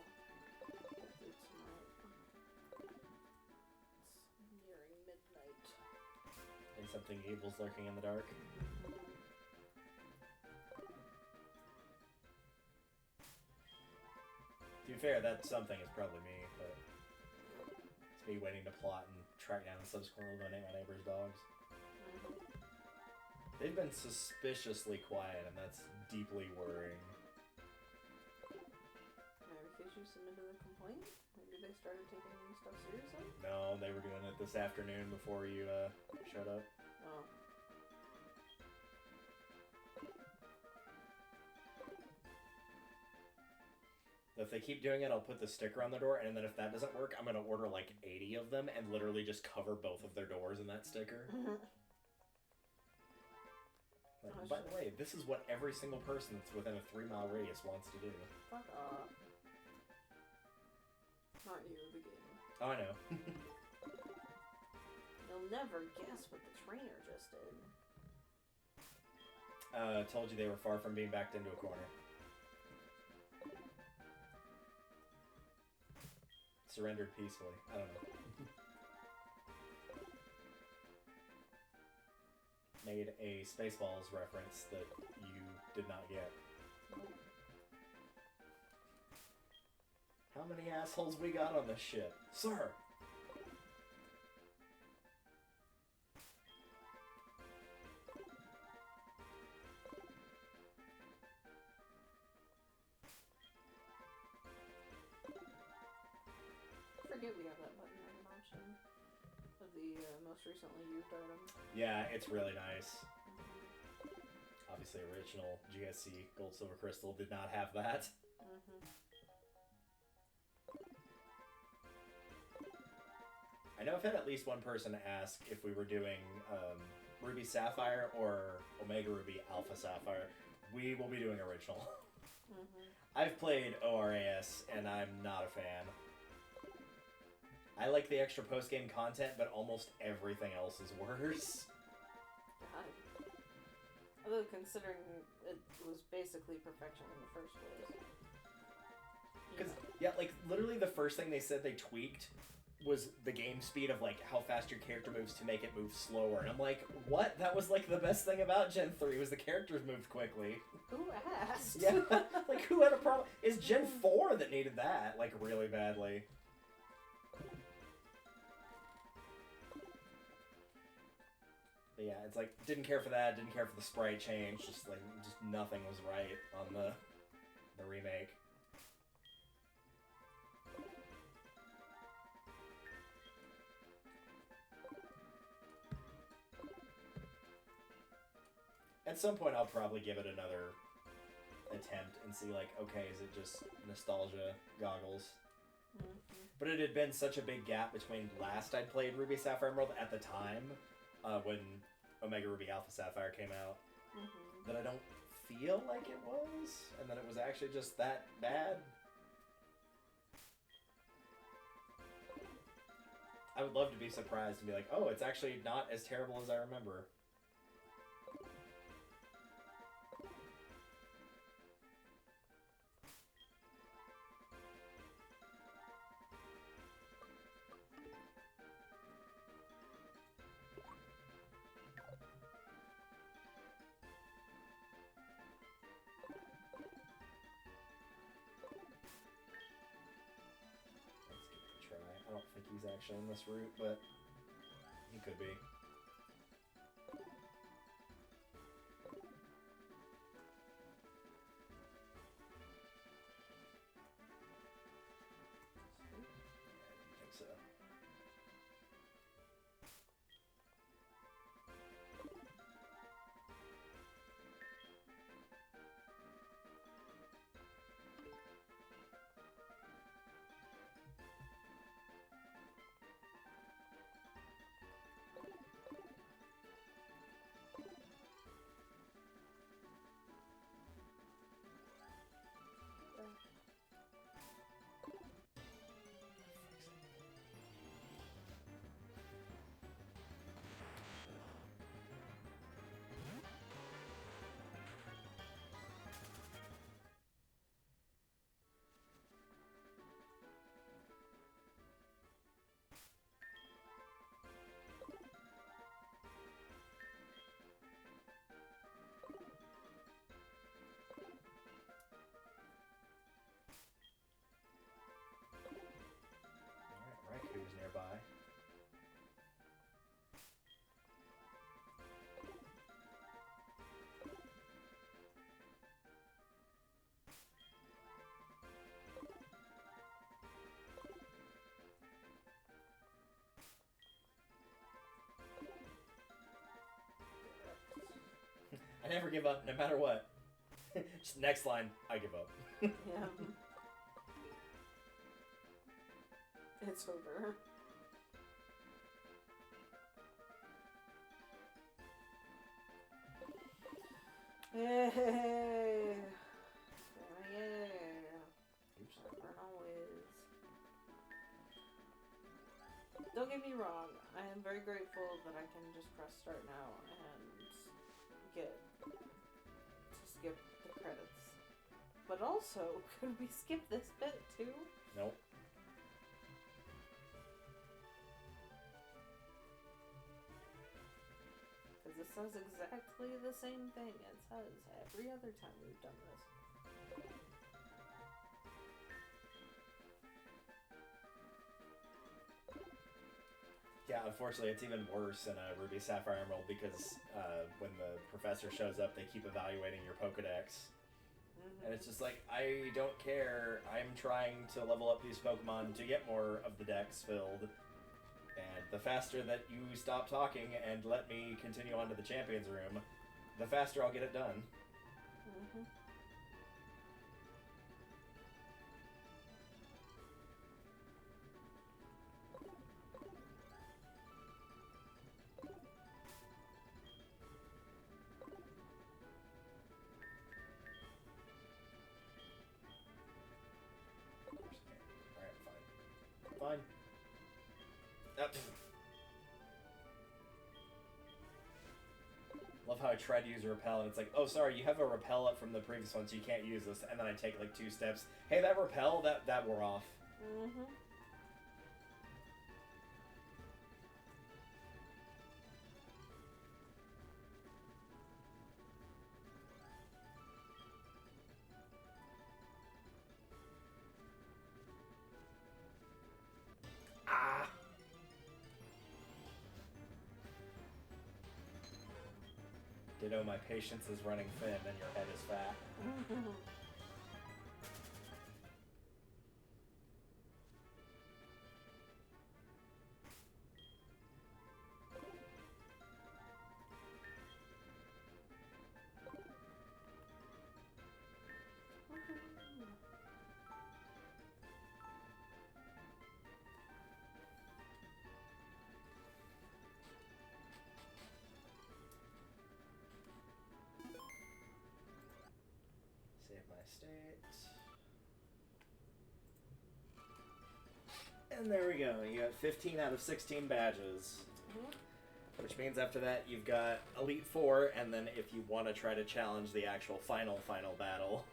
hopefully tonight. It's nearing midnight. And something evil's lurking in the dark. To be fair, that something is probably me, but it's me waiting to plot and track down and subsequently eliminate my neighbor's dogs. Mm-hmm. They've been suspiciously quiet, and that's deeply worrying. Maybe because you submitted a complaint? Maybe they started taking stuff seriously? No, they were doing it this afternoon before you showed up. Oh. If they keep doing it, I'll put the sticker on the door, and then if that doesn't work, I'm gonna order like 80 of them and literally just cover both of their doors in that sticker. Like, by the way, this is what every single person that's within a 3-mile radius wants to do. Fuck off. Not you, the game. Oh, I know. You'll never guess what the trainer just did. Told you they were far from being backed into a corner. Surrendered peacefully. I don't know. Made a Spaceballs reference that you did not get. How many assholes we got on this ship? Sir! I forget we have that button as an option of the most recently used item. Yeah, it's really nice. Obviously, original GSC Gold Silver Crystal did not have that. I know I've had at least one person ask if we were doing Ruby Sapphire or Omega Ruby Alpha Sapphire. We will be doing original. I've played ORAS and I'm not a fan. I like the extra post-game content, but almost everything else is worse. God. Although considering it was basically perfection in the first place. Because, yeah, like, literally the first thing they said they tweaked was the game speed of, like, how fast your character moves to make it move slower. And I'm like, what? That was, like, the best thing about Gen 3 was the characters moved quickly. Who asked? Yeah, like, who had a problem? It's Gen 4 that needed that, like, really badly. But yeah, it's like, didn't care for that, didn't care for the sprite change, just nothing was right on the remake. At some point, I'll probably give it another attempt and see, like, okay, is it just nostalgia goggles? But it had been such a big gap between last I'd played Ruby Sapphire Emerald at the time, when Omega Ruby Alpha Sapphire came out, that I don't feel like it was, and that it was actually just that bad. I would love to be surprised and be like, oh, it's actually not as terrible as I remember. I don't think he's actually in this route, but he could be. I didn't think so. I never give up, no matter what. Just next line, I give up. Yeah. It's over. Yay! Yay! Oops. Burn always. Don't get me wrong, I am very grateful that I can just press start now and get to skip the credits. But also, could we skip this bit too? Nope. Because this says exactly the same thing it says every other time we've done this. Yeah, unfortunately, it's even worse in a Ruby Sapphire Emerald because when the professor shows up, they keep evaluating your Pokedex. And it's just like, I don't care. I'm trying to level up these Pokemon to get more of the decks filled. And the faster that you stop talking and let me continue on to the Champions Room, the faster I'll get it done. Mm-hmm. Alright, fine. Love how I tried to use a repel, and it's like, oh, sorry, you have a repel up from the previous one, so you can't use this. And then I take like 2 steps. Hey, that repel, that wore off. Mm-hmm. Ah! Ditto, my patience is running thin, and your head is fat. Save my state. And there we go. You got 15 out of 16 badges. Which means after that you've got Elite Four, and then if you want to try to challenge the actual final battle,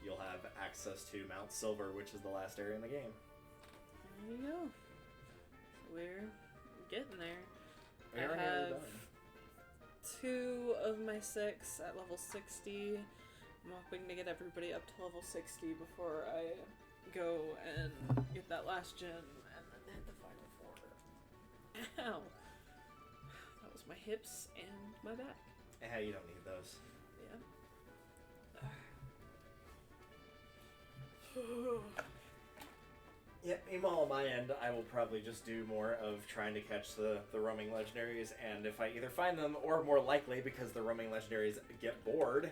you'll have access to Mount Silver, which is the last area in the game. There you go. We're getting there. We I are nearly have done. 2 of my 6 at level 60. I'm hoping to get everybody up to level 60 before I go and get that last gem and then hit the final 4. Ow! That was my hips and my back. Yeah, you don't need those. Yeah. Yeah, meanwhile on my end, I will probably just do more of trying to catch the roaming legendaries, and if I either find them, or more likely, because the roaming legendaries get bored,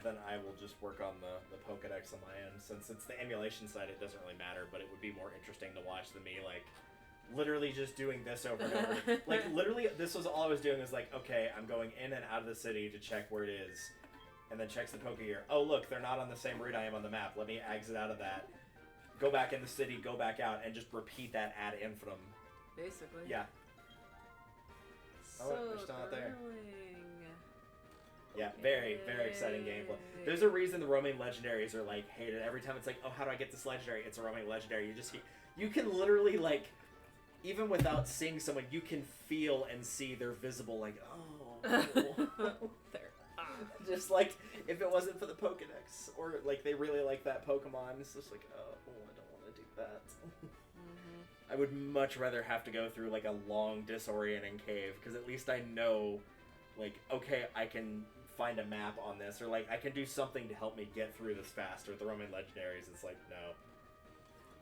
then I will just work on the Pokedex on my end. Since it's the emulation side, it doesn't really matter, but it would be more interesting to watch than me, like, literally just doing this over and over. Like, literally, this was all I was doing, was like, okay, I'm going in and out of the city to check where it is, and then checks the Pokegear. Oh, look, they're not on the same route I am on the map. Let me exit out of that. Go back in the city, go back out, and just repeat that ad infinitum. Basically. Yeah. So Oh, they're still not there. thrilling. Yeah, very, very exciting gameplay. There's a reason the roaming legendaries are, like, hated. Every time it's like, oh, how do I get this legendary? It's a roaming legendary. You can literally, like, even without seeing someone, you can feel and see they're visible, like, oh. There. Just like, if it wasn't for the Pokedex, or, like, they really like that Pokemon, it's just like, oh, I don't want to do that. I would much rather have to go through, like, a long, disorienting cave, because at least I know, like, okay, I can find a map on this, or, like, I can do something to help me get through this faster. With the roaming legendaries, it's like, no.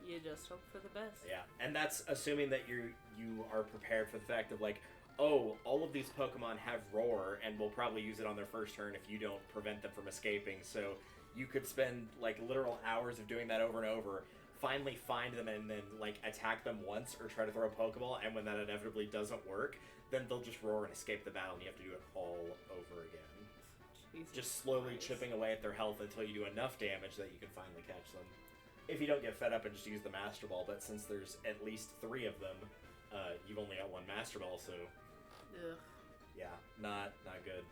You just hope for the best. Yeah, and that's assuming that you are prepared for the fact of, like, oh, all of these Pokemon have Roar and will probably use it on their first turn if you don't prevent them from escaping. So you could spend like literal hours of doing that over and over, finally find them and then like attack them once or try to throw a Pokeball, and when that inevitably doesn't work, then they'll just roar and escape the battle and you have to do it all over again. Jesus Just slowly Christ. chipping away at their health until you do enough damage that you can finally catch them. If you don't get fed up and just use the Master Ball, but since there's at least 3 of them, you've only got 1 Master Ball, so Ugh. yeah, not good.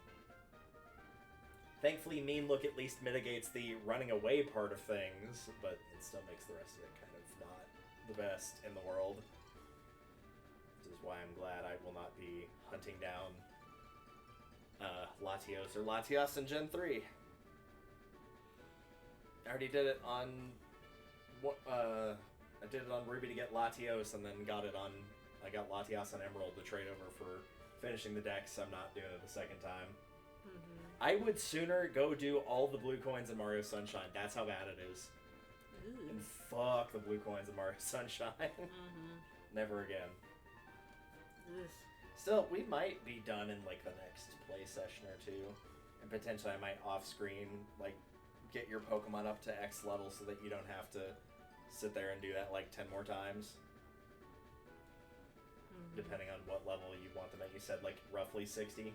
Thankfully, Mean Look at least mitigates the running away part of things, but it still makes the rest of it kind of not the best in the world. Which is why I'm glad I will not be hunting down Latios or Latias in Gen 3. I already did it on I did it on Ruby to get Latios, and then I got Latias on Emerald to trade over for finishing the deck, so I'm not doing it a second time. Mm-hmm. I would sooner go do all the blue coins in Mario Sunshine. That's how bad it is. And fuck the blue coins in Mario Sunshine. Mm-hmm. Never again. Ugh. Still, we might be done in like the next play session or two, and potentially I might off-screen like get your Pokemon up to X level so that you don't have to sit there and do that like 10 more times. Mm-hmm. Depending on what level you want them at. You said like roughly 60.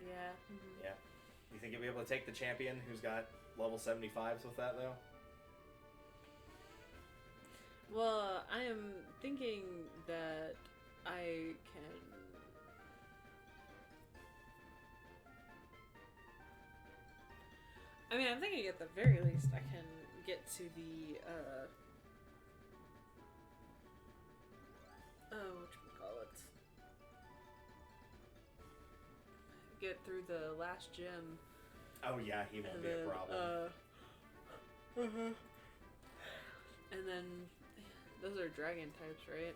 Yeah. Mm-hmm. Yeah. You think you'll be able to take the champion who's got level 75s with that though? Well, I am thinking that I can. I mean, I'm thinking at the very least I can get to the whatchamacallit. Get through the last gym. Oh yeah, he won't And be then, a problem. And then those are dragon types, right?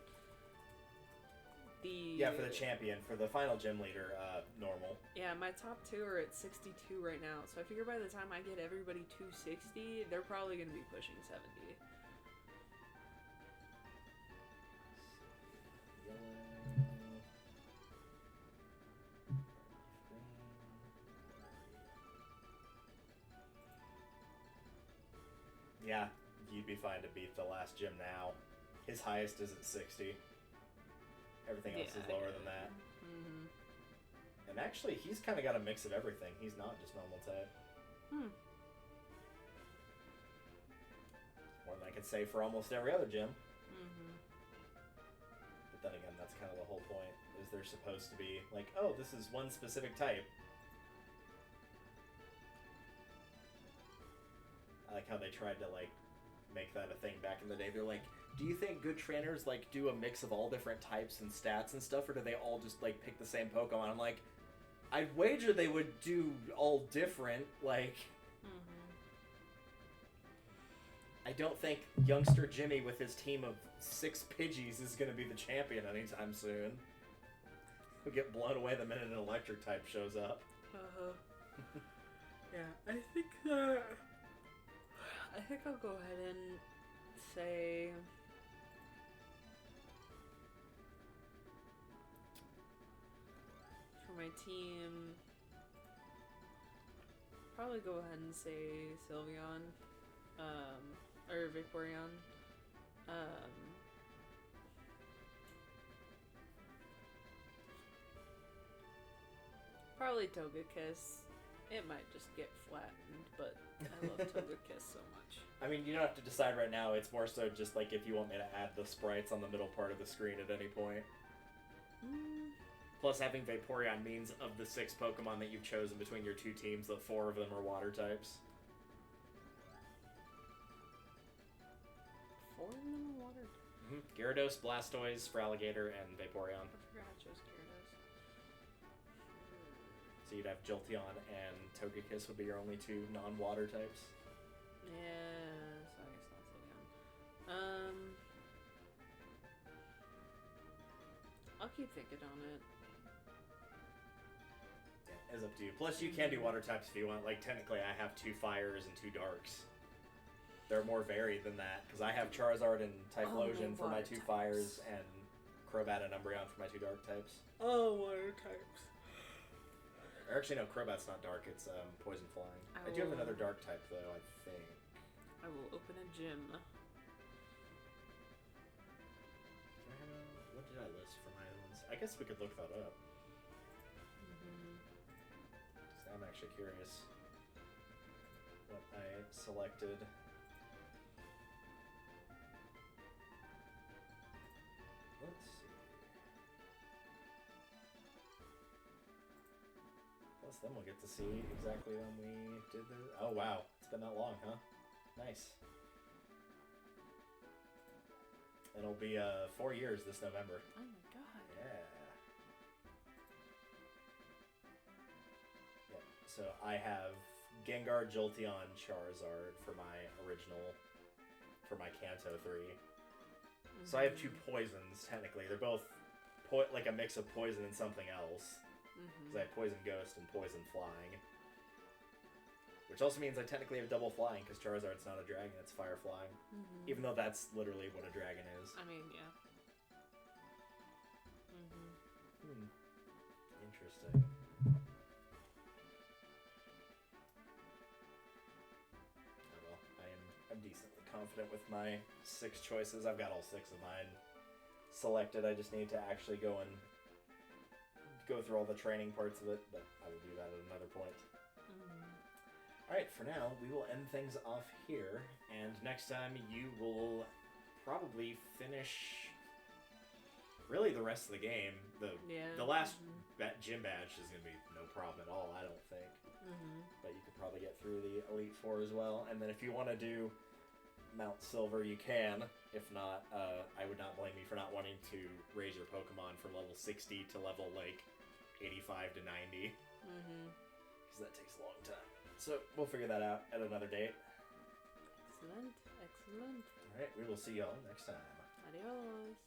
Yeah, for the champion. For the final gym leader, normal. Yeah, my top 2 are at 62 right now, so I figure by the time I get everybody to 60, they're probably going to be pushing 70. Yeah, you'd be fine to beat the last gym now. His highest is at 60. Everything else is lower than that. Mm-hmm. And actually, he's kind of got a mix of everything. He's not just normal type. More than I could say for almost every other gym. Mm-hmm. But then again, that's kind of the whole point. Is they're supposed to be like, oh, this is one specific type. I like how they tried to like make that a thing back in the day. They're like, do you think good trainers like do a mix of all different types and stats and stuff, or do they all just like pick the same Pokemon? I'm like, I'd wager they would do all different. Like, I don't think youngster Jimmy with his team of 6 Pidgeys is going to be the champion anytime soon. He'll get blown away the minute an electric type shows up. Yeah, I think I'll go ahead and say for my team, probably go ahead and say Sylveon, or Vaporeon. Probably Togekiss. It might just get flattened, but I love Togekiss so much. I mean, you don't have to decide right now. It's more so just like if you want me to add the sprites on the middle part of the screen at any point. Plus, having Vaporeon means of the 6 Pokemon that you've chosen between your 2 teams, that 4 of them are water types. 4 of them are water. Gyarados, Blastoise, Feraligatr, and Vaporeon. I forgot I chose Gyarados. So you'd have Jolteon and Togekiss would be your only 2 non-water types. Yeah, so I guess not Sylveon. I'll keep thinking on it. Yeah, it's up to you. Plus, you can do water types if you want. Like, technically, I have 2 fires and 2 darks. They're more varied than that, because I have Charizard and Typhlosion for my 2 fires, and Crobat and Umbreon for my 2 dark types. Oh, water types. Or actually, no, Crobat's not dark. It's poison flying. I do have another dark type, though, I think. I will open a gym. What did I list for my other ones? I guess we could look that up. I'm actually curious what I selected. Let's see. Plus, then we'll get to see exactly when we did this. Oh, wow. It's been that long, huh? Nice. It'll be 4 years this November. Oh my god. Yeah. Yeah. So I have Gengar, Jolteon, Charizard for my original, for my Kanto 3. So I have 2 poisons, technically. They're both like a mix of poison and something else. Because I have Poison Ghost and Poison Flying. Which also means I technically have double flying, because Charizard's not a dragon, it's fire flying. Even though that's literally what a dragon is. I mean, yeah. Interesting. Oh well, I'm decently confident with my 6 choices. I've got all 6 of mine selected. I just need to actually go through all the training parts of it, but I will do that at another point. Alright, for now, we will end things off here, and next time you will probably finish really the rest of the game. The last gym badge is going to be no problem at all, I don't think. But you could probably get through the Elite Four as well, and then if you want to do Mount Silver, you can. If not, I would not blame you for not wanting to raise your Pokemon from level 60 to level, like, 85 to 90. Because that takes a long time. So, we'll figure that out at another date. Excellent, excellent. Alright, we will see y'all next time. Adios.